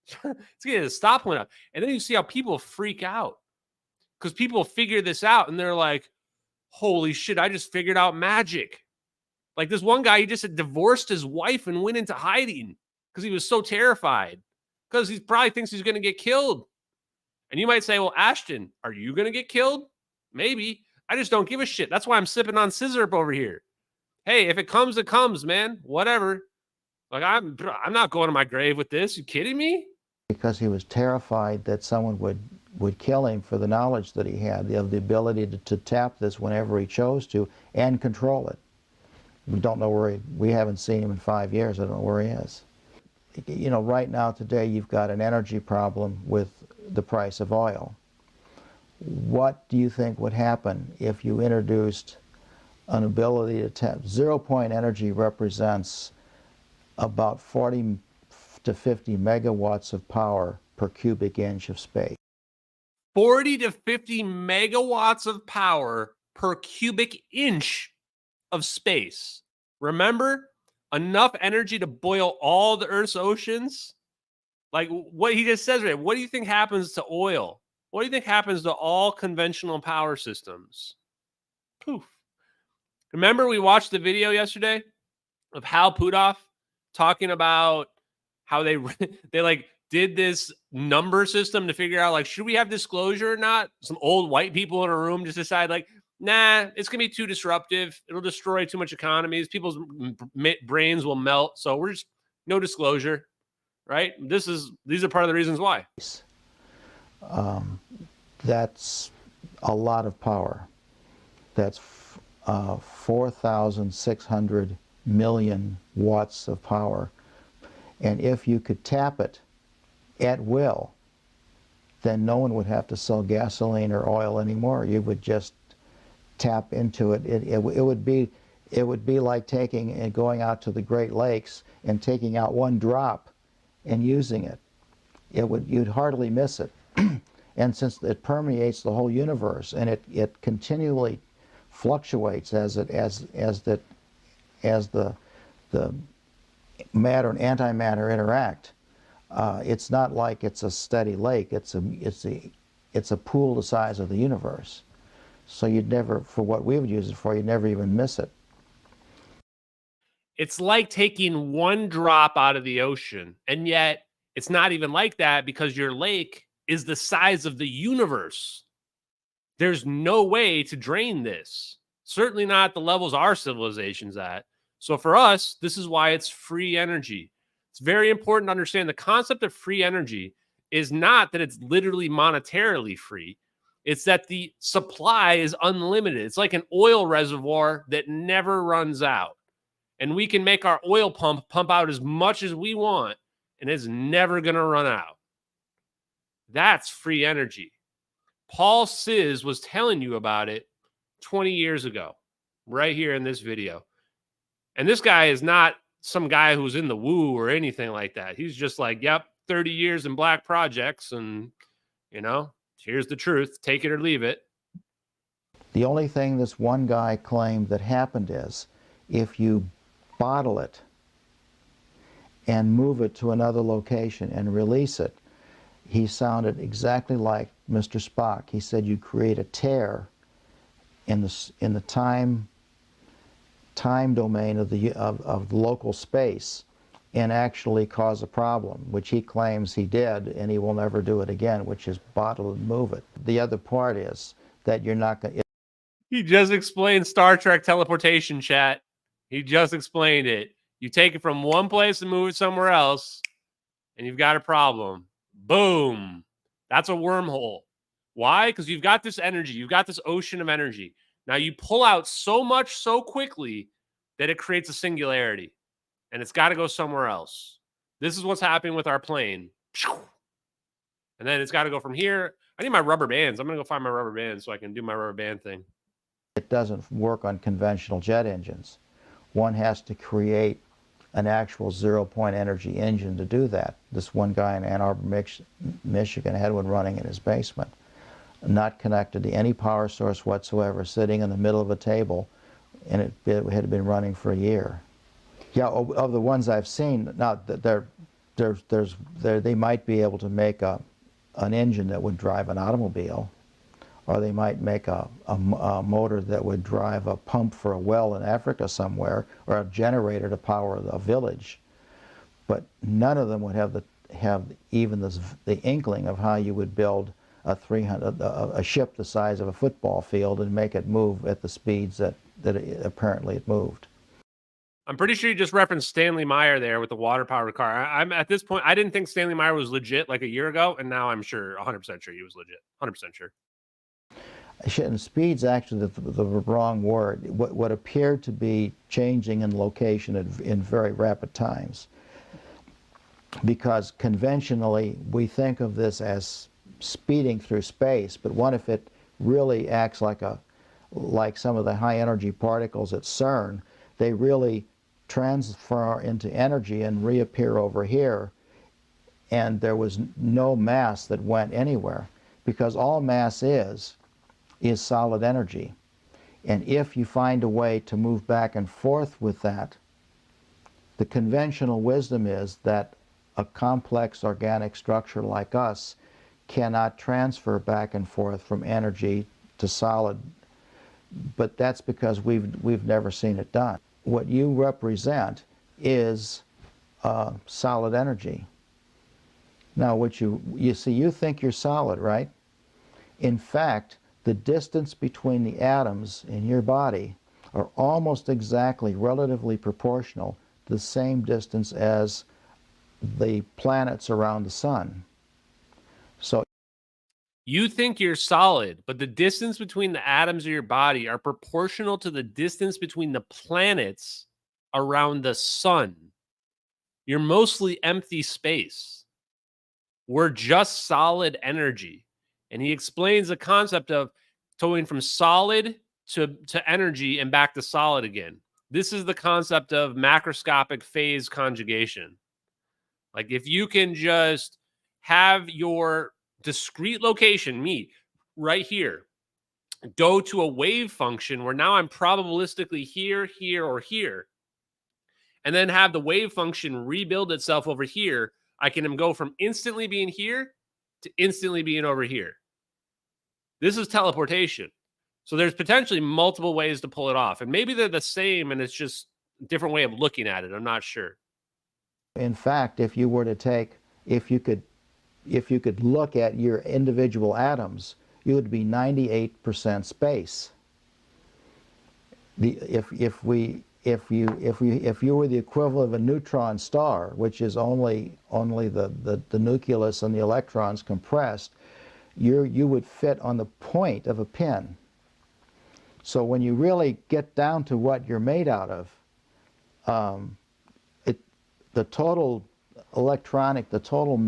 It's getting it to stop pulling out. And then you see how people freak out because people figure this out and they're like, holy shit, I just figured out magic. Like this one guy, he just had divorced his wife and went into hiding because he was so terrified because he probably thinks he's going to get killed. And you might say, well, Ashton, are you going to get killed? Maybe. I just don't give a shit. That's why I'm sipping on scissor over here. Hey, if it comes, it comes, man. Whatever. Like, I'm not going to my grave with this. You kidding me? Because he was terrified that someone would kill him for the knowledge that he had, the ability to tap this whenever he chose to and control it. We don't know where we haven't seen him in 5 years. I don't know where he is. You know, right now, today, you've got an energy problem with the price of oil. What do you think would happen if you introduced an ability to tap? Zero-point energy represents about 40 to 50 megawatts of power per cubic inch of space. 40 to 50 megawatts of power per cubic inch of space. Remember, enough energy to boil all the Earth's oceans? Like what he just says, right? What do you think happens to oil? What do you think happens to all conventional power systems? Poof. Remember we watched the video yesterday of Hal Puthoff talking about how they like did this number system to figure out like, should we have disclosure or not? Some old white people in a room just decide like, nah, it's going to be too disruptive. It'll destroy too much economies. People's brains will melt. So we're just no disclosure, right? These are part of the reasons why. That's a lot of power. That's 4,600 million watts of power. And if you could tap it at will, then no one would have to sell gasoline or oil anymore. You would just tap into it. It would be like taking and going out to the Great Lakes and taking out one drop and using it. You'd hardly miss it. And since it permeates the whole universe and it continually fluctuates as the matter and antimatter interact, it's not like it's a steady lake. It's a pool the size of the universe. So you'd never, for what we would use it for, you'd never even miss it. It's like taking one drop out of the ocean, and yet it's not even like that because your lake is the size of the universe. There's no way to drain this. Certainly not at the levels our civilization's at. So for us, this is why it's free energy. It's very important to understand the concept of free energy is not that it's literally monetarily free. It's that the supply is unlimited. It's like an oil reservoir that never runs out. And we can make our oil pump out as much as we want. and it's never going to run out. That's free energy. Paul Sis was telling you about it 20 years ago, right here in this video. And this guy is not some guy who's in the woo or anything like that. He's just like, yep, 30 years in black projects, and, you know, here's the truth. Take it or leave it. The only thing this one guy claimed that happened is if you bottle it and move it to another location and release it, he sounded exactly like Mr. Spock. He said you create a tear in the time domain of the local space and actually cause a problem, which he claims he did, and he will never do it again, which is bottle and move it. The other part is that you're not going to... He just explained Star Trek teleportation, chat. He just explained it. You take it from one place and move it somewhere else, and you've got a problem. Boom. That's a wormhole. Why? Because you've got this energy. You've got this ocean of energy. Now you pull out so much so quickly that it creates a singularity, and it's got to go somewhere else. This is what's happening with our plane. And then it's got to go from here. I need my rubber bands. I'm going to go find my rubber bands so I can do my rubber band thing. It doesn't work on conventional jet engines. One has to create an actual zero-point energy engine to do that. This one guy in Ann Arbor, Michigan had one running in his basement, not connected to any power source whatsoever, sitting in the middle of a table, and it had been running for a year. Yeah, of the ones I've seen, now they might be able to make an engine that would drive an automobile, or they might make a motor that would drive a pump for a well in Africa somewhere, or a generator to power a village. But none of them would have even the inkling of how you would build a ship the size of a football field and make it move at the speeds that apparently it moved. I'm pretty sure you just referenced Stanley Meyer there with the water-powered car. I'm at this point, I didn't think Stanley Meyer was legit like a year ago, and now I'm sure, 100% sure he was legit. 100% sure. And speed's actually the wrong word. What appeared to be changing in location in very rapid times. Because conventionally, we think of this as speeding through space, but what if it really acts like some of the high-energy particles at CERN? They really transfer into energy and reappear over here, and there was no mass that went anywhere, because all mass is solid energy. And if you find a way to move back and forth with that, the conventional wisdom is that a complex organic structure like us cannot transfer back and forth from energy to solid, but that's because we've never seen it done. What you represent is solid energy. Now, what you see, you think you're solid, right? In fact, the distance between the atoms in your body are almost exactly relatively proportional to the same distance as the planets around the sun. So you think you're solid, but the distance between the atoms of your body are proportional to the distance between the planets around the sun. You're mostly empty space. We're just solid energy. And he explains the concept of going from solid to energy and back to solid again. This is the concept of macroscopic phase conjugation. Like if you can just have your discrete location, me, right here, go to a wave function where now I'm probabilistically here, here, or here, and then have the wave function rebuild itself over here, I can go from instantly being here to instantly being over here. This is teleportation. So there's potentially multiple ways to pull it off. And maybe they're the same and it's just a different way of looking at it. I'm not sure. In fact, if you were to take, if you could look at your individual atoms, you would be 98% space. If you were the equivalent of a neutron star, which is only the nucleus and the electrons compressed, you would fit on the point of a pin. So when you really get down to what you're made out of, the total the total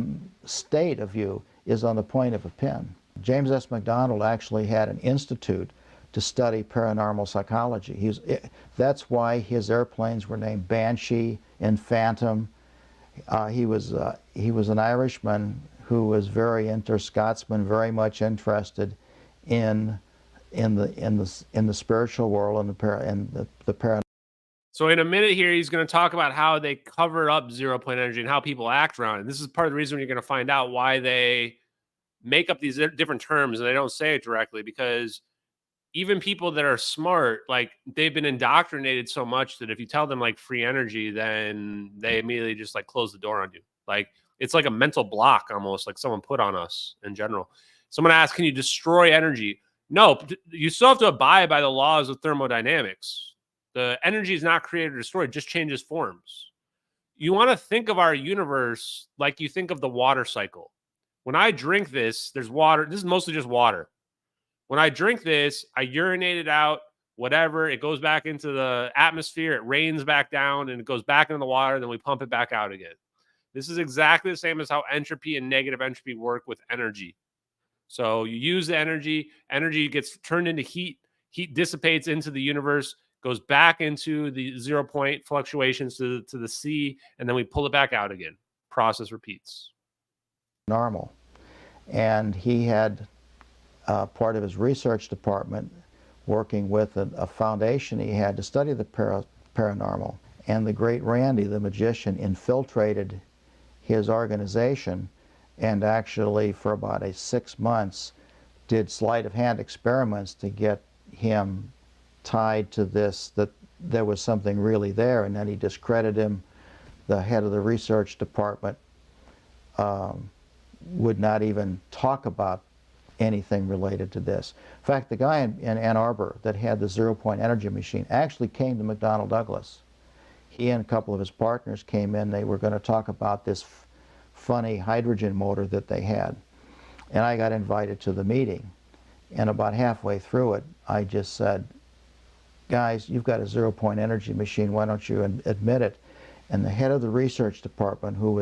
state of you is on the point of a pin. James S. McDonald actually had an institute to study paranormal psychology. That's why his airplanes were named Banshee and Phantom. He was an Irishman who was Scotsman, very much interested in the spiritual world and the paranormal. So in a minute here, he's going to talk about how they cover up zero-point energy and how people act around it. This is part of the reason you're going to find out why they make up these different terms and they don't say it directly, because even people that are smart, like, they've been indoctrinated so much that if you tell them like free energy, then they immediately just like close the door on you. Like, it's like a mental block almost, like someone put on us in general. Someone asked, can you destroy energy? No, you still have to abide by the laws of thermodynamics. The energy is not created or destroyed, it just changes forms. You want to think of our universe like you think of the water cycle. When I drink this, there's water. This is mostly just water. When I drink this, I urinate it out, whatever. It goes back into the atmosphere. It rains back down, and it goes back into the water. Then we pump it back out again. This is exactly the same as how entropy and negative entropy work with energy. So you use the energy. Energy gets turned into heat. Heat dissipates into the universe, goes back into the 0-point fluctuations to the sea, and then we pull it back out again. Process repeats. Normal. And he had part of his research department working with a foundation he had to study the paranormal. And the great Randy, the magician, infiltrated his organization and actually for about 6 months did sleight of hand experiments to get him tied to this, that there was something really there, and then he discredited him. The head of the research department would not even talk about anything related to this. In fact, the guy in Ann Arbor that had the 0-point energy machine actually came to McDonnell Douglas. He and a couple of his partners came in. They were going to talk about this funny hydrogen motor that they had. And I got invited to the meeting. And about halfway through it, I just said, guys, you've got a 0-point energy machine. Why don't you admit it? And the head of the research department, who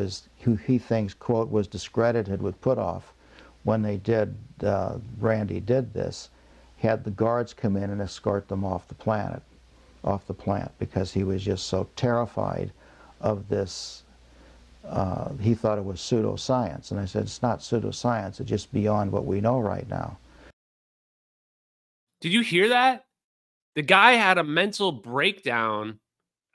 he thinks, quote, was discredited with Puthoff when they did, Randy did this, had the guards come in and escort them off the plant, because he was just so terrified of this. He thought it was pseudoscience. And I said, it's not pseudoscience, it's just beyond what we know right now. Did you hear that? The guy had a mental breakdown.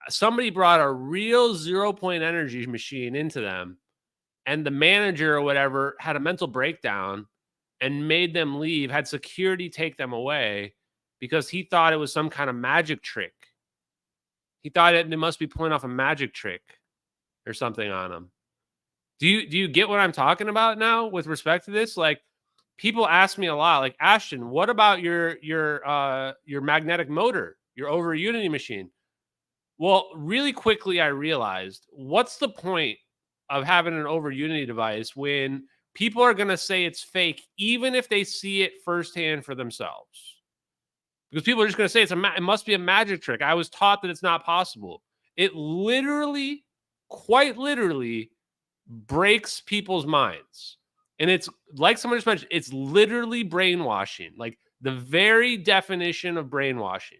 Somebody brought a real 0-point energy machine into them, and the manager or whatever had a mental breakdown and made them leave, had security take them away because he thought it was some kind of magic trick. He thought they must be pulling off a magic trick or something on him. Do you get what I'm talking about now with respect to this? Like, people ask me a lot, like, Ashton, what about your magnetic motor, your over unity machine? Well, really quickly, I realized, what's the point of having an over unity device when people are going to say it's fake, even if they see it firsthand for themselves? Because people are just going to say it must be a magic trick. I was taught that it's not possible. It literally, quite literally, breaks people's minds. And it's like someone just mentioned, it's literally brainwashing. Like, the very definition of brainwashing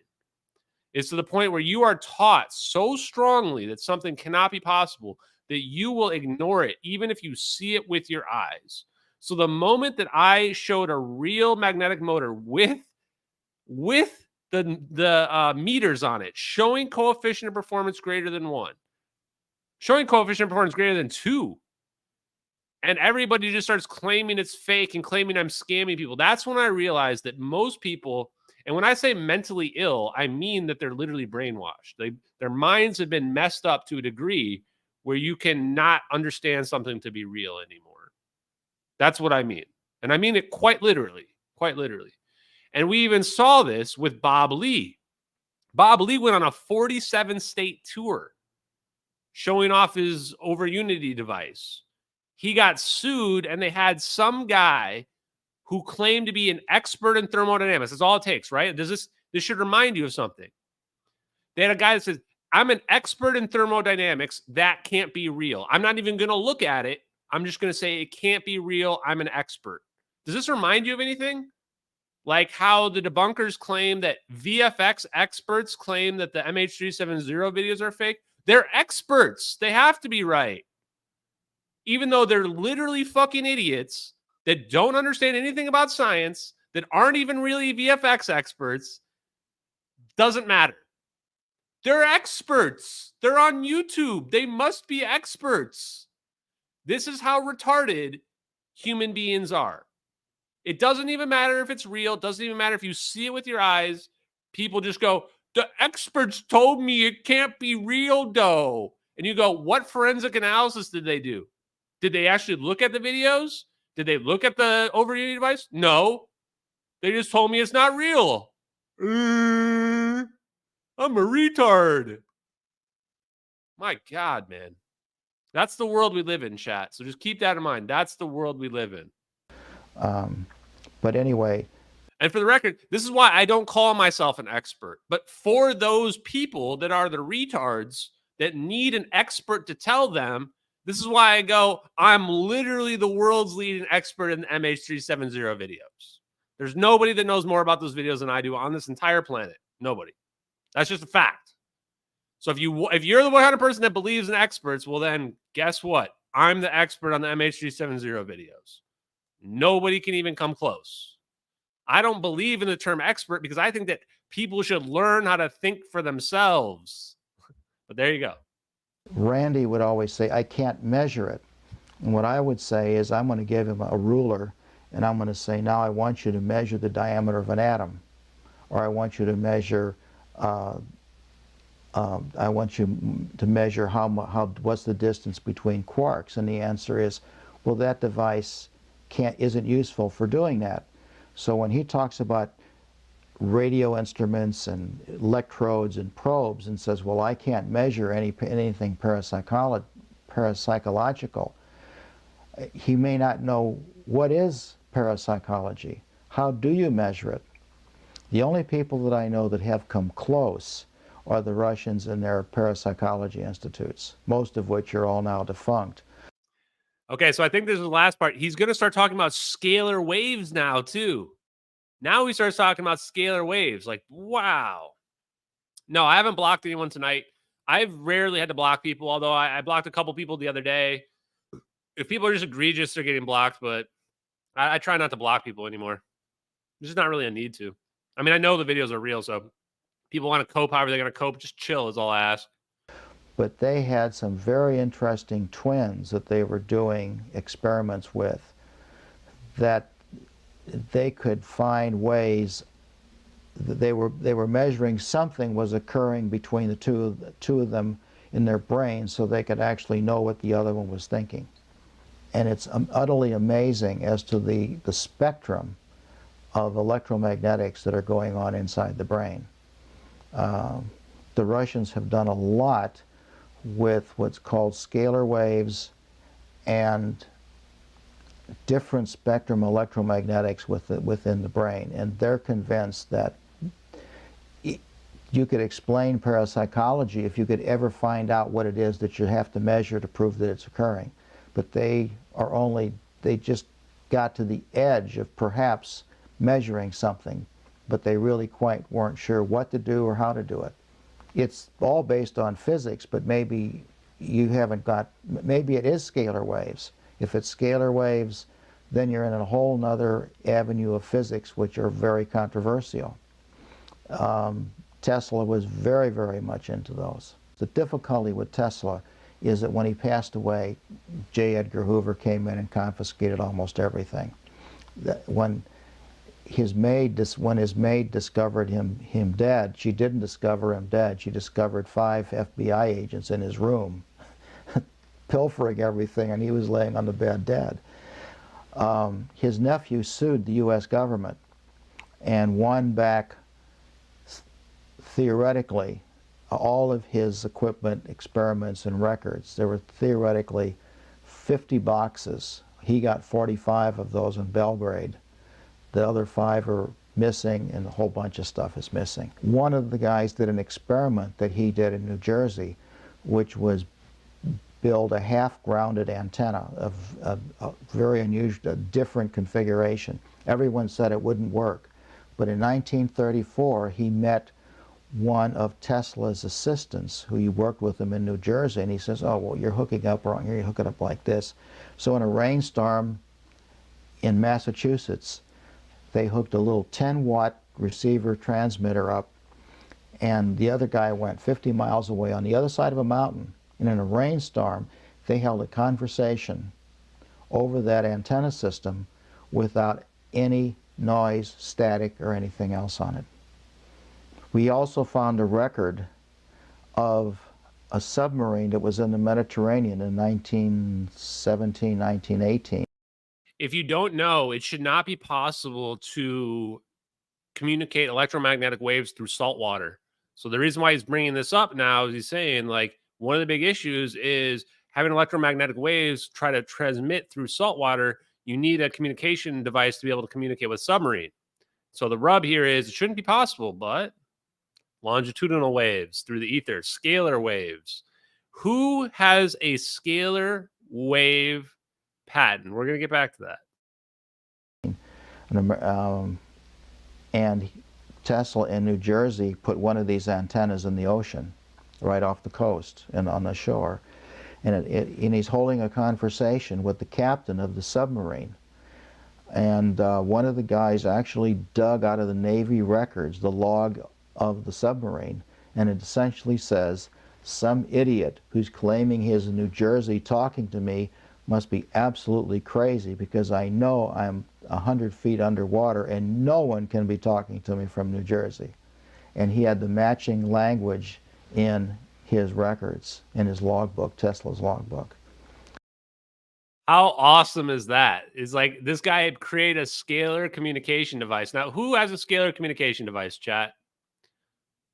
is to the point where you are taught so strongly that something cannot be possible that you will ignore it, even if you see it with your eyes. So the moment that I showed a real magnetic motor with the meters on it, showing coefficient of performance greater than 1, showing coefficient of performance greater than 2, and everybody just starts claiming it's fake and claiming I'm scamming people, that's when I realized that most people, and when I say mentally ill, I mean that they're literally brainwashed. Their minds have been messed up to a degree where you cannot understand something to be real anymore. That's what I mean. And I mean it quite literally, quite literally. And we even saw this with Bob Lee. Bob Lee went on a 47-state tour showing off his over unity device. He got sued, and they had some guy who claimed to be an expert in thermodynamics. That's all it takes, right? This should remind you of something. They had a guy that says, I'm an expert in thermodynamics. That can't be real. I'm not even going to look at it. I'm just going to say it can't be real. I'm an expert. Does this remind you of anything? Like how the debunkers claim that VFX experts claim that the MH370 videos are fake? They're experts. They have to be right. Even though they're literally fucking idiots that don't understand anything about science, that aren't even really VFX experts, doesn't matter. They're experts. They're on YouTube. They must be experts. This is how retarded human beings are. It doesn't even matter if it's real. It doesn't even matter if you see it with your eyes. People just go, the experts told me it can't be real, though. And you go, what forensic analysis did they do? Did they actually look at the videos? Did they look at the overview device? No. They just told me it's not real. I'm a retard. My God, man. That's the world we live in, chat. So just keep that in mind. That's the world we live in. But anyway. And for the record, this is why I don't call myself an expert. But for those people that are the retards that need an expert to tell them, this is why I go, I'm literally the world's leading expert in the MH370 videos. There's nobody that knows more about those videos than I do on this entire planet. Nobody. That's just a fact. So if you're the 100 person that believes in experts, well then guess what? I'm the expert on the MH370 videos. Nobody can even come close. I don't believe in the term expert because I think that people should learn how to think for themselves. But there you go. Randy would always say, I can't measure it. And what I would say is I'm going to give him a ruler and I'm going to say, now I want you to measure the diameter of an atom. Or I want you to measure, what's the distance between quarks. And the answer is, well, that device isn't useful for doing that. So when he talks about radio instruments and electrodes and probes and says, well, I can't measure anything parapsychological, he may not know what is parapsychology. How do you measure it? The only people that I know that have come close are the Russians and their parapsychology institutes, most of which are all now defunct. Okay, so I think this is the last part. He's going to start talking about scalar waves now, too. Now he starts talking about scalar waves. Like, wow. No, I haven't blocked anyone tonight. I've rarely had to block people, although I blocked a couple people the other day. If people are just egregious, they're getting blocked, but I try not to block people anymore. There's just not really a need to. I mean, I know the videos are real, so people want to cope however they're going to cope. Just chill is all I ask. But they had some very interesting twins that they were doing experiments with that they could find ways that they were measuring something was occurring between the two of them in their brains so they could actually know what the other one was thinking. And it's utterly amazing as to the spectrum of electromagnetics that are going on inside the brain. The Russians have done a lot with what's called scalar waves and different spectrum electromagnetics within the brain, and they're convinced that you could explain parapsychology if you could ever find out what it is that you have to measure to prove that it's occurring. But they just got to the edge of perhaps measuring something, but they really quite weren't sure what to do or how to do it. It's all based on physics, but maybe you haven't got, maybe it is scalar waves. If it's scalar waves, then you're in a whole nother avenue of physics, which are very controversial. Tesla was very, very much into those. The difficulty with Tesla is that when he passed away, J. Edgar Hoover came in and confiscated almost everything. When his maid discovered him dead, she didn't discover him dead. She discovered 5 FBI agents in his room pilfering everything, and he was laying on the bed dead. His nephew sued the U.S. government and won back, theoretically, all of his equipment, experiments, and records. There were theoretically 50 boxes. He got 45 of those in Belgrade. The other 5 are missing, and a whole bunch of stuff is missing. One of the guys did an experiment that he did in New Jersey, which was build a half-grounded antenna of a very unusual, different configuration. Everyone said it wouldn't work. But in 1934, he met one of Tesla's assistants who he worked with him in New Jersey, and he says, oh, well, you're hooking up wrong here, you hook it up like this. So in a rainstorm in Massachusetts, they hooked a little 10-watt receiver transmitter up, and the other guy went 50 miles away on the other side of a mountain. And in a rainstorm, they held a conversation over that antenna system without any noise, static, or anything else on it. We also found a record of a submarine that was in the Mediterranean in 1917, 1918. If you don't know, it should not be possible to communicate electromagnetic waves through salt water. So the reason why he's bringing this up now is he's saying, like, one of the big issues is having electromagnetic waves try to transmit through salt water. You need a communication device to be able to communicate with submarine. So the rub here is it shouldn't be possible, but longitudinal waves through the ether, scalar waves. Who has a scalar wave patent? We're going to get back to that. And Tesla in New Jersey put one of these antennas in the ocean, right off the coast and on the shore. And he's holding a conversation with the captain of the submarine. And one of the guys actually dug out of the Navy records the log of the submarine, and it essentially says, some idiot who's claiming he's in New Jersey talking to me must be absolutely crazy, because I know I'm 100 feet underwater and no one can be talking to me from New Jersey. And he had the matching language in his records, in his logbook, Tesla's logbook. How awesome is that? It's like this guy had created a scalar communication device. Now, who has a scalar communication device, chat?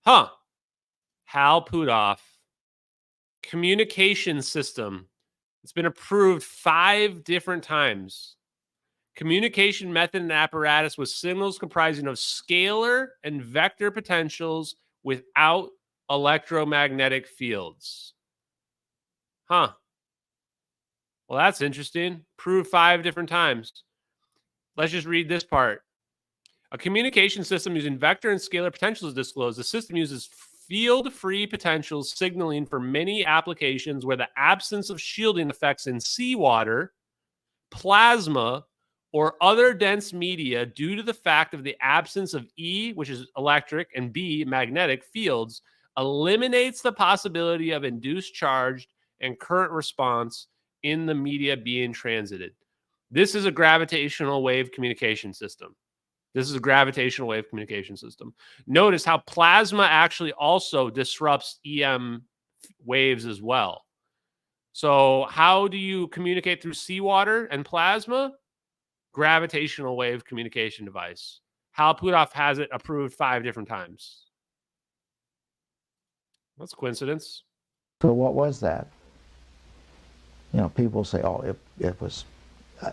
Hal Puthoff. Communication system. It's been approved 5 different times. Communication method and apparatus with signals comprising of scalar and vector potentials without electromagnetic fields. Well, that's interesting. Proved 5 different times. Let's just read this part. A communication system using vector and scalar potentials is disclosed. The system uses field-free potentials signaling for many applications where the absence of shielding effects in seawater, plasma, or other dense media due to the fact of the absence of E, which is electric, and B, magnetic fields, eliminates the possibility of induced charge and current response in the media being transited. This is a gravitational wave communication system. Notice how plasma actually also disrupts EM waves as well. So how do you communicate through seawater and plasma? Gravitational wave communication device. Hal Puthoff has it approved 5 different times. That's a coincidence. So what was that? You know, people say, oh, it was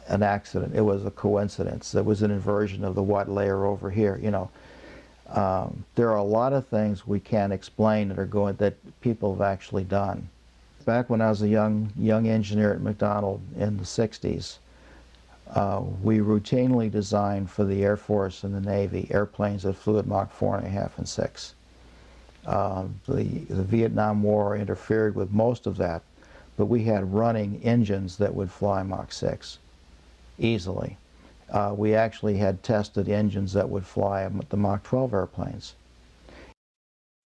an accident. It was a coincidence. It was an inversion of the Watt layer over here. You know, there are a lot of things we can't explain that people have actually done. Back when I was a young engineer at McDonald in the 60s, we routinely designed for the Air Force and the Navy airplanes that flew at Mach 4.5 and 6. The Vietnam War interfered with most of that, but we had running engines that would fly Mach 6 easily. We actually had tested engines that would fly the Mach 12 airplanes.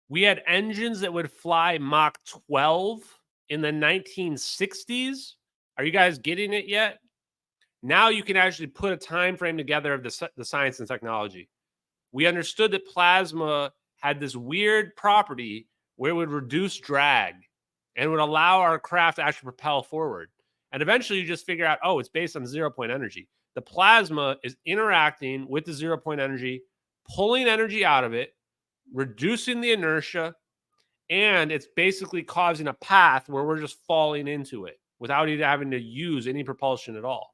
We had engines that would fly Mach 12 in the 1960s. Are you guys getting it yet? Now you can actually put a time frame together of the science and technology. We understood that plasma had this weird property where it would reduce drag and would allow our craft to actually propel forward. And eventually you just figure out, oh, it's based on 0-point energy. The plasma is interacting with the 0-point energy, pulling energy out of it, reducing the inertia, and it's basically causing a path where we're just falling into it without even having to use any propulsion at all.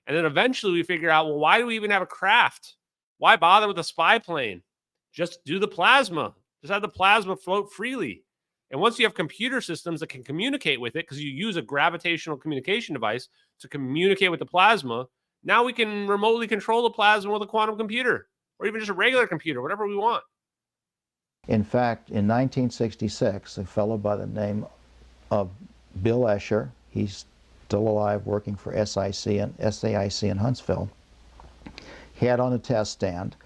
And then eventually we figure out, well, why do we even have a craft Why bother with a spy plane? Just do the plasma. Just have the plasma float freely. And once you have computer systems that can communicate with it, because you use a gravitational communication device to communicate with the plasma, now we can remotely control the plasma with a quantum computer or even just a regular computer, whatever we want. In fact, in 1966, a fellow by the name of Bill Escher, he's still alive working for SAIC in Huntsville, had on a test stand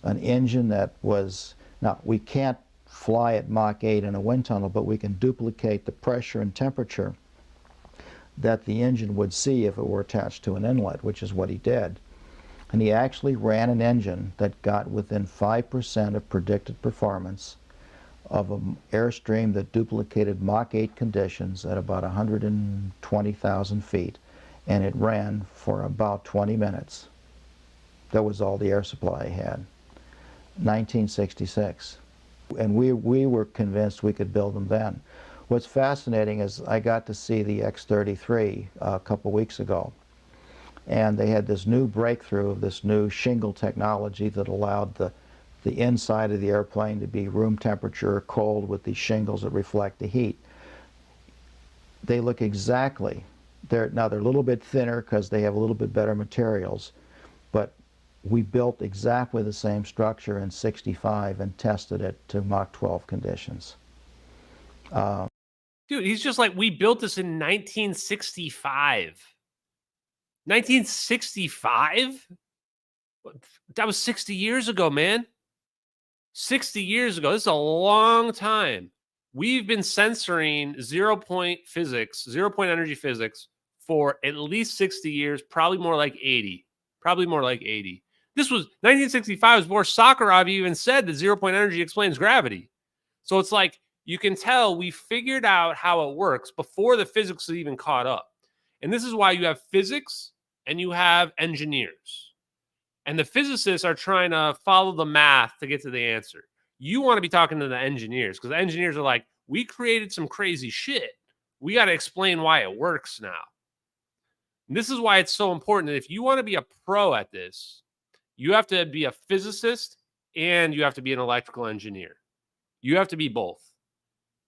an engine that was, now we can't fly at Mach 8 in a wind tunnel, but we can duplicate the pressure and temperature that the engine would see if it were attached to an inlet, which is what he did. And he actually ran an engine that got within 5% of predicted performance of an airstream that duplicated Mach 8 conditions at about 120,000 feet, and it ran for about 20 minutes. That was all the air supply he had. 1966. And we were convinced we could build them then. What's fascinating is I got to see the X-33 a couple weeks ago, and they had this new breakthrough of this new shingle technology that allowed the inside of the airplane to be room temperature, cold, with these shingles that reflect the heat. They look exactly, now they're a little bit thinner because they have a little bit better materials, but we built exactly the same structure in '65 and tested it to Mach 12 conditions. Dude, he's just like, we built this in 1965. 1965? That was 60 years ago, man. 60 years ago. This is a long time. We've been censoring zero-point physics, zero-point energy physics for at least 60 years, probably more like 80. Probably more like 80. This was 1965 was before Sakharov even said that zero-point energy explains gravity. So it's like, you can tell we figured out how it works before the physics even caught up. And this is why you have physics and you have engineers. And the physicists are trying to follow the math to get to the answer. You want to be talking to the engineers, because the engineers are like, we created some crazy shit. We got to explain why it works now. And this is why it's so important that if you want to be a pro at this, you have to be a physicist and you have to be an electrical engineer. You have to be both.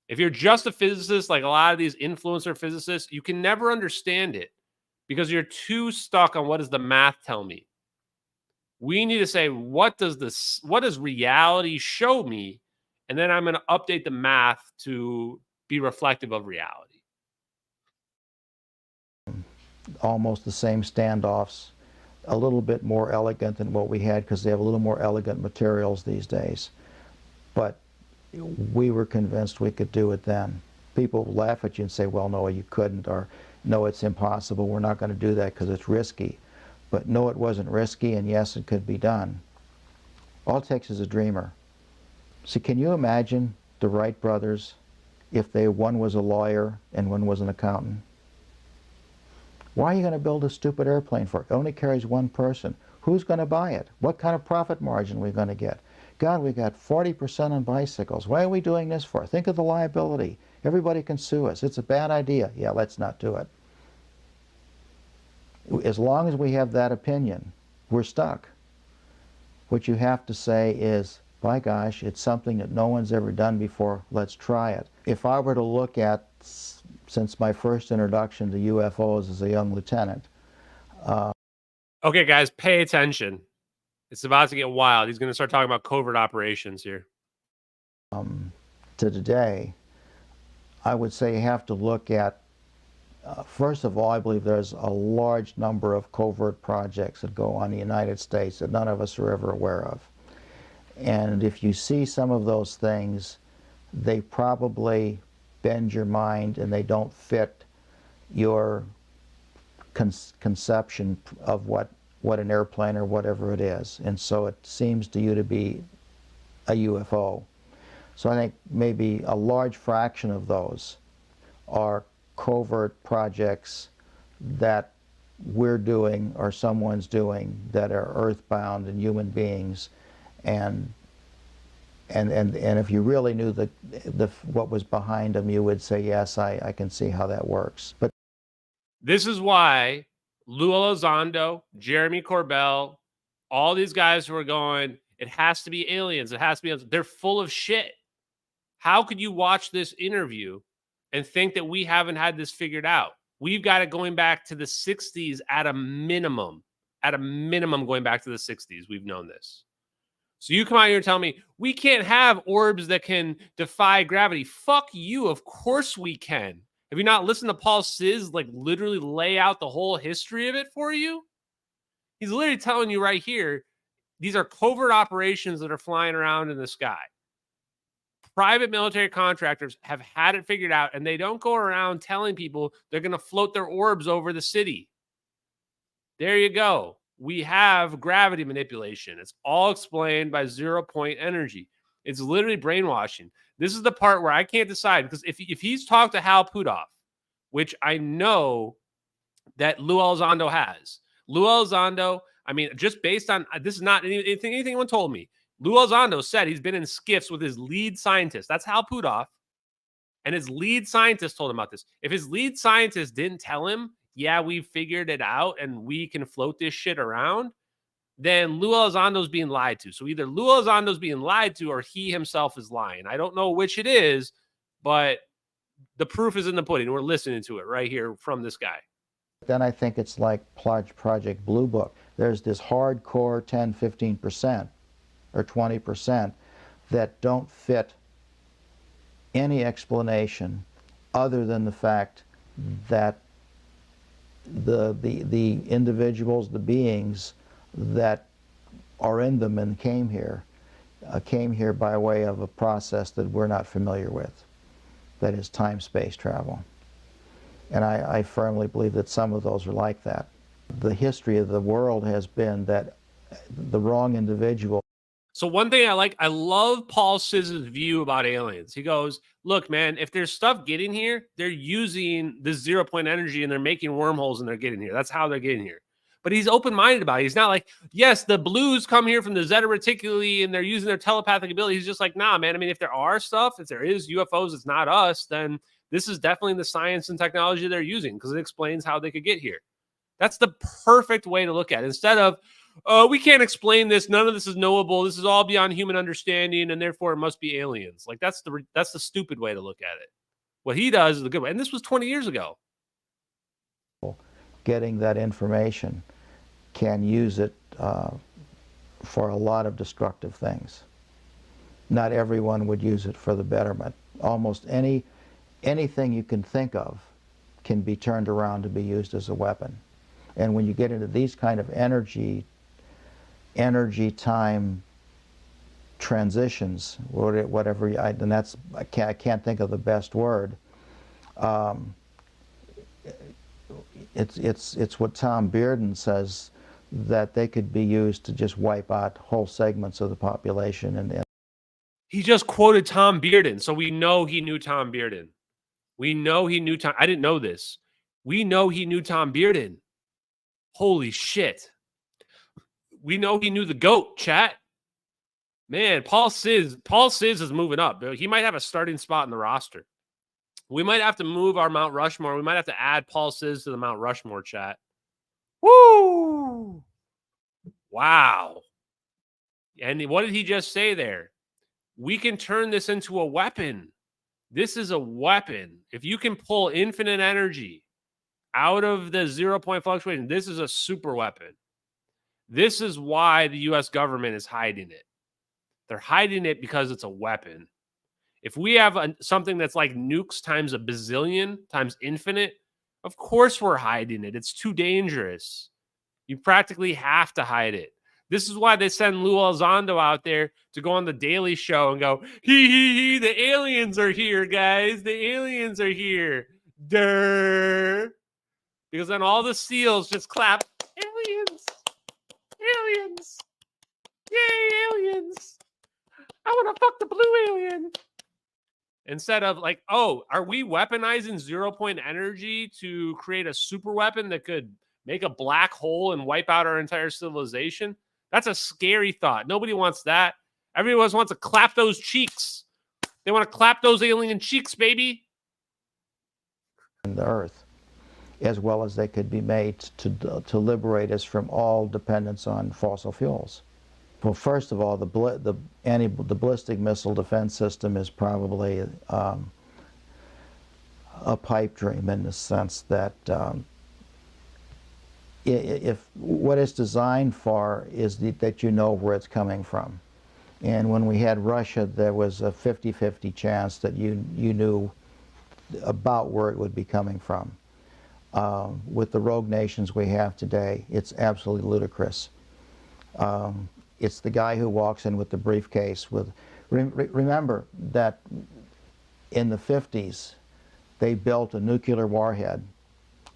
If you're just a physicist, like a lot of these influencer physicists, you can never understand it because you're too stuck on what does the math tell me. We need to say, what does reality show me? And then I'm going to update the math to be reflective of reality. Almost the same standoffs, a little bit more elegant than what we had because they have a little more elegant materials these days. But we were convinced we could do it then. People laugh at you and say, well, no, you couldn't, or no, it's impossible. We're not going to do that because it's risky. But no, it wasn't risky, and yes, it could be done. All it takes is a dreamer. See, can you imagine the Wright brothers if one was a lawyer and one was an accountant? Why are you going to build a stupid airplane for? It only carries one person. Who's going to buy it? What kind of profit margin are we going to get? God, we got 40% on bicycles. Why are we doing this for? Think of the liability. Everybody can sue us. It's a bad idea. Yeah, let's not do it. As long as we have that opinion, we're stuck. What you have to say is, by gosh, it's something that no one's ever done before. Let's try it. If I were to look at, since my first introduction to UFOs as a young lieutenant. Okay, guys, pay attention. It's about to get wild. He's going to start talking about covert operations here. To today, I would say you have to look at, first of all, I believe there's a large number of covert projects that go on in the United States that none of us are ever aware of. And if you see some of those things, they probably bend your mind and they don't fit your conception of what an airplane or whatever it is. And so it seems to you to be a UFO. So I think maybe a large fraction of those are covert projects that we're doing or someone's doing that are earthbound and human beings, and if you really knew what was behind them, you would say, yes, I can see how that works. But this is why Lou Elizondo, Jeremy Corbell, All these guys who are going, it has to be aliens. It has to be, they're full of shit. How could you watch this interview and think that we haven't had this figured out? We've got it going back to the 60s at a minimum. At a minimum, going back to the 60s. We've known this. So you come out here and tell me we can't have orbs that can defy gravity. Fuck you. Of course we can. Have you not listened to Paul Sis like literally lay out the whole history of it for you? He's literally telling you right here, these are covert operations that are flying around in the sky. Private military contractors have had it figured out, and they don't go around telling people they're going to float their orbs over the city. There you go. We have gravity manipulation. It's all explained by 0-point energy. It's literally brainwashing. This is the part where I can't decide, because if he's talked to Hal Puthoff, which I know that Lou Elizondo has. Lou Elizondo, I mean, just based on, this is not anything anyone told me. Lou Elizondo said he's been in skiffs with his lead scientist. That's Hal Puthoff. And his lead scientist told him about this. If his lead scientist didn't tell him, yeah, we figured it out and we can float this shit around, then Lou Elizondo's being lied to. So either Lou Elizondo's being lied to or he himself is lying. I don't know which it is, but the proof is in the pudding. We're listening to it right here from this guy. Then I think it's like Project Blue Book. There's this hardcore 10, 15% or 20% that don't fit any explanation other than the fact that the individuals, the beings that are in them and came here by way of a process that we're not familiar with, that is time-space travel. And I firmly believe that some of those are like that. The history of the world has been that the wrong individual. So one thing I love Paul Sis's view about aliens. He goes, look, man, if there's stuff getting here, they're using this 0-point energy and they're making wormholes and they're getting here. That's how they're getting here. But he's open-minded about it. He's not like, yes, the blues come here from the Zeta Reticuli and they're using their telepathic ability. He's just like, nah, man. I mean, if there are stuff, if there is UFOs, it's not us, then this is definitely the science and technology they're using because it explains how they could get here. That's the perfect way to look at it. Instead of, we can't explain this. None of this is knowable. This is all beyond human understanding, and therefore it must be aliens. Like that's the stupid way to look at it. What he does is the good way. And this was 20 years ago. Getting that information can use it for a lot of destructive things. Not everyone would use it for the betterment. Almost anything you can think of can be turned around to be used as a weapon. And when you get into these kind of energy time transitions, whatever, and that's, I can't think of the best word. It's what Tom Bearden says, that they could be used to just wipe out whole segments of the population. And he just quoted Tom Bearden, so we know he knew Tom Bearden. We know he knew Tom. I didn't know this. We know he knew Tom Bearden. Holy shit. We know he knew the GOAT, chat. Man, Paul Sis is moving up. He might have a starting spot in the roster. We might have to move our Mount Rushmore. We might have to add Paul Sis to the Mount Rushmore, chat. Woo! Wow. And what did he just say there? We can turn this into a weapon. This is a weapon. If you can pull infinite energy out of the 0-point fluctuation, this is a super weapon. This is why the U.S. government is hiding it. They're hiding it because it's a weapon. If we have something that's like nukes times a bazillion times infinite, of course we're hiding it. It's too dangerous. You practically have to hide it. This is why they send Lou Elizondo out there to go on the Daily Show and go, hee, the aliens are here, guys. The aliens are here. Durr. Because then all the SEALs just clap, aliens, aliens, yay, aliens. I want to fuck the blue alien. Instead of like, oh, are we weaponizing 0-point energy to create a super weapon that could make a black hole and wipe out our entire civilization? That's a scary thought. Nobody wants that. Everyone wants to clap those cheeks. They want to clap those alien cheeks, baby. The Earth. as well as they could be made to liberate us from all dependence on fossil fuels. Well, first of all, the ballistic missile defense system is probably a pipe dream in the sense that if what it's designed for is that you know where it's coming from. And when we had Russia, there was a 50-50 chance that you knew about where it would be coming from. With the rogue nations we have today, it's absolutely ludicrous. It's the guy who walks in with the briefcase with... Remember that in the 50s, they built a nuclear warhead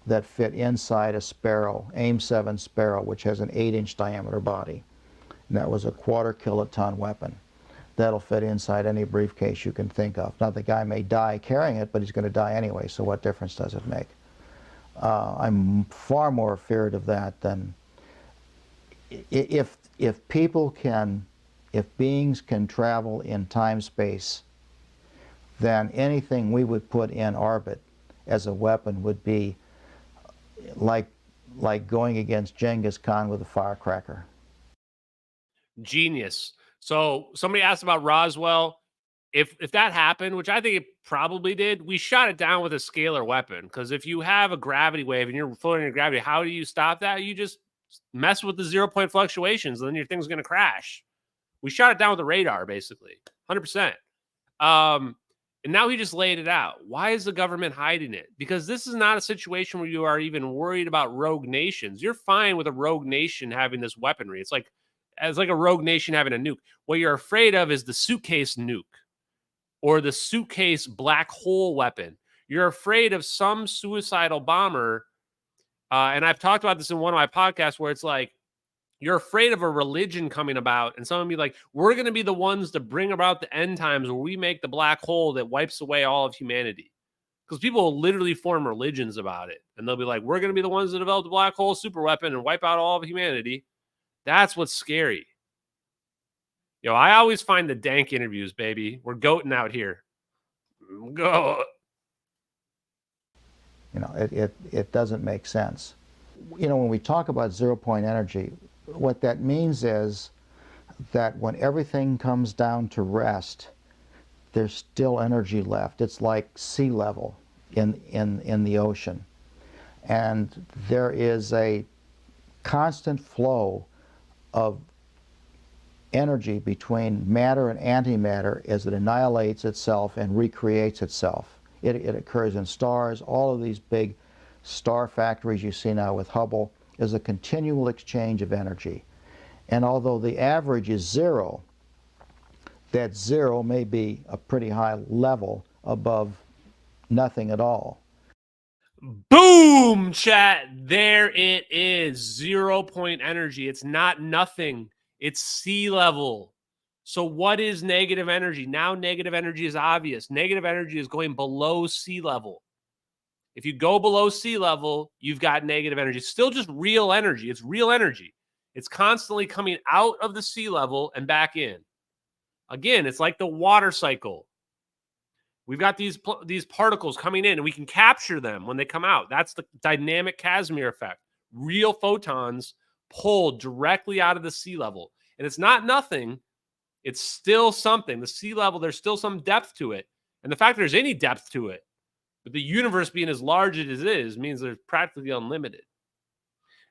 that fit inside a Sparrow, AIM-7 Sparrow, which has an 8-inch diameter body. And that was a quarter-kiloton weapon. That'll fit inside any briefcase you can think of. Now, the guy may die carrying it, but he's going to die anyway, so what difference does it make? I'm far more feared of that than... If beings can travel in time-space, then anything we would put in orbit as a weapon would be like going against Genghis Khan with a firecracker. Genius. So somebody asked about Roswell. If that happened, which I think it probably did, we shot it down with a scalar weapon. Because if you have a gravity wave and you're floating in gravity, how do you stop that? You just mess with the 0-point fluctuations, and then your thing's going to crash. We shot it down with a radar, basically, 100%. And now he just laid it out. Why is the government hiding it? Because this is not a situation where you are even worried about rogue nations. You're fine with a rogue nation having this weaponry. It's like a rogue nation having a nuke. What you're afraid of is the suitcase nuke or the suitcase black hole weapon. You're afraid of some suicidal bomber. And I've talked about this in one of my podcasts where it's like, you're afraid of a religion coming about, and someone be like, we're going to be the ones to bring about the end times where we make the black hole that wipes away all of humanity. Because people will literally form religions about it. And they'll be like, we're going to be the ones that develop the black hole super weapon and wipe out all of humanity. That's what's scary. I always find the dank interviews, baby. We're goating out here. Go. It doesn't make sense. When we talk about 0-point energy, what that means is that when everything comes down to rest, there's still energy left. It's like sea level in the ocean. And there is a constant flow of energy between matter and antimatter as it annihilates itself and recreates itself. It occurs in stars. All of these big star factories you see now with Hubble is a continual exchange of energy. And although the average is 0, that 0 may be a pretty high level above nothing at all. Boom, chat. There it is. 0-point energy. It's not nothing. It's sea level. So what is negative energy? Now negative energy is obvious. Negative energy is going below sea level. If you go below sea level, you've got negative energy. It's still just real energy. It's real energy. It's constantly coming out of the sea level and back in. Again, it's like the water cycle. We've got these particles coming in, and we can capture them when they come out. That's the dynamic Casimir effect. Real photons pulled directly out of the sea level. And it's not nothing. It's still something. The sea level, there's still some depth to it. And the fact there's any depth to it, but the universe being as large as it is, means there's practically unlimited.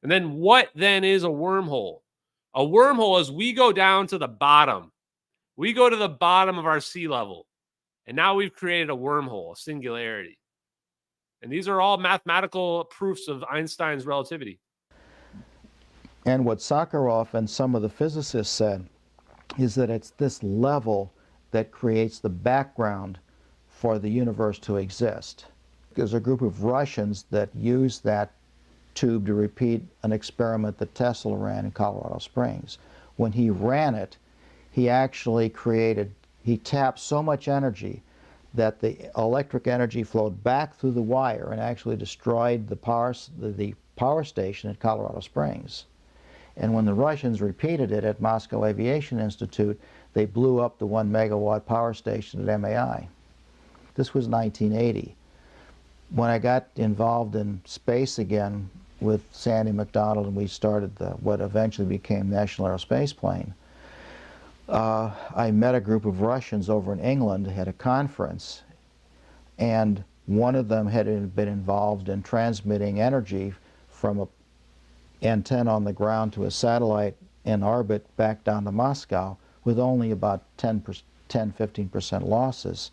And then what then is a wormhole? A wormhole is we go down to the bottom. We go to the bottom of our sea level. And now we've created a wormhole, a singularity. And these are all mathematical proofs of Einstein's relativity. And what Sakharov and some of the physicists said is that it's this level that creates the background for the universe to exist. There's a group of Russians that used that tube to repeat an experiment that Tesla ran in Colorado Springs. When he ran it, he actually he tapped so much energy that the electric energy flowed back through the wire and actually destroyed the power station at Colorado Springs. And when the Russians repeated it at Moscow Aviation Institute, they blew up the 1 megawatt power station at MAI. This was 1980. when I got involved in space again with Sandy McDonald and we started what eventually became National Aerospace Plane, I met a group of Russians over in England at a conference, and one of them had been involved in transmitting energy from an antenna on the ground to a satellite in orbit back down to Moscow with only about 10-15% losses.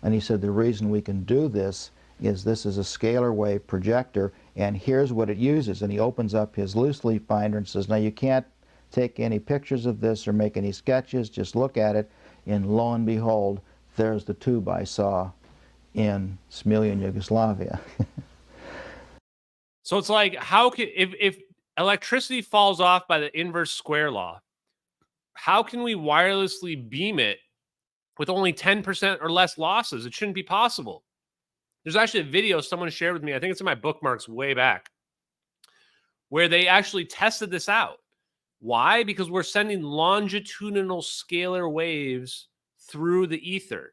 And he said the reason we can do this is a scalar wave projector, and here's what it uses. And he opens up his loose leaf binder and says, now you can't take any pictures of this or make any sketches, just look at it, and lo and behold, there's the tube I saw in Smiljan, Yugoslavia. So it's like, how can, if electricity falls off by the inverse square law, how can we wirelessly beam it with only 10% or less losses? It shouldn't be possible. There's actually a video someone shared with me, I think it's in my bookmarks way back, where they actually tested this out. Why? Because we're sending longitudinal scalar waves through the ether.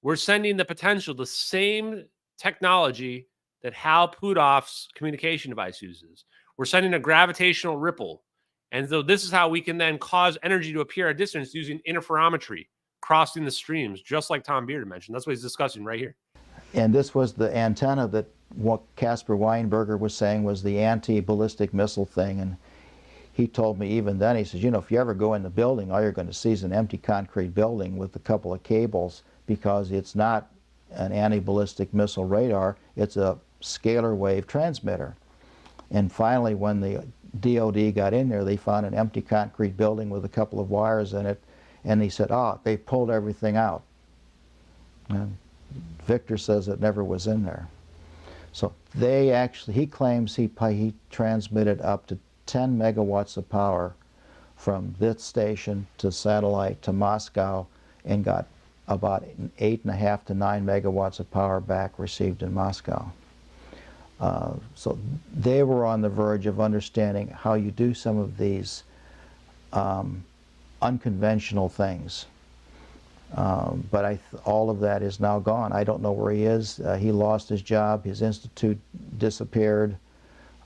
We're sending the potential, the same technology that Hal Puthoff's communication device uses. We're sending a gravitational ripple. And so this is how we can then cause energy to appear at distance using interferometry, crossing the streams, just like Tom Beard mentioned. That's what he's discussing right here. And this was the antenna that what Caspar Weinberger was saying was the anti-ballistic missile thing. And he told me even then, he says, you know, if you ever go in the building, all you're going to see is an empty concrete building with a couple of cables, because it's not an anti-ballistic missile radar, it's a scalar wave transmitter. And finally, when the DOD got in there, they found an empty concrete building with a couple of wires in it, and he said, oh, they pulled everything out. And Victor says it never was in there. So they actually, he claims he transmitted up to 10 megawatts of power from this station to satellite to Moscow and got about 8.5 to 9 megawatts of power back received in Moscow. So they were on the verge of understanding how you do some of these unconventional things. But all of that is now gone. I don't know where he is. He lost his job. His institute disappeared.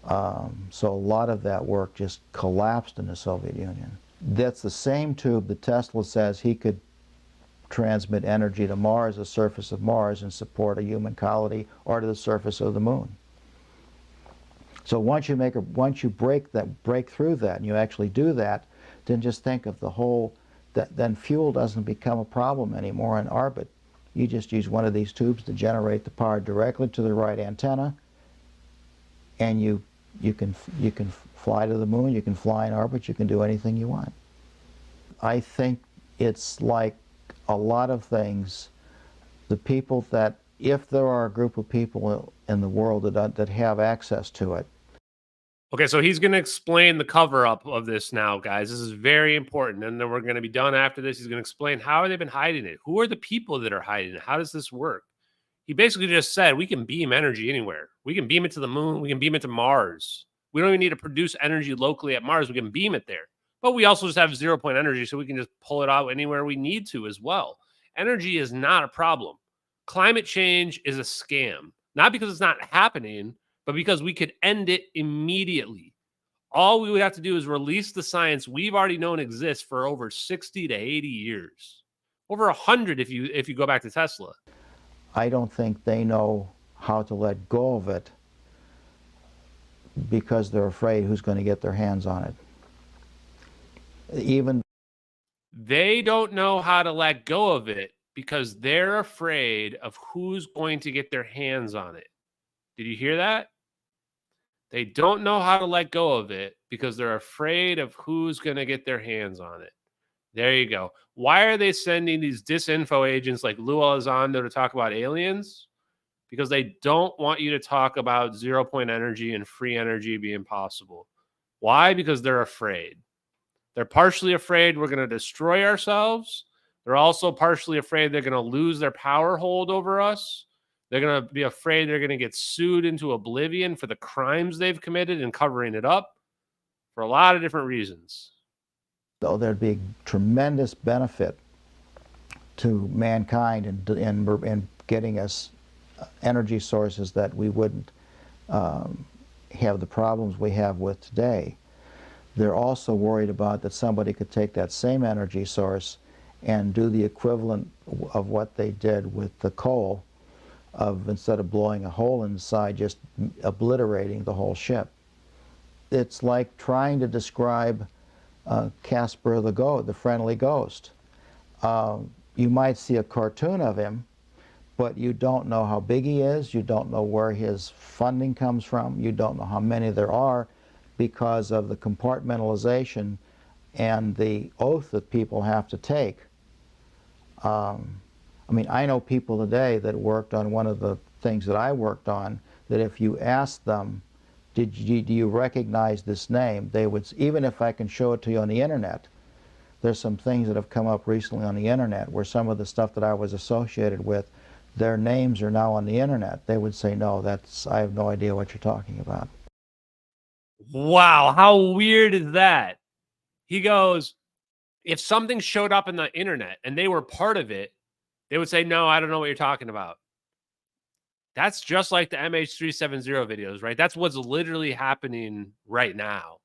So a lot of that work just collapsed in the Soviet Union. That's the same tube that Tesla says he could transmit energy to Mars, the surface of Mars, and support a human colony, or to the surface of the moon. So once you break through that, and you actually do that, then just think of the whole. Then fuel doesn't become a problem anymore in orbit. You just use one of these tubes to generate the power directly to the right antenna, and you can fly to the moon, you can fly in orbit, you can do anything you want. I think it's like a lot of things, the people that, if there are a group of people in the world that have access to it. Okay, so he's going to explain the cover-up of this now, guys. This is very important, and then we're going to be done after this. He's going to explain how they've been hiding it. Who are the people that are hiding it? How does this work? He basically just said we can beam energy anywhere. We can beam it to the moon. We can beam it to Mars. We don't even need to produce energy locally at Mars. We can beam it there. But we also just have 0-point energy, so we can just pull it out anywhere we need to as well. Energy is not a problem. Climate change is a scam. Not because it's not happening, but because we could end it immediately. All we would have to do is release the science we've already known exists for over 60 to 80 years. Over 100 if you go back to Tesla. I don't think they know how to let go of it because they're afraid who's going to get their hands on it. They don't know how to let go of it because they're afraid of who's going to get their hands on it. Did you hear that? They don't know how to let go of it because they're afraid of who's going to get their hands on it. There you go. Why are they sending these disinfo agents like Lou Elizondo to talk about aliens? Because they don't want you to talk about 0-point energy and free energy being possible. Why? Because they're afraid. They're partially afraid we're going to destroy ourselves. They're also partially afraid they're going to lose their power hold over us. They're going to be afraid they're going to get sued into oblivion for the crimes they've committed and covering it up for a lot of different reasons. Though there'd be tremendous benefit to mankind in getting us energy sources that we wouldn't have the problems we have with today. They're also worried about that somebody could take that same energy source and do the equivalent of what they did with the coal, of instead of blowing a hole inside, just obliterating the whole ship. It's like trying to describe Casper the friendly ghost. You might see a cartoon of him, but you don't know how big he is, you don't know where his funding comes from, you don't know how many there are, because of the compartmentalization and the oath that people have to take. I mean, I know people today that worked on one of the things that I worked on, that if you asked them, do you recognize this name, they would, even if I can show it to you on the internet. There's some things that have come up recently on the internet where some of the stuff that I was associated with, their names are now on the internet. They would say, no, I have no idea what you're talking about. Wow, how weird is that? He goes, if something showed up in the internet and they were part of it, they would say, no, I don't know what you're talking about. That's just like the MH370 videos, right? That's what's literally happening right now.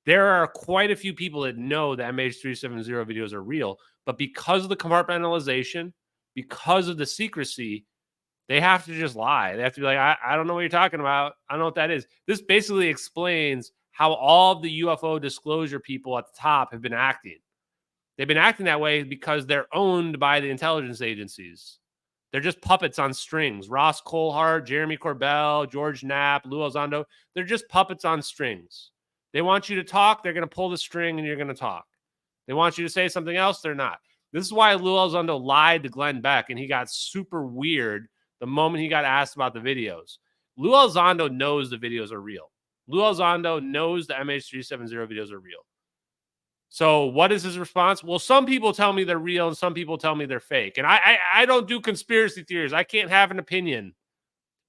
There are quite a few people that know the MH370 videos are real, but because of the compartmentalization, because of the secrecy, they have to just lie. They have to be like, I don't know what you're talking about. I don't know what that is. This basically explains how all of the UFO disclosure people at the top have been acting. They've been acting that way because they're owned by the intelligence agencies. They're just puppets on strings. Ross Coulthart, Jeremy Corbell, George Knapp, Lou Elizondo, they're just puppets on strings. They want you to talk, they're going to pull the string and you're going to talk. They want you to say something else, they're not. This is why Lou Elizondo lied to Glenn Beck and he got super weird the moment he got asked about the videos. Lou Elizondo knows the videos are real. Lou Elizondo knows the MH370 videos are real. So what is his response? Well, some people tell me they're real and some people tell me they're fake. And I don't do conspiracy theories. I can't have an opinion.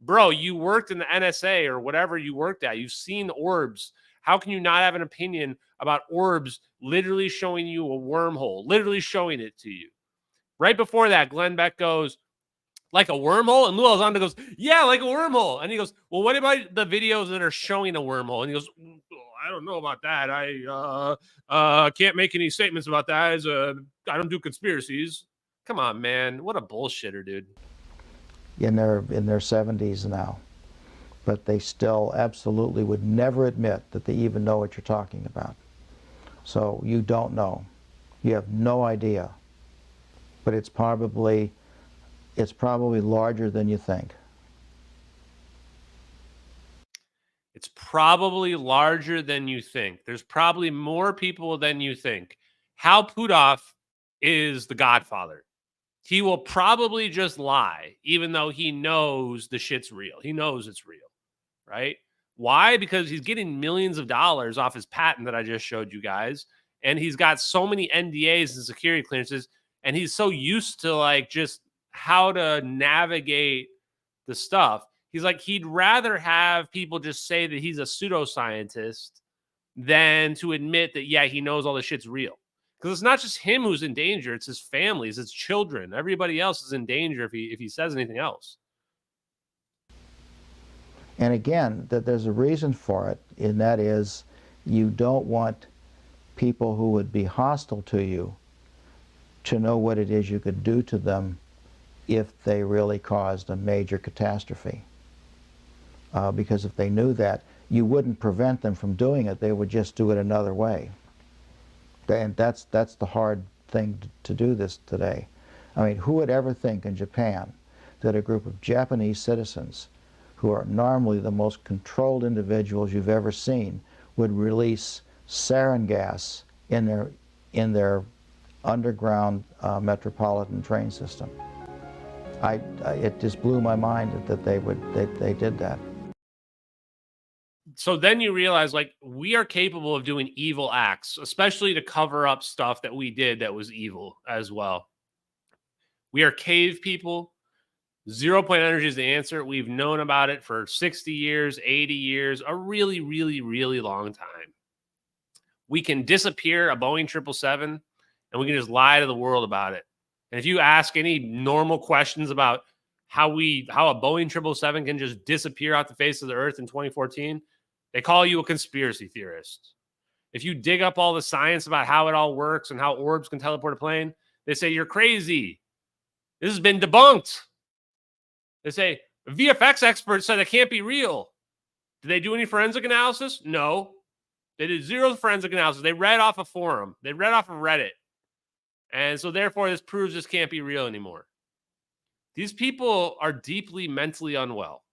Bro, you worked in the NSA or whatever you worked at. You've seen orbs. How can you not have an opinion about orbs literally showing you a wormhole, literally showing it to you? Right before that, Glenn Beck goes, like a wormhole? And Lou Elizondo goes, yeah, like a wormhole. And he goes, well, what about the videos that are showing a wormhole? And he goes, I don't know about that. I can't make any statements about that. I don't do conspiracies. Come on, man. What a bullshitter, dude. In their 70s now. But they still absolutely would never admit that they even know what you're talking about. So you don't know. You have no idea. But it's probably larger than you think. It's probably larger than you think. There's probably more people than you think. Hal Puthoff is the Godfather. He will probably just lie, even though he knows the shit's real. He knows it's real, right? Why? Because he's getting millions of dollars off his patent that I just showed you guys. And he's got so many NDAs and security clearances. And he's so used to like just how to navigate the stuff. He's like, he'd rather have people just say that he's a pseudoscientist than to admit that, yeah, he knows all this shit's real. Because it's not just him who's in danger. It's his family, it's his children. Everybody else is in danger if he says anything else. And again, that there's a reason for it, and that is you don't want people who would be hostile to you to know what it is you could do to them if they really caused a major catastrophe. Because if they knew that, you wouldn't prevent them from doing it, they would just do it another way. And that's the hard thing to do this today. I mean, who would ever think in Japan that a group of Japanese citizens, who are normally the most controlled individuals you've ever seen, would release sarin gas in their underground metropolitan train system? It just blew my mind that they did that. So then you realize, like, we are capable of doing evil acts, especially to cover up stuff that we did that was evil as well. We are cave people. 0-point energy is the answer. We've known about it for 60 years, 80 years, a really, really, really long time. We can disappear a Boeing 777 and we can just lie to the world about it. And if you ask any normal questions about how a Boeing 777 can just disappear off the face of the earth in 2014, they call you a conspiracy theorist. If you dig up all the science about how it all works and how orbs can teleport a plane, they say you're crazy. This has been debunked. They say VFX experts said it can't be real. Did they do any forensic analysis? No. They did zero forensic analysis. They read off a forum. They read off of Reddit. And so therefore this proves this can't be real anymore. These people are deeply mentally unwell.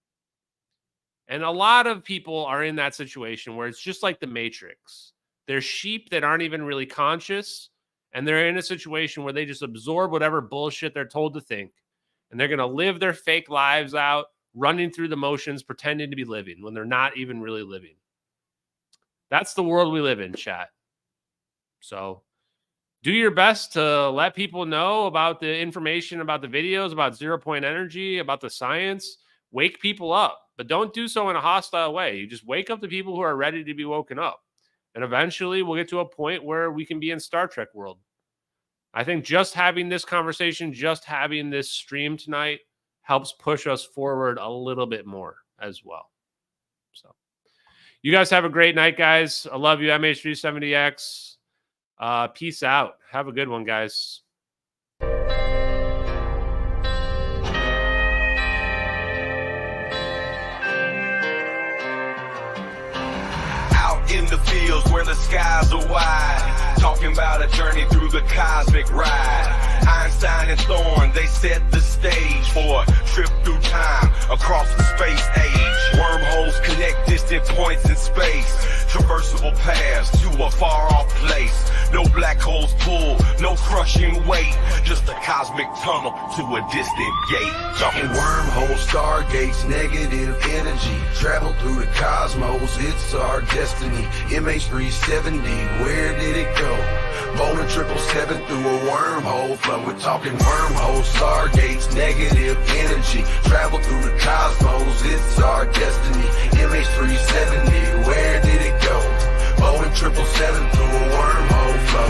And a lot of people are in that situation where it's just like the Matrix. They're sheep that aren't even really conscious, and they're in a situation where they just absorb whatever bullshit they're told to think, and they're going to live their fake lives out, running through the motions, pretending to be living when they're not even really living. That's the world we live in, chat. So do your best to let people know about the information, about the videos, about zero-point energy, about the science. Wake people up, but don't do so in a hostile way. You just wake up the people who are ready to be woken up. And eventually we'll get to a point where we can be in Star Trek world. I think just having this conversation, just having this stream tonight helps push us forward a little bit more as well. So you guys have a great night, guys. I love you, MH370X. Peace out. Have a good one, guys. In the fields where the skies are wide, talking about a journey through the cosmic ride. Einstein and Thorne, they set the stage for a trip through time across the space age. Wormholes connect distant points in space, traversable paths to a far-off place. No black holes pull, no crushing weight, just a cosmic tunnel to a distant gate. Talking wormholes, stargates, negative energy, travel through the cosmos, it's our destiny. MH370, where did it go? Boeing 777 through a wormhole flow. We're talking wormholes, stargates, negative energy, travel through the cosmos, it's our destiny. MH370, where did it go? Boeing 777 through a wormhole flow.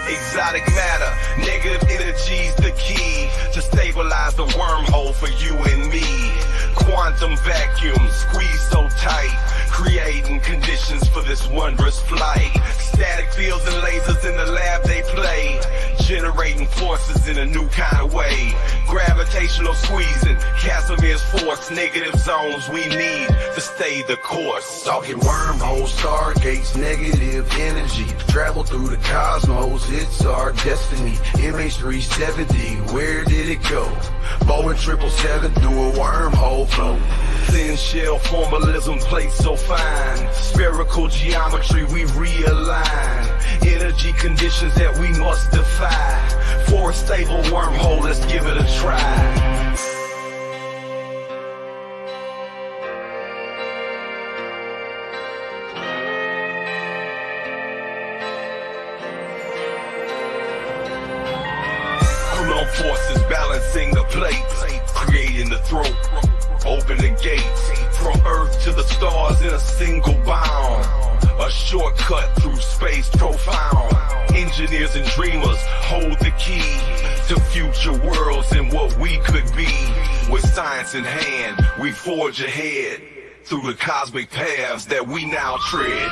Exotic matter, negative energy's the key to stabilize the wormhole for you and me. Quantum vacuum squeeze so tight, creating conditions for this wondrous flight. Static fields and lasers in the lab they play, generating forces in a new kind of way. Gravitational squeezing, Casimir's force, negative zones we need to stay the course. Talking wormholes, stargates, negative energy, travel through the cosmos, it's our destiny. MH370, where did it go? Boeing 777 through a wormhole flow. Thin shell formalism plates so fine, spherical geometry we realign, energy conditions that we must defy. For a stable wormhole, let's give it a try. Forces balancing the plates, creating the throat, open the gates, from Earth to the stars in a single bound, a shortcut through space profound. Engineers and dreamers hold the key to future worlds and what we could be. With science in hand, we forge ahead through the cosmic paths that we now tread.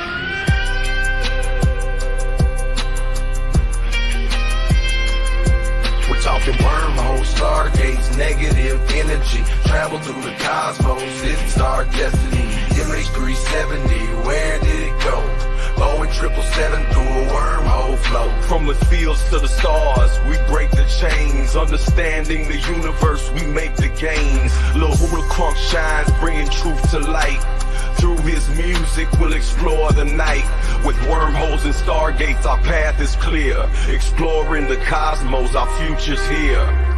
We're talking wormholes, stargates, negative energy, travel through the cosmos, it's our destiny. MH370, where did it go? Boeing 777 through a wormhole flow. From the fields to the stars, we break the chains. Understanding the universe, we make the gains. Lil Hula Crunk shines, bringing truth to light. Through his music, we'll explore the night. With wormholes and stargates, our path is clear. Exploring the cosmos, our future's here.